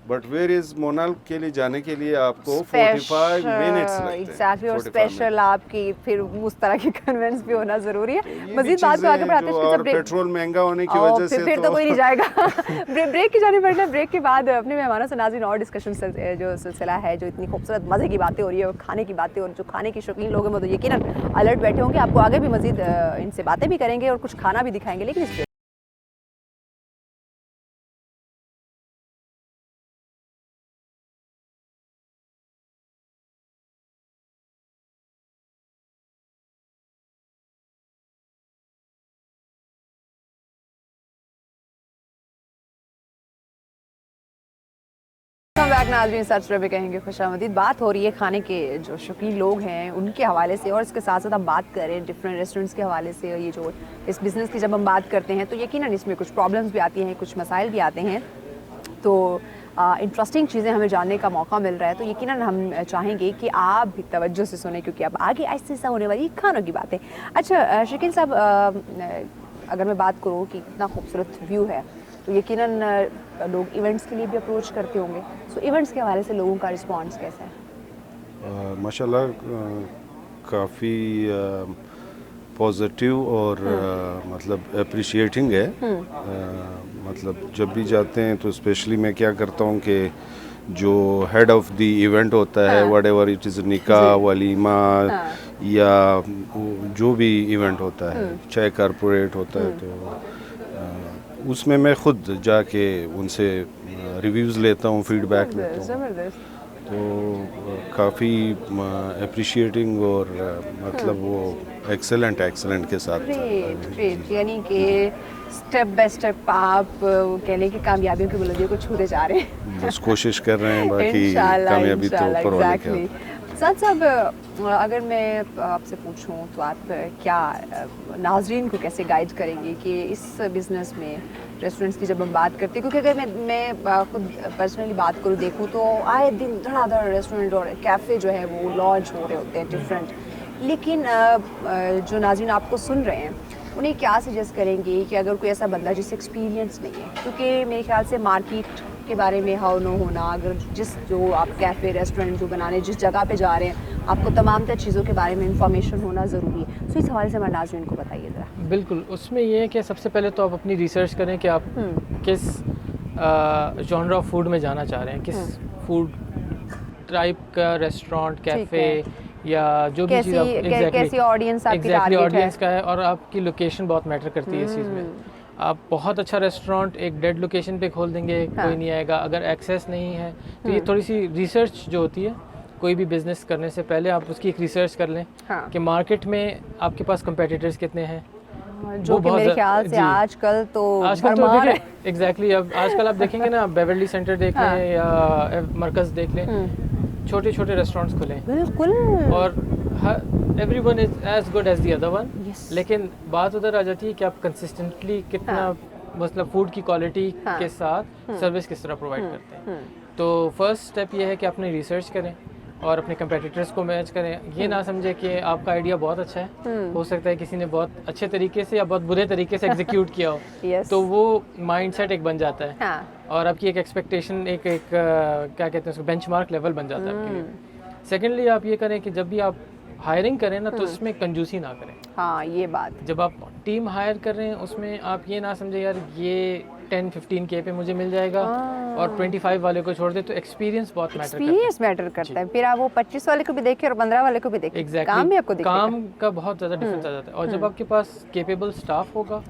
but where is Monal के लिए जाने के लिए आपको 45 मिनट्स लगते हैं। एग्जैक्टली, और स्पेशल आपकी फिर उस तरह की कन्वेंस भी होना जरूरी है। मजीद बात को आगे बढ़ाते हैं, और पेट्रोल महंगा होने की वजह से फिर तो कोई नहीं जाएगा। ब्रेक की जाने पड़ना। ब्रेक के बाद अपने मेहमानों से नाज़रीन और डिस्कशन जो सिलसिला है, जो इतनी खूबसूरत मज़े की बातें हो रही है और खाने की बातें, और जो खाने के शौकीन लोग हैं वो तो यकीनन अलर्ट बैठे होंगे। आपको आगे भी मजीद इनसे बातें भी करेंगे और कुछ खाना भी दिखाएंगे, लेकिन इस बैक नाज़रीन, सच रहे कहेंगे खुशामदीद। बात हो रही है खाने के जो शौकीन लोग हैं उनके हवाले से, और इसके साथ साथ हम बात करें डिफरेंट रेस्टोरेंट्स के हवाले से। ये जो इस बिज़नेस की जब हम बात करते हैं तो यकीनन इसमें कुछ प्रॉब्लम्स भी आती हैं, कुछ मसाइल भी आते हैं, तो इंटरेस्टिंग चीज़ें हमें जानने का मौका मिल रहा है। तो यकीनन हम चाहेंगे कि आप भी तवज्जो से सुने, क्योंकि अब आगे आहिस्ता आहिस्ता होने वाली खानों की बातें। अच्छा शकील साहब, अगर मैं बात करूँ कि इतना खूबसूरत व्यू है, तो यकीनन लोग इवेंट्स के लिए भी अप्रोच करते होंगे, सो इवेंट्स के हवाले से लोगों का रिस्पॉन्स कैसा है? माशाल्लाह काफ़ी पॉजिटिव और मतलब अप्रिशिएटिंग है। मतलब जब भी जाते हैं तो स्पेशली मैं क्या करता हूँ कि जो हेड ऑफ द इवेंट होता है वट एवर इट इज़ निकाह वलीमा या जो भी इवेंट होता है चाहे कॉरपोरेट होता है तो उसमें मैं खुद जाके उनसे रिव्यूज़ लेता हूँ फीडबैक लेता हूँ तो काफ़ी अप्रिशिएटिंग और मतलब वो एक्सेलेंट के साथ ग्रेट यानी कि स्टेप बाय स्टेप आप कह लें कि कामयाबियों की बुलंदियों को छूते जा रहे हैं बस कोशिश कर रहे हैं बाकी कामयाबी तो ऊपर वाले के हाथ। साथ साहब अगर मैं आपसे पूछूं तो आप क्या नाजरीन को कैसे गाइड करेंगे कि इस बिज़नेस में रेस्टोरेंट्स की जब हम बात करते हैं, क्योंकि अगर मैं खुद पर्सनली बात करूं देखूं तो आए दिन धड़ाधड़ रेस्टोरेंट और कैफ़े जो है वो लॉन्च हो रहे होते हैं डिफरेंट, लेकिन जो नाज़रीन आपको सुन रहे हैं उन्हें क्या सजेस्ट करेंगे कि अगर कोई ऐसा बंदा जिससे एक्सपीरियंस नहीं है, क्योंकि मेरे ख्याल से मार्केट के बारे में हाउ नो होना, अगर जो आप कैफ़े रेस्टोरेंट जो बनाने जिस जगह पे जा रहे हैं आपको तमाम तर चीज़ों के बारे में इंफॉर्मेशन होना ज़रूरी है। तो इस हवाले से हमारे नाज़रीन को बताइए ज़रा। बिल्कुल, उसमें ये है कि सबसे पहले तो आप अपनी रिसर्च करें कि आप किस जॉनर ऑफ फूड में जाना चाह रहे हैं, किस फूड टाइप का रेस्टोरेंट कैफ़े या जो भी चीज़ आप कैसी ऑडियंस आपकी टारगेट है, ऑडियंस का है, और आपकी लोकेशन बहुत मैटर करती है इस चीज़ में। आप बहुत अच्छा रेस्टोरेंट एक डेड लोकेशन पे खोल देंगे, कोई नहीं आएगा। अगर एक्सेस नहीं है तो ये थोड़ी सी रिसर्च जो होती है, कोई भी बिज़नेस करने से पहले आप उसकी एक रिसर्च कर लें कि मार्केट में आपके पास कंपेटिटर्स कितने हैं, जो कि मेरे ख्याल से आजकल तो एग्जैक्टली अब आजकल आप देखेंगे ना, बेवर्ली सेंटर देख लें या मरकज़ देख लें, छोटे छोटे रेस्टोरेंट्स खुले बिल्कुल, और everyone is as good as the other one. लेकिन बात उधर आ जाती है कि आप कंसिस्टेंटली कितना मतलब फूड की क्वालिटी के साथ सर्विस किस तरह प्रोवाइड करते हैं। तो फर्स्ट स्टेप ये है कि अपनी रिसर्च करें और अपने कंपेटिटर्स को मैच करें। ये ना समझे कि आपका आइडिया बहुत अच्छा है, हो सकता है किसी ने बहुत अच्छे तरीके से या बहुत बुरे तरीके से एग्जीक्यूट किया हो, तो वो माइंडसेट एक बन जाता है और आपकी एक एक्सपेक्टेशन एक क्या कहते हैं उसको बेंचमार्क लेवल बन जाता है आपके लिए। सेकेंडली आप ये करें कि जब भी आप हायरिंग करें ना तो उसमें कंजूसी ना करें। हाँ, ये बात, जब आप टीम हायर कर रहे हैं उसमें आप ये ना समझे यार ये 10-15 के पे मुझे मिल जाएगा और 25 वाले को छोड़ दे, तो एक्सपीरियंस बहुत मैटर करता है। फिर आप वो 25 वाले को भी देखें और 15 वाले को भी देखें, काम भी आपको दिखेगा, काम का बहुत ज़्यादा डिफरेंस आ जाता है। और जब आपके पास केपेबल स्टाफ होगा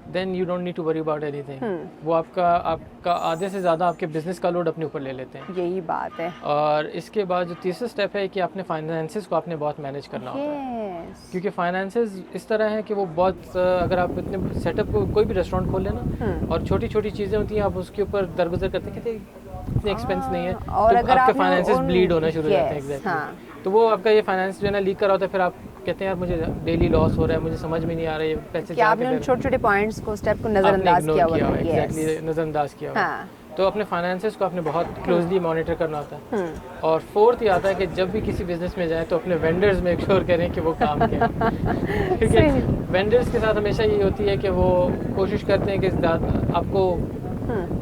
then you don't need to worry about anything. वो आपका आधे से ज़्यादा आपके बिजनेस का लोड अपने ऊपर ले लेते हैं। यही बात है। और इसके बाद जो तीसरा स्टेप है कि अपने फाइनेंसेस को आपने बहुत मैनेज करना होता है, क्योंकि फाइनेंसेस इस तरह है कि वो बहुत अगर आप इतने सेटअप को कोई भी रेस्टोरेंट खोल लेना और छोटी छोटी चीज़ें होती हैं, आप उसके ऊपर दरगुजर करते हैं कि इतने एक्सपेंस नहीं है, और तो अगर आपके फाइनेंसेस ब्लीड होना शुरू हो जाते हैं। एग्जैक्टली, तो वो आपका ये फाइनेंस जो है ना लीक कर रहा होता है, फिर आप कहते हैं यार मुझे डेली लॉस हो रहा है, मुझे समझ में नहीं आ रहा है ये पैसे क्या आपने छोटे छोटे पॉइंट्स को स्टेप को नजरअंदाज किया हुआ है। एग्जैक्टली, नजरअंदाज किया हुआ है। तो अपने फाइनेंसेस को आपने बहुत क्लोजली मॉनिटर करना होता है। और फोर्थ ये आता है कि जब भी किसी बिजनेस में जाए तो अपने वेंडर्स मेक श्योर करें कि वो काम करें, क्योंकि वेंडर्स के साथ हमेशा ये होती है कि वो कोशिश करते हैं कि आपको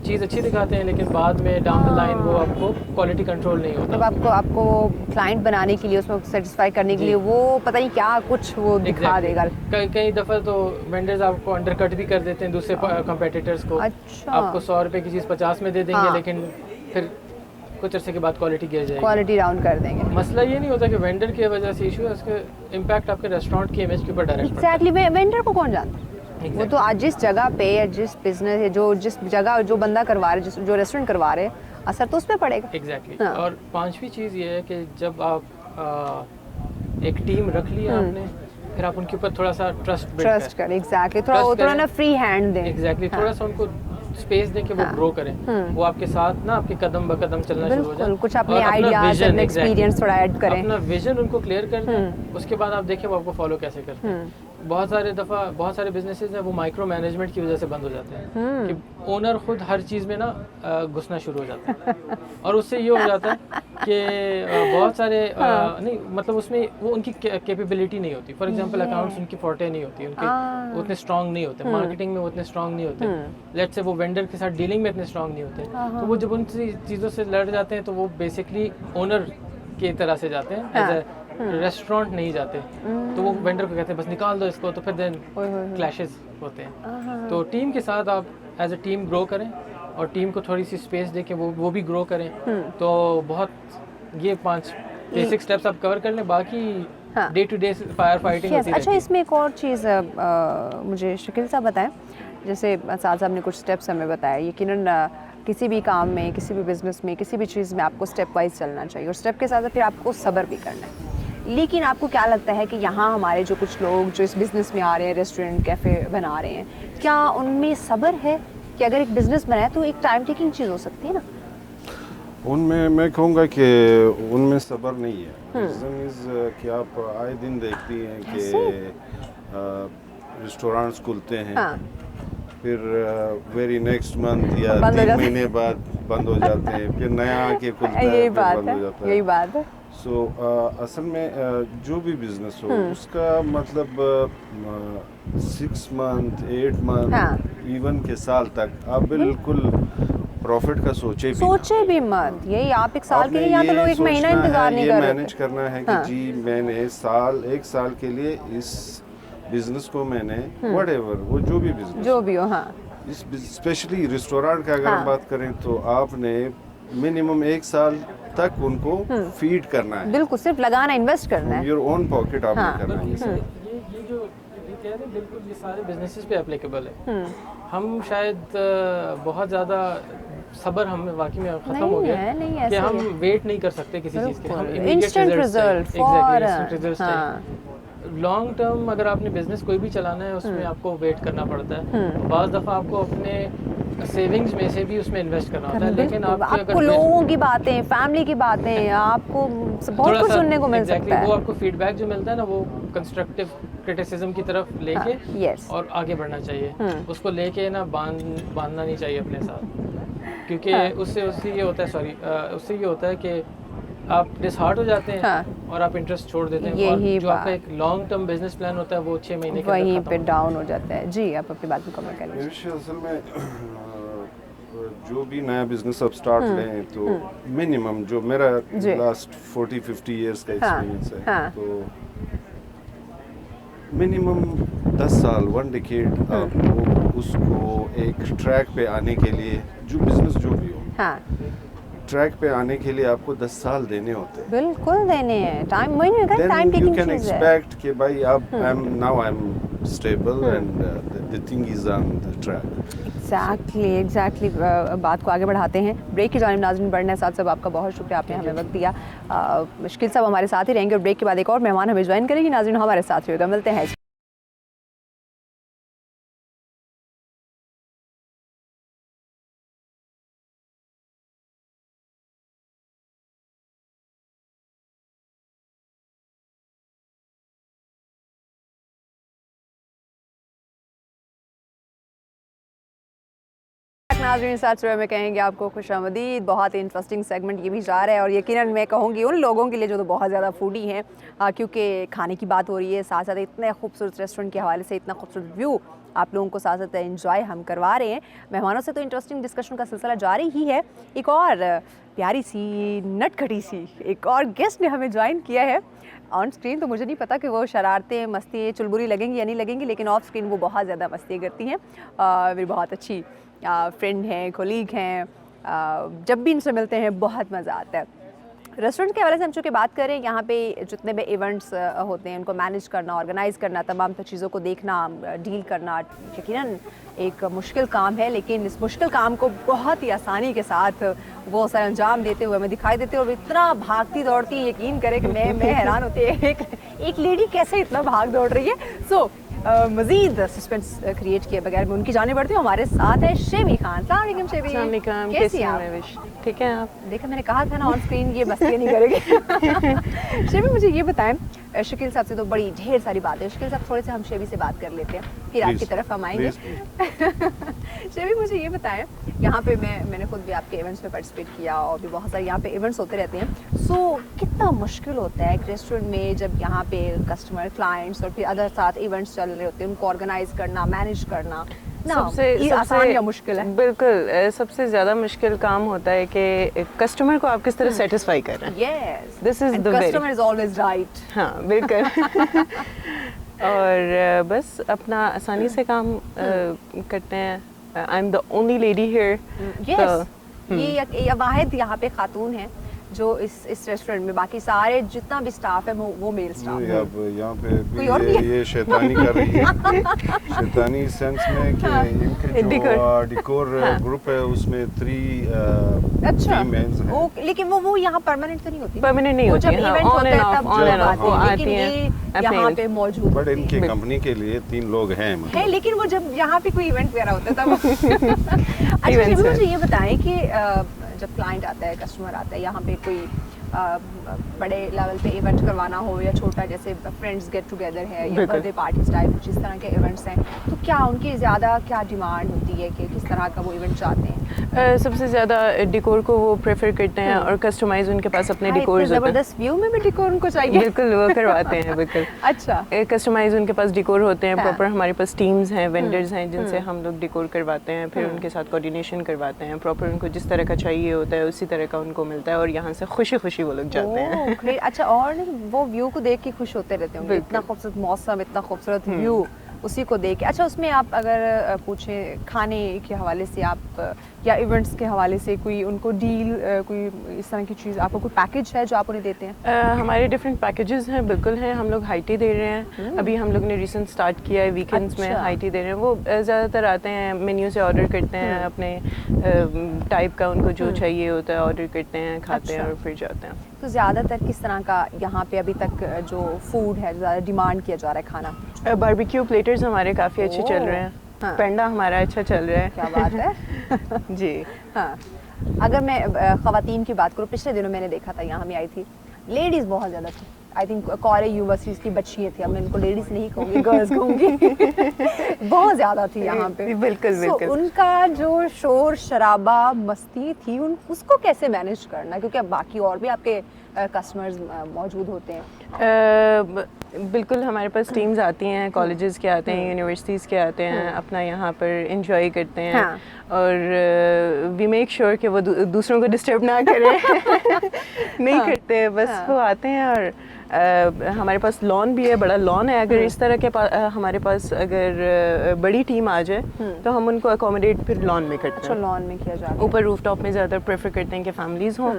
चीज़ अच्छी दिखाते हैं लेकिन बाद में डाउन द लाइन वो आपको क्वालिटी कंट्रोल नहीं होता। मतलब आपको क्लाइंट बनाने के लिए, उसमें सेटिस्फाई करने के लिए वो पता नहीं क्या कुछ वो दिखा देगा। कई दफ़ा तो वेंडर्स आपको अंडरकट भी कर देते हैं दूसरे कंपेटिटर्स को। अच्छा। आपको 100 रुपए की चीज़ 50 में दे देंगे, लेकिन फिर कुछ अर्से के बाद क्वालिटी गिर जाएगी, क्वालिटी डाउन कर देंगे। मसला ये नहीं होता कि वेंडर की वजह से इशू है, उसके इम्पैक्ट आपके रेस्टोरेंट की इमेज के ऊपर डायरेक्ट। एग्जैक्टली, वेंडर को कौन जानता है? वो तो आज जिस जगह पे या जिस बिजनेस है, जिस जगह जो बंदा करवा रहे, जो रेस्टोरेंट करवा रहे, असर तो उस पर पड़ेगा। एग्जैक्टली। और पांचवी चीज़ ये है कि जब आप एक टीम रख लिया आपने, फिर आप उनके ऊपर थोड़ा सा ट्रस्ट करें। एग्जैक्टली, थोड़ा ना फ्री हैंड दें। एग्जैक्टली, थोड़ा सा उनको स्पेस दें कि वो ग्रो करें, वो आपके साथ ना आपके कदम ब कदम चलना शुरू हो जाए। कुछ अपने आइडियाज, अपने एक्सपीरियंस थोड़ा ऐड करें, अपना विजन उनको क्लियर कर दें, उसके बाद आप देखें वो आपको फॉलो कैसे करते हैं। बहुत सारे बिजनेसेस हैं वो माइक्रो मैनेजमेंट की वजह से बंद हो जाते हैं कि ओनर खुद हर चीज़ में ना घुसना शुरू हो जाता है और उससे ये हो जाता है कि बहुत सारे नहीं मतलब उसमें वो उनकी कैपेबिलिटी नहीं होती। फॉर एग्जांपल अकाउंट्स उनकी फोर्टे नहीं होती, उनके उतने स्ट्रांग नहीं होते, मार्केटिंग में वो उतने स्ट्रांग नहीं होते, लेट्स से वो वेंडर के साथ डीलिंग में इतने स्ट्रांग नहीं होते, तो वो जब उन चीज़ों से लड़ जाते हैं तो वो बेसिकली ओनर की तरह से जाते हैं, एज ए रेस्टोरेंट नहीं जाते। तो वो वेंडर को कहते हैं बस निकाल दो इसको, तो फिर देन क्लैशेस होते हैं। तो टीम के साथ आप ایز اے ٹیم گرو کریں اور ٹیم کو تھوڑی سی اسپیس دے کے وہ بھی گرو کریں. تو بہت یہ 5 بیسک اسٹیپس آپ کور کر لیں, باقی day to day fire fighting ہوتی رہتی ہے. اچھا, اس میں ایک اور چیز مجھے شکیل صاحب بتائیں, جیسے سعد صاحب نے کچھ اسٹیپس ہمیں بتایا, یقیناً کسی بھی کام میں, کسی بھی بزنس میں, کسی بھی چیز میں آپ کو اسٹیپ وائز چلنا چاہیے, اور اسٹیپ کے ساتھ پھر آپ کو صبر بھی کرنا ہے. لیکن آپ کو کیا لگتا ہے کہ یہاں ہمارے جو کچھ لوگ جو اس بزنس میں آ رہے ہیں, ریسٹورینٹ کیفے بنا رہے ہیں, کیا ان میں صبر ہے؟ کہ اگر ایک بزنس بنائے تو ایک ٹائم ٹیکنگ چیز ہو سکتی ہے نا. ان میں کہوں گا کہ ان میں صبر نہیں ہے. ریزن از کہ آپ آئے دن دیکھتی ہیں کہ ریسٹورانٹس کھلتے ہیں, پھر ویری نیکسٹ منتھ یا 3 مہینے بعد بند ہو جاتے ہیں, پھر نیا آ کے کھلتا ہے, پھر بند ہو جاتا ہے. یہی بات ہے. سو اصل میں جو بھی بزنس ہو اس کا مطلب 6 منتھ 8 منتھ ایون کے سال تک آپ بالکل پروفٹ کا سوچے بھی مت. یہی آپ ایک سال کے لیے, یا تو لوگ ایک مہینہ انتظار نہیں کر رہے, یہ مینیج کرنا ہے کہ جی میں نے ایک سال کے لیے اس بزنس کو میں نے وٹ ایور وہ جو بھی بزنس جو بھی ہو, اسپیشلی ریسٹورینٹ کا اگر ہم بات کریں تو آپ نے منیمم 1 سال تک ان کو فیڈ کرنا ہے. بالکل, صرف لگانا, انویسٹ کرنا ہے. یور اون پاکٹ آپ نے کرنا ہے. یہ جو کہہ رہے ہیں بالکل یہ سارے بزنسز پہ اپلیکیبل ہے. ہم شاید بہت زیادہ صبر ہمیں واقعی میں ختم ہو گیا کہ ہم ویٹ نہیں کر سکتے کسی چیز کے. ہم انسٹنٹ رزلٹ, لانگ ٹرم اگر آپ نے بزنس کوئی بھی چلانا ہے اس میں آپ کو ویٹ کرنا پڑتا ہے. بعض دفعہ آپ کو اپنے سیونگز میں سے بھی اس میں انویسٹ کرنا ہوتا ہے. لیکن آپ کو لوگوں کی باتیں, فیملی کی باتیں, آپ کو بہت کچھ سننے کو مل سکتا ہے. وہ آپ کو فیڈ بیک جو ملتا ہے نا, وہ کنسٹرکٹیو کرٹیسزم کی طرف لے کے اور آگے بڑھنا چاہیے. اس کو لے کے نا باندھنا نہیں چاہیے اپنے ساتھ, کیونکہ اس سے یہ ہوتا ہے کہ آپ ڈس ہارٹ ہو جاتے ہیں اور آپ انٹرسٹ چھوڑ دیتے ہیں, اور جو آپ کا ایک لانگ ٹرم بزنس پلان ہوتا ہے وہ 6 مہینے کے وہیں پہ ڈاؤن ہو جاتا ہے. جی, آپ اپنی بات مکمل کر لیجیے. اصل میں جو بھی نیا بزنس اب سٹارٹ لیں تو منیمم جو میرا لاسٹ 40-50 ایئرس کا ایکسپیرینس ہے, تو منیمم 10 سال 1 ڈیکیڈ آپ کو اس کو ایک ٹریک پہ آنے کے لیے, جو بزنس جو بھی ہو, ٹریک پہ آنے کے لیے آپ کو 10 سال دینے ہوتے ہیں. بالکل دینے ہیں. ٹائم ٹیکنگ کین ایکسپیکٹ کہ بھائی اب now I am stable and the thing is on the track. Exactly بات کو آگے بڑھاتے ہیں. بریک کی جانب ناظرین بڑھنا ہے. ساتھ صاحب آپ کا بہت شکریہ, آپ نے ہمیں وقت دیا. مشکل صاحب ہمارے ساتھ ہی رہیں گے, اور بریک کے بعد ایک اور مہمان ہمیں جوائن کریں گے. ناظرین ہمارے ساتھ رہیے گا, ملتے ہیں. ناظرین ساتھ میں کہیں گے آپ کو خوش آمدید. بہت ہی انٹرسٹنگ سیگمنٹ یہ بھی جا رہا ہے, اور یقیناً میں کہوں گی ان لوگوں کے لیے جو تو بہت زیادہ فوڈی ہیں, کیونکہ کھانے کی بات ہو رہی ہے, ساتھ ساتھ اتنے خوبصورت ریسٹورنٹ کے حوالے سے اتنا خوبصورت ویو آپ لوگوں کو ساتھ ساتھ انجوائے ہم کروا رہے ہیں. مہمانوں سے تو انٹرسٹنگ ڈسکشن کا سلسلہ جاری ہی ہے. ایک اور پیاری سی نٹ کھٹی سی ایک اور گیسٹ نے ہمیں جوائن کیا ہے آن اسکرین. تو مجھے نہیں پتا کہ وہ شرارتیں, مستی, چلبری لگیں گی یا نہیں لگیں گی, لیکن آف اسکرین وہ بہت زیادہ مستی کرتی ہیں. میری بہت اچھی فرینڈ ہیں, کولیگ ہیں, جب بھی ان سے ملتے ہیں بہت مزہ آتا ہے. ریسٹورنٹ کے حوالے سے ہم چونکہ بات کریں, یہاں پہ جتنے بھی ایونٹس ہوتے ہیں ان کو مینیج کرنا, آرگنائز کرنا, تمام چیزوں کو دیکھنا, ڈیل کرنا یقیناً ایک مشکل کام ہے. لیکن اس مشکل کام کو بہت ہی آسانی کے ساتھ وہ سر انجام دیتے ہوئے ہمیں دکھائی دیتے, اور اتنا بھاگتی دوڑتی, یقین کرے کہ میں حیران ہوتی ہے ایک لیڈی کیسے اتنا بھاگ دوڑ رہی ہے. سو مزید سسپینس کریٹ کیے بغیر میں ان کی جانے بڑھتی ہوں. ہمارے ساتھ ہے شیبی خان. السلام علیکم شیبی. السلام علیکم. کیسی ہیں آپ؟ ٹھیک ہے آپ؟ دیکھا میں نے کہا تھا نا آن اسکرین یہ مستی نہیں کرے گی. شیبی مجھے یہ بتائیں, شکیل صاحب سے تو بڑی ڈھیر ساری باتیں. شکیل صاحب تھوڑے سے ہم شیبی سے بات کر لیتے ہیں, پھر آپ کی طرف ہم آئیں گے. شیبی مجھے یہ بتائیں, یہاں پہ میں نے خود بھی آپ کے ایونٹس میں پارٹیسپیٹ کیا, اور بھی بہت سارے یہاں پہ ایونٹس ہوتے رہتے ہیں. سو کتنا مشکل ہوتا ہے ایک ریسٹورینٹ میں جب یہاں پہ کسٹمر, کلائنٹس اور پھر ادر ساتھ ایونٹس چل رہے ہوتے ہیں, ان کو آرگنائز کرنا, مینیج کرنا, آسان یا مشکل ہے؟ بالکل سب سے زیادہ مشکل کام ہوتا ہے کہ کسٹمر کو آپ کس طرح سیٹسفائی کر رہے ہیں. Yes, this is the customer is always right. ہاں بالکل. اور بس اپنا آسانی سے کام کرتے ہیں, I'm the only lady here. Yes. ये वाहिद यहाँ पे खातून है जो इस रेस्टोरेंट में, बाकी सारे जितना भी स्टाफ है वो मेल स्टाफ है। अब यहाँ पे ये शैतानी कर रही है शैतानी सेंस में कि इनके जो डिकोर ग्रुप है उसमें 3 मेंस हैं। लेकिन वो यहाँ परमानेंट तो नहीं होती? परमानेंट नहीं होती, जब इवेंट होता है तब वो आती हैं यहाँ पे मौजूद। बट इनकी कंपनी के लिए 3 लोग हैं है, लेकिन वो जब यहाँ पे कोई इवेंट वगैरह होता है तब अच्छा मुझे ये बताएं कि जब क्लाइंट आता है, कस्टमर आता है, यहाँ पे कोई बड़े लेवल पे इवेंट करवाना हो या छोटा जैसे फ्रेंड्स गेट टुगेदर है या बर्थडे पार्टीज टाइप कुछ इस तरह के इवेंट्स हैं, तो क्या उनकी ज़्यादा क्या डिमांड होती है कि किस तरह का वो इवेंट चाहते हैं? सबसे ज़्यादा डिकोर को वो प्रेफर करते हैं और कस्टमाइज उनके पास अपने डिकोर होते हैं। ज़बरदस्त व्यू में भी डिकोर उनको चाहिए? बिल्कुल, वो करवाते हैं बिल्कुल। अच्छा, कस्टमाइज उनके पास डिकोर होते हैं प्रॉपर। हमारे पास टीम्स हैं, वेंडर्स हैं जिनसे हम लोग डिकोर करवाते हैं, फिर उनके साथ कोऑर्डिनेशन करवाते हैं प्रॉपर। उनको जिस तरह का चाहिए होता है उसी तरह का उनको मिलता है और यहाँ से खुशी खुशी वो लोग जाते हैं। अच्छा, और वो व्यू को देख के खुश होते रहते होंगे, इतना खूबसूरत मौसम, इतना खूबसूरत व्यू, उसी को देख के। अच्छा, उसमें आप अगर पूछें खाने के हवाले से आप या इवेंट्स के हवाले से कोई उनको डील कोई इस तरह की चीज़, आपको कोई पैकेज है जो आप उन्हें देते हैं? हमारे डिफरेंट पैकेजेस हैं, बिल्कुल हैं। हम लोग हाई टी दे रहे हैं, अभी हम लोग ने रिसेंट स्टार्ट किया है, वीकेंड्स में हाई टी दे रहे हैं। वो ज़्यादातर आते हैं, मेन्यू से ऑर्डर करते हैं, अपने टाइप का उनको जो चाहिए होता है ऑर्डर करते हैं, खाते हैं और फिर जाते हैं। तो ज़्यादातर किस तरह का यहाँ पे अभी तक जो फूड है ज़्यादा डिमांड किया जा रहा है खाना? बारबेक्यू प्लेटर्स हमारे काफ़ी अच्छे चल रहे हैं। हाँ। पेंडा हमारा अच्छा चल रहा है। क्या बात है जी हाँ। अगर मैं ख़वातीन की बात करूँ, पिछले दिनों मैंने देखा था, यहाँ मैं आई थी, लेडीज़ बहुत ज़्यादा थी। आई थिंक कॉलेज यूनिवर्सिटीज़ की बच्चियाँ थी, अब मैं इनको लेडीज़ नहीं कहूँगी, गर्ल्स कहूँगी बहुत ज़्यादा थी यहाँ पे। बिल्कुल बिल्कुल। उनका जो शोर शराबा मस्ती थी उसको कैसे मैनेज करना, क्योंकि अब बाकी और भी आपके कस्टमर्स मौजूद होते हैं? बिल्कुल, हमारे पास टीम्स आती हैं, कॉलेजेस के आते हैं, यूनिवर्सिटीज़ के आते हैं, अपना यहाँ पर एंजॉय करते हैं। हाँ। और वी मेक श्योर कि वो दूसरों को डिस्टर्ब ना करें नहीं करते, बस वो आते हैं। और हमारे पास लॉन भी है, बड़ा लॉन है। अगर इस तरह के हमारे पास अगर बड़ी टीम आ जाए तो हम उनको अकोमोडेट फिर लॉन में करते हैं। अच्छा, लॉन में किया जाता है। ऊपर रूफ टॉप में ज़्यादा प्रेफर करते हैं कि फैमिलीज़ हों,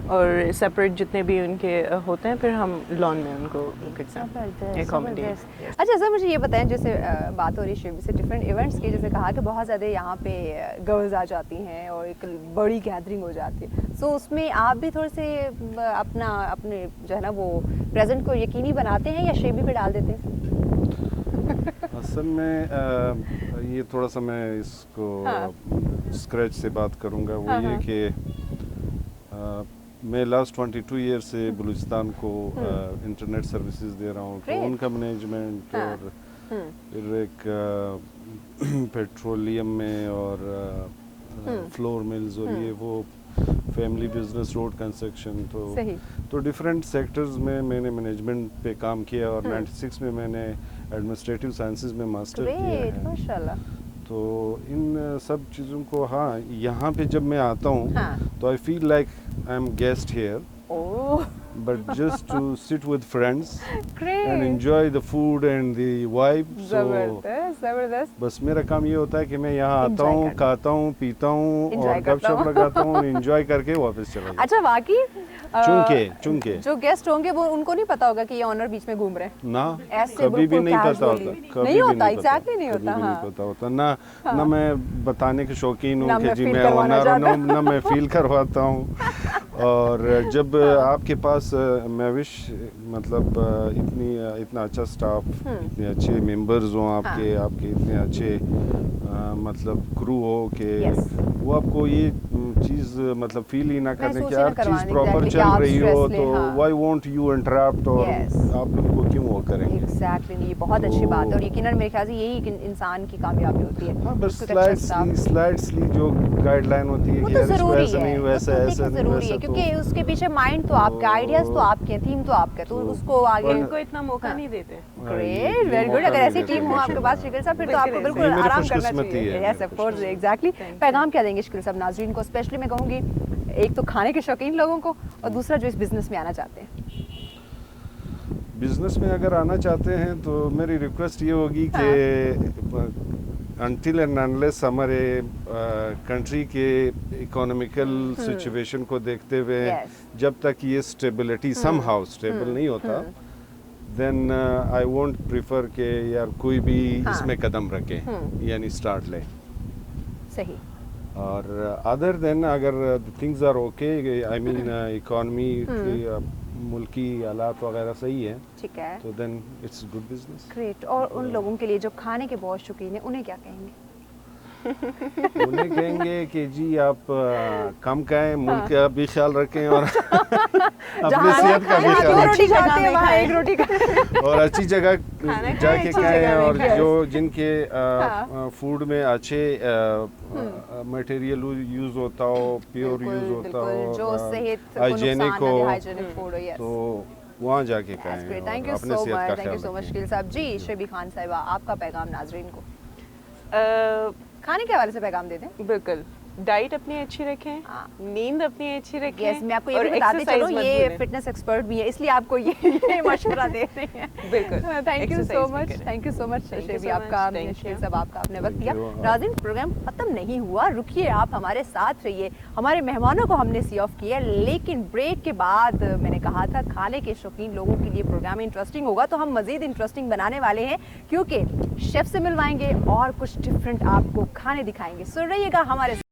और सेपरेट जितने भी उनके होते हैं फिर हम लॉन में उनको करते हैं अकोमोडेट। अच्छा सर, मुझे ये बताएं, जैसे बात हो रही है से डिफरेंट इवेंट्स की, जैसे कहा कि बहुत ज़्यादा यहाँ पे गर्ल्स आ जाती हैं और एक बड़ी गैदरिंग हो जाती है, सो उसमें आप भी थोड़े से अपने जो है ना वो प्रेजेंट को यकीनी बनाते हैं या शेबी पे डाल देते हैं? असल में ये थोड़ा सा मैं इसको स्क्रैच से बात करूँगा। वो ये कि मैं लास्ट 22 ईयर से बलूचिस्तान को इंटरनेट सर्विसेज दे रहा हूँ, तो उनका मैनेजमेंट और फिर एक पेट्रोलियम में और फ्लोर मिल्स और ये वो फैमिली बिजनेस, रोड कंस्ट्रक्शन, तो डिफरेंट सेक्टर्स में मैंने मैनेजमेंट पे काम किया। और 96 में मैंने एडमिनिस्ट्रेटिव साइंसेस में मास्टर किया है। माशाल्लाह। तो इन सब चीज़ों को, हाँ, यहाँ पे जब मैं आता हूँ तो I feel like I am guest here, but just to sit with friends and enjoy the food and the vibe. ज़बरदस्त। बस मेरा काम ये होता है कि मैं यहाँ आता हूँ, खाता हूँ, पीता हूँ और गपशप लगाता हूँ, एंजॉय करके वापस चला जाता हूँ। अच्छा, बाकी चुनके जो गेस्ट होंगे वो उनको नहीं पता होगा कि ये ऑनर बीच में घूम रहे हैं ना, ऐसे कभी भी नहीं पता होता, नहीं होता, एग्जैक्टली नहीं होता, नहीं पता होता ना मैं बताने के शौकीन हूँ कि जी मैं ऑनर हूँ, ना मैं फील करवाता हूँ। और जब आपके पास मैं विश मतलब इतना अच्छा स्टाफ, इतने अच्छे मेंबर्स हों आपके इतने अच्छे मतलब क्रू हो कि वो आपको ये चीज़ मतलब फील ही ना करने की, हर चीज़ प्रॉपर चल रही हो तो व्हाई वोंट यू इंटरप्ट, और आप उनको क्यों वो करेंगे। एग्जैक्टली, ये बहुत अच्छी बात है और यकीनन मेरे ख्याल से यही इंसान की कामयाबी होती है। हाँ, बस स्लाइड्सली जो गाइडलाइन होती है कि ऐसा नहीं वैसा ऐसा नहीं वैसा, क्योंकि उसके पीछे माइंड तो आपका, आइडियाज तो आपके, थीम तो आपका, तो उसको आगे उनको इतना मौका नहीं देते। Great, very good. अगर ऐसी टीम हो आपके पास शिकिल साहब, फिर तो आपको बिल्कुल आराम करना चाहिए। Yes of course, exactly. पैगाम क्या देंगे शिकिल साहब नाज़रीन को, स्पेशली मैं कहूँगी एक तो खाने के शौकीन लोगों को और दूसरा जो इस बिजनेस में आना चाहते हैं? बिजनेस में अगर आना चाहते हैं तो मेरी रिक्वेस्ट ये होगी कि until and unless हमारे कंट्री के इकोनॉमिकल सिचुएशन को देखते हुए जब तक ये स्टेबिलिटी somehow स्टेबल नहीं होता, then I won't prefer कि यार कोई भी इसमें कदम रखे, यानी स्टार्ट ले। सही। और अदर देन अगर things are okay, I mean economy मुल्की हालात वगैरह सही है, ठीक है, तो then it's good business. Great. और उन लोगों के लिए जो खाने के बहुत शौकीन है, उन्हें क्या कहेंगे? उन्हें कहेंगे कि जी आप कम खाएं, मुल्क का भी ख्याल रखें और अपनी सेहत का भी ख्याल रखें और अच्छी जगह जाके खाएं, और जो जिनके फूड में अच्छे मटेरियल यूज़ होता हो, प्योर यूज़ होता हो, हाइजेनिक हो, तो वहाँ जाके खाएं। Thank you so much, thank you so much Shakeel साहब। जी शेबी खान साहिबा, आपका पैगाम नाजरीन को खाने के हवाले से पैगाम दे दें। बिल्कुल, डाइट अपनी अच्छी रखें, नींद अपनी अच्छी रखें। यस, मैं आपको ये भी बताते चलो, ये फिटनेस एक्सपर्ट भी है, इसलिए आपको ये मशवरा दे रही हैं। बिल्कुल, thank you so much, thank you so much शेबी, आपका सब आपका आपने वक्त दिया। नाज़रीन, प्रोग्राम खत्म नहीं हुआ, रुकिए, आप हमारे साथ रहिए। हमारे मेहमानों को हमने सी ऑफ किया, लेकिन ब्रेक के बाद मैंने कहा था खाने के शौकीन लोगों के लिए प्रोग्राम इंटरेस्टिंग होगा, तो हम मज़ीद इंटरेस्टिंग बनाने वाले हैं, क्योंकि शेफ से मिलवाएंगे और कुछ डिफरेंट आपको खाने दिखाएंगे। सुन रहिएगा हमारे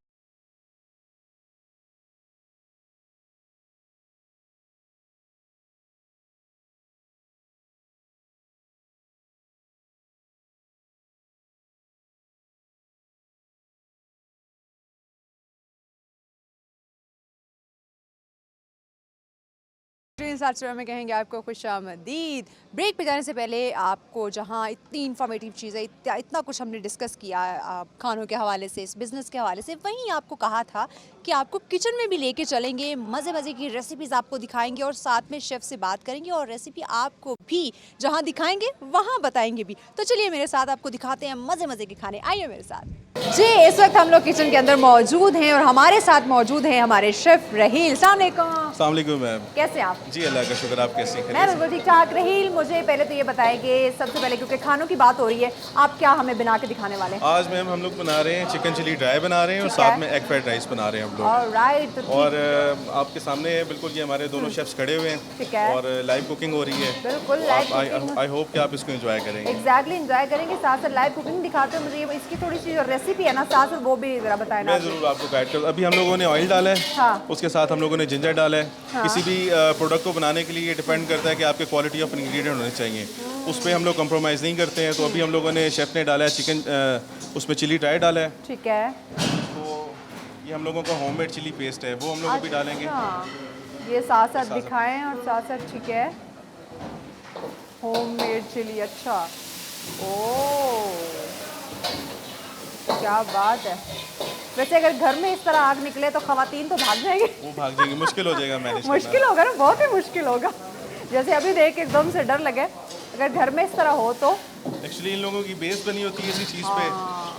साथ में कहेंगे आपको खुशामदीद। ब्रेक पे जाने से पहले आपको जहाँ इतनी इन्फॉर्मेटिव चीज़ें, इतना कुछ हमने डिस्कस किया खानों के हवाले से, इस बिज़नेस के हवाले से, वहीं आपको कहा था कि आपको किचन में भी लेके चलेंगे, मज़े मज़े की रेसिपीज़ आपको दिखाएंगे और साथ में शेफ़ से बात करेंगे और रेसिपी आपको भी जहाँ दिखाएंगे वहाँ बताएंगे भी। तो चलिए मेरे साथ आपको दिखाते हैं मज़े मज़े के खाने, आइए मेरे साथ। जी इस वक्त हम लोग किचन के अंदर मौजूद हैं और हमारे साथ मौजूद हैं हमारे शेफ़ रहील। अस्सलाम वालेकुम मैम। कैसे आप? जी अल्लाह का शुक्र, आप कैसे हैं? मैं बिल्कुल ठीक ठाक। रहील, मुझे पहले तो ये बताएं कि सबसे पहले, क्योंकि खानों की बात हो रही है, आप क्या हमें बना के दिखाने वाले हैं? आज मैम हम लोग बना रहे हैं चिकन चिली ड्राई बना रहे हैं और साथ में एग फ्राइड राइस बना रहे हैं हम लोग। ऑलराइट, और आपके सामने है बिल्कुल, ये हमारे दोनों शेफ्स खड़े हुए हैं, ठीक है, और लाइव कुकिंग हो रही है। बिल्कुल आई होप कि आप इसको एंजॉय करेंगे। एग्जैक्टली, एंजॉय करेंगे। साथ साथ लाइव कुकिंग दिखाते हैं, मुझे इसकी थोड़ी सी जो रेसिपी है ना, साथ साथ वो भी जरा बताएं। मैं ज़रूर आपको गाइड करूँ। अभी हम लोगों ने ऑयल डाला है, उसके साथ हम लोगों ने जिंजर डाला है। किसी भी प्रोडक्ट को बनाने के लिए ये डिपेंड करता है कि आपके क्वालिटी ऑफ इंग्रेडिएंट होने चाहिए, उस पर हम लोग कंप्रोमाइज़ नहीं करते हैं। तो अभी हम लोगों ने, शेफ़ ने डाला है चिकन, उसमें चिली ड्राई डाला है, ठीक है। तो ये हम लोगों का होममेड चिली पेस्ट है, वो हम लोग भी डालेंगे। ये साथ साथ दिखाएं और साथ साथ, ठीक है, होममेड चिली। अच्छा, ओह क्या बात है। वैसे अगर घर में इस तरह आग निकले तो खवातीन तो भाग जाएंगे। वो भाग जाएंगे, मुश्किल हो जाएगा मैनेज करना। मुश्किल होगा ना, बहुत ही मुश्किल होगा। जैसे अभी देख के एकदम से डर लगे, अगर घर में इस तरह हो तो। एक्चुअली इन लोगों की बेस बनी होती है इसी चीज़ पे,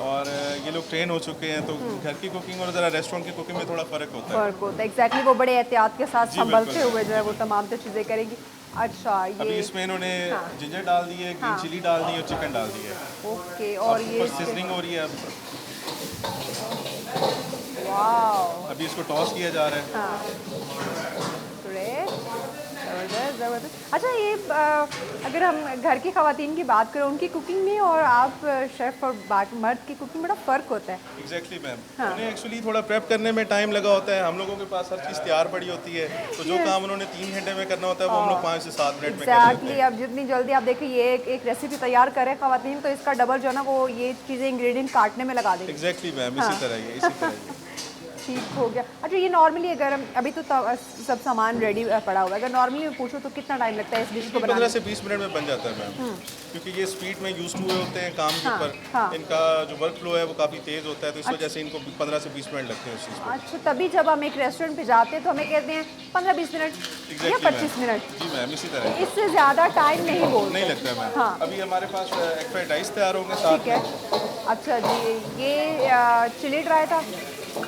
और ये लोग ट्रेन हो चुके हैं, तो घर की कुकिंग और ज़रा रेस्टोरेंट की कुकिंग में थोड़ा फ़र्क होता है। फ़र्क होता है, एग्जैक्टली। वो बड़े एहतियात के साथ संभलते हुए जो है वो तमाम तो चीज़ें करेंगी। अच्छा, ये अभी इसमें इन्होंने जिंजर डाल दी है, ग्रीन चिली डाल दी है और चिकन डाल दी है। ओके, और ये सीजनिंग हो रही है अब। वाओ, अभी इसको टॉस किया जा रहा है। ज़बरदस्त ज़बरदस्त। अच्छा, ये अगर हम घर की ख़वातीन की बात करें, उनकी कुकिंग में और आप शेफ़ और मर्द की कुकिंग बड़ा फ़र्क होता है। एग्जैक्टली मैम, उन्हें एक्चुअली थोड़ा प्रेप करने में टाइम लगा होता है, हम लोगों के पास हर चीज़ तैयार पड़ी होती है, तो जो काम उन्होंने 3 घंटे में करना होता है वो हम लोग 5 से 7 मिनट में कर लेते हैं। अब जितनी जल्दी आप देखिए ये एक रेसिपी तैयार करें ख़वातीन, तो इसका डबल जो है ना वो ये चीज़ें इंग्रेडिएंट काटने में लगा देंगे। एग्जैक्टली मैम, इसी तरह ही ठीक हो गया। अच्छा, ये नॉर्मली अगर हम अभी तो सब सामान रेडी पड़ा हुआ है, अगर नॉर्मली मैं पूछूं तो कितना टाइम लगता है इस डिश को बनाने में? 15 से 20 मिनट में बन जाता है मैम, क्योंकि ये स्पीड में यूज हुए होते हैं काम के ऊपर। इनका जो वर्क फ्लो है वो काफ़ी तेज़ होता है, तो इस वजह से इनको 15 से 20 मिनट लगते हैं उस चीज़ को। अच्छा, तभी जब हम एक रेस्टोरेंट पे जाते हैं तो हमें कहते हैं 15-20 मिनट या 25 मिनट। जी मैम, इसी तरह, इससे ज़्यादा टाइम नहीं बोलते, नहीं लगता है मैम। अभी हमारे पास एग फ्राइड राइस तैयार होंगे साथ। ठीक है। अच्छा जी, ये चिली ड्राई था?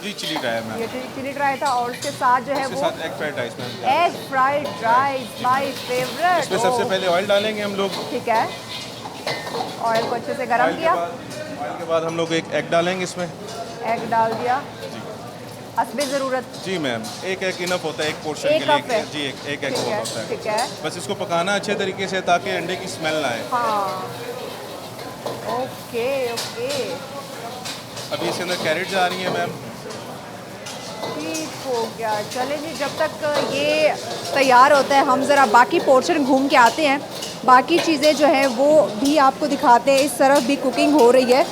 जी चिली ड्राई मैम, ये चिली ड्राई था, और उसके साथ जो है वो egg fried rice ma'am. Egg fried rice, my favourite. इसमें सबसे पहले ऑयल डालेंगे हम लोग। ठीक है, ऑयल को अच्छे से गरम किया। ऑयल के बाद हम लोग एक एग डालेंगे इसमें। एग डाल दिया, हस्बे ज़रूरत। जी मैम, एक एग इनफ होता है एक पोर्शन के लिए। जी एक एग बहुत होता है। ठीक है, बस इसको पकाना अच्छे तरीके से ताकि अंडे की स्मेल ना आए। हाँ, ओके ओके। अभी इसके अंदर कैरेट जा रही है मैम। ठीक हो गया। चलें जी, जब तक ये तैयार होता है हम ज़रा बाकी पोर्शन घूम के आते हैं, बाकी चीज़ें जो है वो भी आपको दिखाते हैं। इस तरफ भी कुकिंग हो रही है,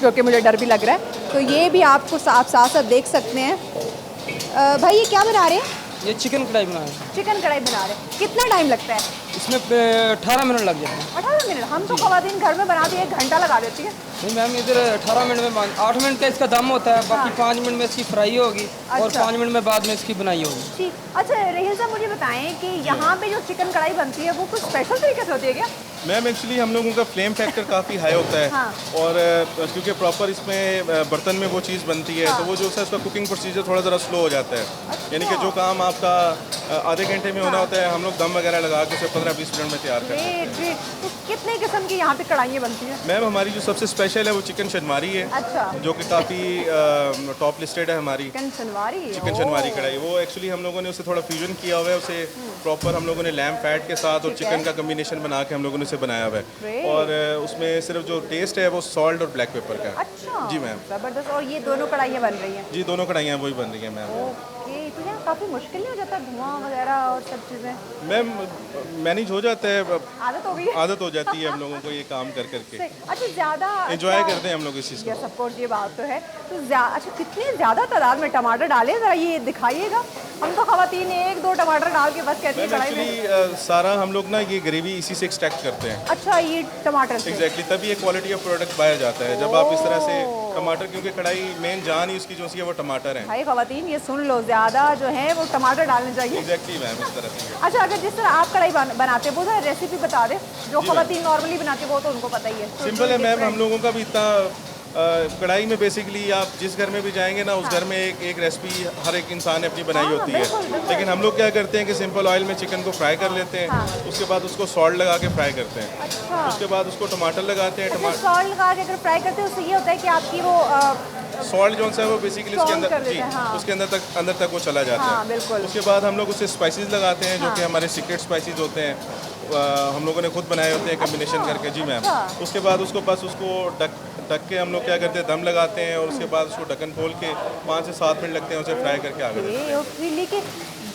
जो कि मुझे डर भी लग रहा है, तो ये भी आपको आप साथ साथ देख सकते हैं। भाई ये क्या बना रहे हैं? ये चिकन कढ़ाई बना रहे हैं। चिकन कढ़ाई बना रहे हैं। कितना टाइम लगता है इसमें? 18 मिनट लग जाते हैं। 18 मिनट? हम तो ख़वातीन घर में बनाते हैं 1 घंटा लगा देती है। नहीं मैम, इधर 18 मिनट में 8 मिनट का इसका दम होता है, बाकी 5 मिनट में इसकी फ्राई होगी और 5 मिनट में बाद में इसकी बनाई होगी। ठीक। अच्छा रेहिल साहब, मुझे बताएं कि यहाँ पे जो चिकन कढ़ाई बनती है वो कुछ स्पेशल तरीके से होती है क्या? मैम एक्चुअली हम लोगों का फ्लेम फैक्टर काफ़ी हाई होता है। हाँ। और क्योंकि प्रॉपर इसमें बर्तन में वो चीज़ बनती है, तो वो जो है उसका कुकिंग प्रोसीजर थोड़ा ज़रा स्लो हो जाता है। यानी कि जो काम आपका आधे घंटे में होना होता है, हम लोग दम वगैरह लगा के उसे 15-20 मिनट में तैयार करते हैं। तो कितने किस्म की यहाँ पे कढ़ाइयाँ बनती हैं? मैम हमारी जो सबसे स्पेशल है वो चिकन शनवारी है। अच्छा। जो कि काफ़ी टॉप लिस्टेड है हमारी। चिकन शनवारी? चिकन शनवारी कढ़ाई, वो एक्चुअली हम लोगों ने उसे थोड़ा फ्यूजन किया हुआ है। उसे प्रॉपर हम लोगों ने लैम्ब फैट के साथ और चिकन का कम्बिनेशन बना के हम लोगों ने उसे बनाया हुआ है। और उसमें सिर्फ जो टेस्ट है वो सॉल्ट और ब्लैक पेपर का है। अच्छा जी मैम, ज़बरदस्त। और ये दोनों कढ़ाइयाँ बन रही हैं? जी दोनों कढ़ाइयाँ वही बन रही हैं मैम। ओके, तो यहाँ काफ़ी मुश्किल नहीं हो जाता धुआं वगैरह और सब चीज़ें? मैम मैनेज हो जाता है, आदत हो गई है? आदत हो जाती है हम लोगों को ये काम कर करके। अच्छा, ज़्यादा एंजॉय करते हैं हम लोग इस चीज़ को। यस ऑफ कोर्स, ये बात तो है। तो अच्छा, कितने ज़्यादा तादाद में टमाटर डाले, ज़रा ये दिखाइएगा। हम तो ख़वातीन 1-2 टमाटर डाल के बस कहते हैं कढ़ाई में। एक्चुअली सारा हम लोग ना ये ग्रेवी इसी से एक्सट्रैक्ट करते हैं। अच्छा, ये टमाटर से? एग्जैक्टली, तभी ये क्वालिटी ऑफ प्रोडक्ट बाहर जाता है जब आप इस तरह से टमाटर, क्योंकि कढ़ाई मेन जान ही उसकी जो सी है वो टमाटर है। भाई ख़वातीन ये सुन लो, ज़्यादा जो है वो टमाटर डालने चाहिए। एग्जैक्टली मैम, इस तरह से। अच्छा, अगर जिस तरह आप कढ़ाई बनाते हैं वो ज़रा रेसिपी बता दें, जो ख़वातीन नॉर्मली बनाते हैं वो तो उनको पता ही है। सिंपल है मैम, हम लोगों का भी इतना कढ़ाई में बेसिकली आप जिस घर में भी जाएंगे ना, उस घर में एक रेसिपी हर एक इंसान ने अपनी बनाई होती है। लेकिन हम लोग क्या करते हैं कि सिंपल ऑयल में चिकन को फ्राई कर लेते हैं, उसके बाद उसको सॉल्ट लगा के फ्राई करते हैं। उसके बाद उसको टमाटर लगाते हैं। टमाटर सॉल्ट लगा के अगर फ्राई करते हैं उससे ये होता है कि आपकी वो सॉल्ट जो है वो बेसिकली उसके अंदर, जी उसके अंदर तक वो चला जाता है। उसके बाद हम लोग उससे स्पाइसेस लगाते हैं, जो कि हमारे सीक्रेट स्पाइसेस होते हैं, हम लोगों ने खुद बनाए होते हैं कम्बिनेशन करके। जी मैम, उसके बाद उसको बस उसको ढक के हम लोग क्या करते हैं, दम लगाते हैं और उसके बाद उसको ढक्कन खोल के 5 से 7 मिनट लगते हैं उसे फ्राई करके आगे देते हैं। लेकिन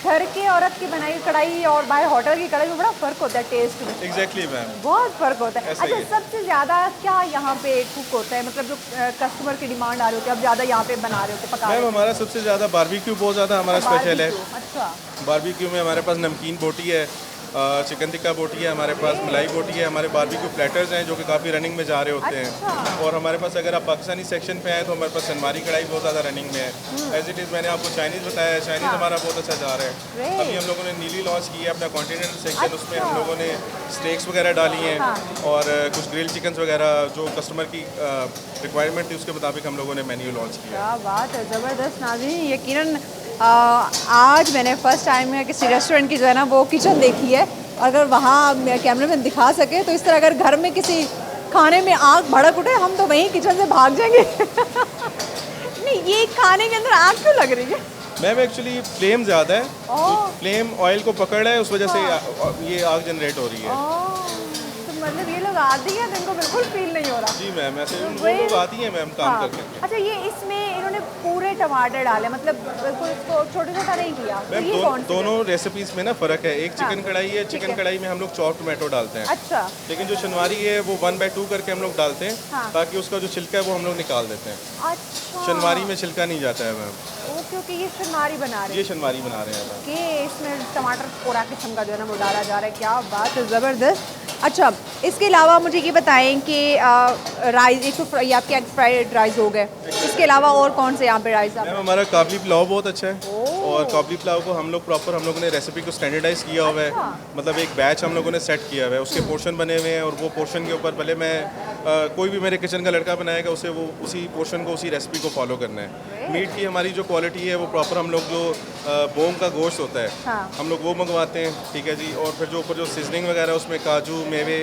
घर के औरत की बनाई कढ़ाई और बाहर होटल की कढ़ाई में बड़ा फ़र्क होता है टेस्ट में। एग्जैक्टली मैम, बहुत फ़र्क होता है। अच्छा, सबसे ज़्यादा क्या यहाँ पे कुक होता है, मतलब जो कस्टमर की डिमांड आ रही होती है, अब ज़्यादा यहाँ पे बना रहे होते हैं, पका रहे मैम? हमारा सबसे ज़्यादा बारबेक्यू बहुत ज़्यादा हमारा स्पेशल है। अच्छा, बारबेक्यू में हमारे पास नमकीन बोटी है, चिकन टिक्का बोटी है, हमारे पास मलाई बोटी है, हमारे बारबेक्यू प्लेटर्स हैं जो कि काफ़ी रनिंग में जा रहे होते हैं। और हमारे पास अगर आप पाकिस्तानी सेक्शन पे आए तो हमारे पास सनमारी कढ़ाई बहुत ज़्यादा रनिंग में है। एज इट इज़ मैंने आपको चाइनीज़ बताया है, चाइनीज़ हमारा बहुत अच्छा जा रहा है। अभी हम लोगों ने नीली लॉन्च की है अपना कॉन्टिनेंटल सेक्शन, उसमें हम लोगों ने स्टेक्स वगैरह डाली हैं और कुछ ग्रिल चिकन वगैरह जो कस्टमर की रिक्वायरमेंट थी उसके मुताबिक हम लोगों ने मेन्यू लॉन्च किया। क्या बात है, ज़बरदस्त। नाज़रीन, यकीनन आज मैंने फ़र्स्ट टाइम में किसी रेस्टोरेंट की जो है ना वो किचन देखी है। अगर वहाँ कैमरे में दिखा सके तो इस तरह अगर घर में किसी खाने में आग भड़क उठे, हम तो वहीं किचन से भाग जाएंगे। नहीं, ये खाने के अंदर आग क्यों लग रही है? मैम एक्चुअली फ्लेम ज़्यादा है, तो फ्लेम ऑयल को पकड़ रहा है, उस वजह से ये आग जनरेट हो रही है। तो मतलब ये लोग आती हैं तो इनको बिल्कुल फील नहीं हो रहा? जी मैम, ऐसे वो लोग आती हैं मैम काम करके। अच्छा, ये इसमें इन्होंने पूरे टमाटर डाले, मतलब बिल्कुल इसको छोटा नहीं किया? मैम तो ये दोनों रेसिपीज में ना फ़र्क है। एक चिकन कढ़ाई है, चिकन कढ़ाई में हम लोग चॉप टमाटो डालते हैं। अच्छा। लेकिन जो शनवारी है वो 1/2 करके हम लोग डालते हैं, ताकि उसका जो छिलका है वो हम लोग निकाल देते हैं। अच्छा, शनवारी में छिलका नहीं जाता है मैम। क्योंकि ये शनवारी बना रहे हैं। ये शनवारी बना रहे हैं कि इसमें टमाटर पूरा किस्म का जो है ना वो डाला जा रहा है। क्या बात है, ज़बरदस्त। अच्छा, इसके अलावा मुझे ये बताएं कि राइस, एक तो ये आपके फ्राइड राइस हो गए, इसके अलावा और कौन से यहाँ पे राइस? मैम हमारा काबली पुलाव बहुत अच्छा है, और काबली पुलाव को हम लोगों ने रेसिपी को स्टैंडर्डाइज किया हुआ है। मतलब एक बैच हम लोगों ने सेट किया हुआ है, उसके पोर्शन बने हुए हैं और वो पोर्शन के ऊपर भले मैं कोई भी मेरे किचन का लड़का बनाएगा उसे वो उसी पोर्शन को, उसी रेसिपी को फॉलो करना है। मीट की हमारी जो क्वालिटी है वो प्रॉपर हम लोग जो बोम का गोश्त होता है हम लोग वो मंगवाते हैं, ठीक है जी। और फिर जो ऊपर जो सीजनिंग वगैरह उसमें काजू, मेवे,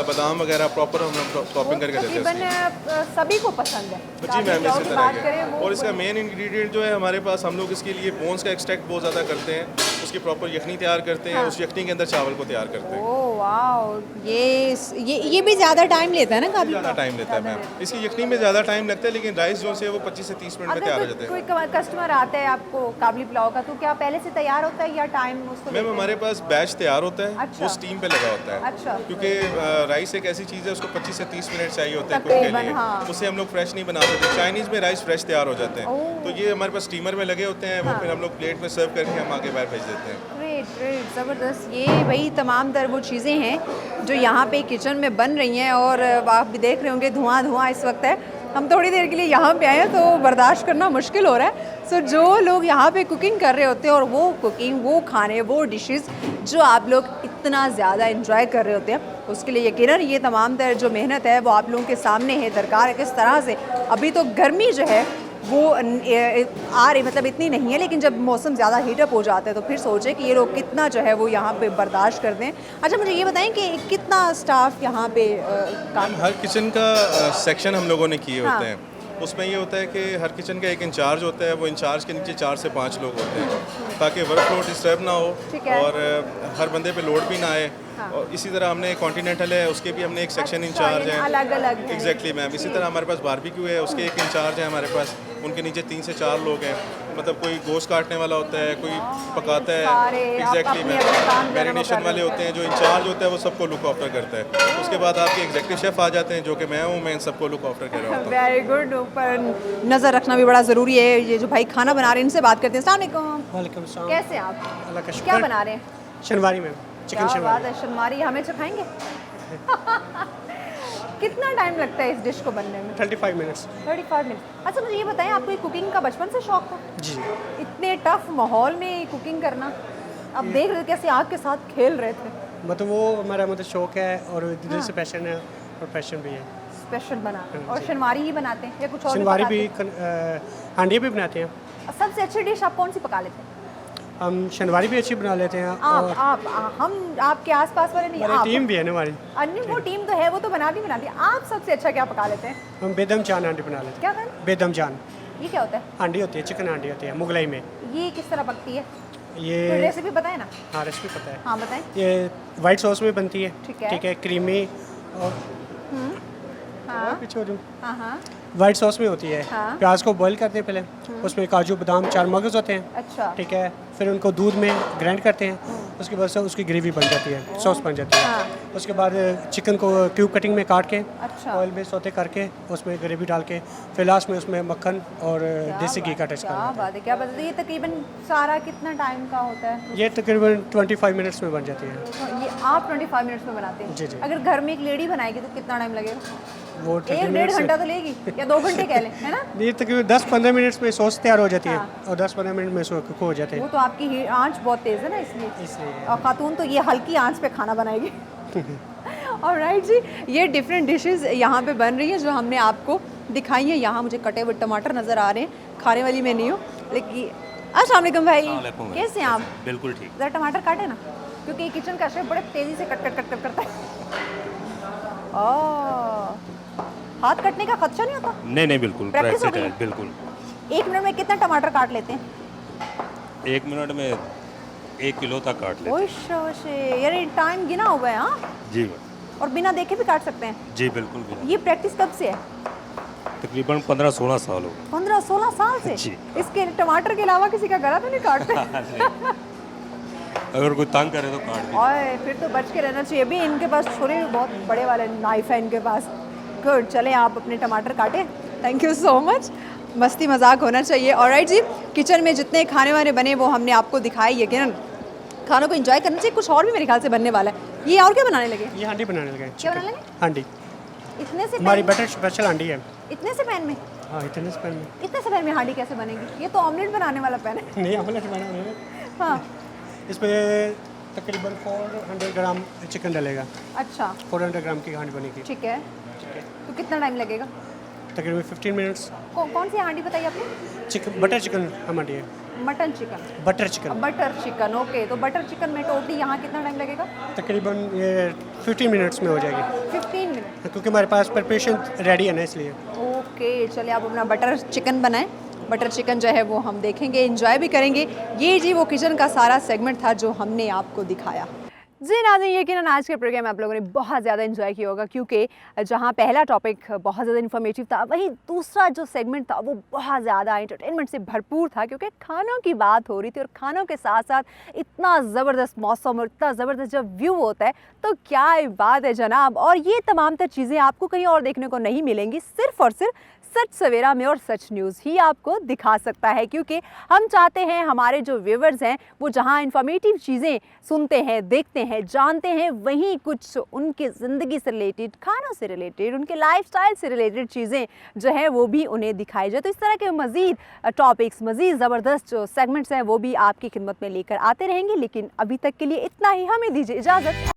बादाम वगैरह प्रॉपर हम लोग टॉपिंग करके देते हैं। सभी को पसंद है जी मैम, इसी तरह के। और इसका मेन इंग्रेडिएंट जो है हमारे पास, हम लोग इसके लिए बोन्स का एक्सट्रैक्ट बहुत ज़्यादा करते हैं, उसकी प्रॉपर यखनी तैयार करते हैं, उस यखनी के अंदर चावल को तैयार करते हैं। ओह वाओ, ये भी ज़्यादा टाइम लेता है ना, काफ़ी ज़्यादा टाइम लेता है मैम। इसकी यखनी में ज़्यादा टाइम लगता है, लेकिन राइस जो से वो 25 से 30 मिनट में तैयार हो जाते हैं। कोई कस्टमर आता है आपको काबली पुलाव का, तो क्या पहले से तैयार होता है या टाइम उसको? मैम हमारे पास बैच तैयार होता है, वो स्टीम पे लगा होता है। अच्छा। क्योंकि राइस एक ऐसी चीज़ है उसको 25 से 30 मिनट चाहिए होता है कुक के लिए, उससे हम लोग फ्रेश नहीं बना सकते। चाइनीज़ में राइस फ्रेश तैयार हो जाते हैं, तो ये हमारे पास स्टीमर में लगे होते हैं, वो फिर हम लोग प्लेट में सर्व करके हम आगे बाहर भेज देते हैं। ग्रेट, ज़बरदस्त। ये वही तमाम तर वो चीज़ें हैं जो यहाँ पे किचन में बन रही हैं, और आप भी देख रहे होंगे धुआं इस वक्त है। हम थोड़ी देर के लिए यहाँ पे आए हैं तो बर्दाश्त करना मुश्किल हो रहा है। सो जो लोग यहाँ पे कुकिंग कर रहे होते हैं, और वो कुकिंग, वो खाने, वो डिशेस जो आप लोग इतना ज़्यादा एंजॉय कर रहे होते हैं, उसके लिए यकीनन ये तमाम तर जो मेहनत है वो आप लोगों के सामने है, दरकार है। किस तरह से अभी तो गर्मी जो है वो आ रही, मतलब इतनी नहीं है, लेकिन जब मौसम ज़्यादा हीटअप हो जाता है तो फिर सोचें कि ये लोग कितना जो है वो यहाँ पे बर्दाश्त करते हैं। अच्छा, मुझे ये बताएं कि कितना स्टाफ यहाँ पे काम? हर किचन का सेक्शन हम लोगों ने किए होते हैं। उसमें ये होता है कि हर किचन का एक इंचार्ज होता है, वो इंचार्ज के नीचे 4 से 5 लोग होते हैं, ताकि वर्कलोड डिस्टर्ब ना हो और हर बंदे पे लोड भी ना आए। और इसी तरह हमने कॉन्टिनेंटल है, उसके भी हमने एक सेक्शन इंचार्ज है, अलग-अलग। Exactly ma'am. इसी तरह हमारे पास बारबेक्यू है, उसके एक इंचार्ज है हमारे पास, उनके नीचे 3 से 4 लोग हैं। मतलब कोई गोश्त काटने वाला होता है, कोई पकाता है, एग्जैक्टली मैम। मैरिनेशन वाले होते हैं, जो इंचार्ज होता है वो सबको लुक आफ्टर करता है। उसके बाद आपके एग्जीक्यूटिव शेफ आ जाते हैं, जो कि मैं हूँ, मैं इन सबको लुक आफ्टर कर रहा हूँ। Very good. ऊपर नज़र रखना भी बड़ा ज़रूरी है। ये जो भाई खाना बना रहे हैं इनसे बात करते हैं। अस्सलाम वालेकुम। वालेकुम सलाम। कैसे हैं आप? अल्लाह का शुक्र। क्या बना रहे हैं? शनवारी में चिकन शनवारी। शनवारी हमें चखाएंगे? कितना टाइम लगता है इस डिश को बनने में? 35 मिनट्स। 35 मिनट। अच्छा, मुझे ये बताएं, आपको ये कुकिंग का बचपन से शौक था? जी। इतने टफ माहौल में कुकिंग करना, आप देख रहे थे कैसे आग के साथ खेल रहे थे? मतलब वो हमारा मतलब शौक है और दिल से पैशन है और पैशन भी है। स्पेशल बना। और शनवारी ही बनाते हैं या कुछ और? शनवारी भी, हांडिया भी बनाते हैं। सबसे अच्छी डिश आप कौन सी पका लेते हैं? हम शनवारी भी अच्छी बना लेते हैं। हम आपके आसपास वाले नहीं, आप टीम भी है ना हमारी। अन्य वो टीम तो है, वो तो बनाती। आप सबसे अच्छा क्या पका लेते हैं? हम बेदम जान हांडी बना लेते हैं। क्या करें? बेदम जान। ये क्या होता है? हांडी होती है, चिकन हांडी होती है मुगलाई में। ये किस तरह पकती है? ये रेसिपी बताएं ना। हाँ, रेसिपी पता है। हाँ बताएं। ये वाइट सॉस में बनती है। ठीक है। क्रीमी और हाँ, वाइट सॉस में होती है। हाँ। प्याज को बॉईल करते हैं पहले, उसमें काजू बादाम 4 मगज़ होते हैं। अच्छा। ठीक है, फिर उनको दूध में ग्राइंड करते हैं, उसके बाद से उसकी ग्रेवी बन जाती है, सॉस बन जाती है। उसके बाद चिकन को क्यूब कटिंग में काट के ऑयल में सौते करके उसमें ग्रेवी डाल के फिर लास्ट में उसमें मक्खन और देसी घी का टेस्ट करना। क्या बात है। ये तकरीबन सारा कितना टाइम का होता है? ये तकरीबन 25 मिनट्स में बन जाती है। ये आप 25 मिनट्स में बनाते हैं? जी जी। अगर घर में एक लेडी बनाएगी तो कितना टाइम लगेगा? वो 1-1.5 घंटा तो लेगी या 2 घंटे कह लें, है ना? ये तकरीबन 10-15 मिनट्स में सॉस तैयार हो जाती है और 10-15 मिनट में कुक हो जाते हैं। वो तो आपकी आंच बहुत तेज़ है ना, इसलिए। और खातून तो ये हल्की आंच पे खाना बनाएगी। और राइट जी, ये डिफरेंट डिशेस यहाँ पे बन रही है जो हमने आपको दिखाई है। यहाँ मुझे कटे हुए टमाटर नज़र आ रहे हैं, खाने वाली मैं नहीं हूँ, लेकिन अस्सलाम वालेकुम भाई, कैसे हैं आप? बिल्कुल ठीक। ज़रा टमाटर काटे ना, क्योंकि किचन का शेफ बड़े तेज़ी से कट करता है। हाथ कटने का खदशा नहीं होता? नहीं बिल्कुल, प्रैक्टिस हो गई? बिल्कुल। 1 मिनट में कितना टमाटर काट लेते हैं? 1 मिनट में 1 किलो तक काट लेते हैं। यार टाइम गिना हुआ है। हाँ जी। और बिना देखे भी काट सकते हैं? जी बिल्कुल। ये प्रैक्टिस कब से है? तकरीबन 15-16 साल हो। 15-16 साल से? जी। इसके टमाटर के अलावा किसी का गला तो नहीं काटते? अगर कोई तंग करे तो काट दे। और फिर तो बच के रहना चाहिए। भी इनके पास छुरी भी बहुत बड़े वाले नाइफ है इनके पास। गुड, चलें आप अपने टमाटर काटें। Thank you so much. मस्ती मजाक होना चाहिए। ऑलराइट जी, किचन में जितने खाने वाने बने वो हमने आपको दिखाए। यकीनन खानों को एंजॉय करना चाहिए। कुछ और भी मेरे ख्याल से बनने वाला है। ये और क्या बनाने लगे? ये हांडी बनाने लगे। क्या बनाने लगे? हांडी। इतने से हमारी बटर स्पेशल हांडी है। इतने से पैन में? हाँ, इतने से पैन में। इतने से पैन में हांडी कैसे बनेगी? ये तो ऑमलेट बनाने वाला पैन है। नहीं, ऑमलेट बनाने में। हाँ, इसमें तकरीबन 400 ग्राम चिकन डलेगा। अच्छा 400 ग्राम की हांडी बनेगी। ठीक है, तो कितना टाइम लगेगा? तकरीबन 15 मिनट्स। कौन सी हांडी बताई आपने? चिकन बटर चिकन हमारी है। Mutton chicken, butter chicken. Butter chicken, okay. तो बटर चिकन में टोटली यहाँ कितना टाइम लगेगा? तकरीबन ये 15 मिनट्स में हो जाएगी। 15 मिनट, क्योंकि हमारे पास प्रिपरेशन रेडी है ना, इसलिए। ओके, चलिए आप अपना बटर चिकन बनाएं। बटर चिकन जो है वो हम देखेंगे, एंजॉय भी करेंगे। ये जी वो किचन का सारा सेगमेंट था जो हमने आपको दिखाया। जी नाज़रीन, यकीनन आज के प्रोग्राम में आप लोगों ने बहुत ज़्यादा एंजॉय किया होगा, क्योंकि जहां पहला टॉपिक बहुत ज़्यादा इन्फॉर्मेटिव था, वहीं दूसरा जो सेगमेंट था वो बहुत ज़्यादा एंटरटेनमेंट से भरपूर था, क्योंकि खानों की बात हो रही थी। और खानों के साथ साथ इतना ज़बरदस्त मौसम और इतना ज़बरदस्त जब व्यू होता है तो क्या बात है जनाब। और ये तमाम तर चीज़ें आपको कहीं और देखने को नहीं मिलेंगी, सिर्फ़ और सिर्फ सच सवेरा में और सच न्यूज़ ही आपको दिखा सकता है, क्योंकि हम चाहते हैं हमारे जो व्यूवर्स हैं वो जहां इन्फॉर्मेटिव चीज़ें सुनते हैं, देखते हैं, जानते हैं, वहीं कुछ उनकी ज़िंदगी से रिलेटेड, खानों से रिलेटेड, उनके लाइफस्टाइल से रिलेटेड चीज़ें जो हैं वो भी उन्हें दिखाई जाए। तो इस तरह के मज़ीद टॉपिक्स, मज़ीद ज़बरदस्त जो सेगमेंट्स हैं वो भी आपकी खिदमत में लेकर आते रहेंगे। लेकिन अभी तक के लिए इतना ही, हमें दीजिए इजाज़त।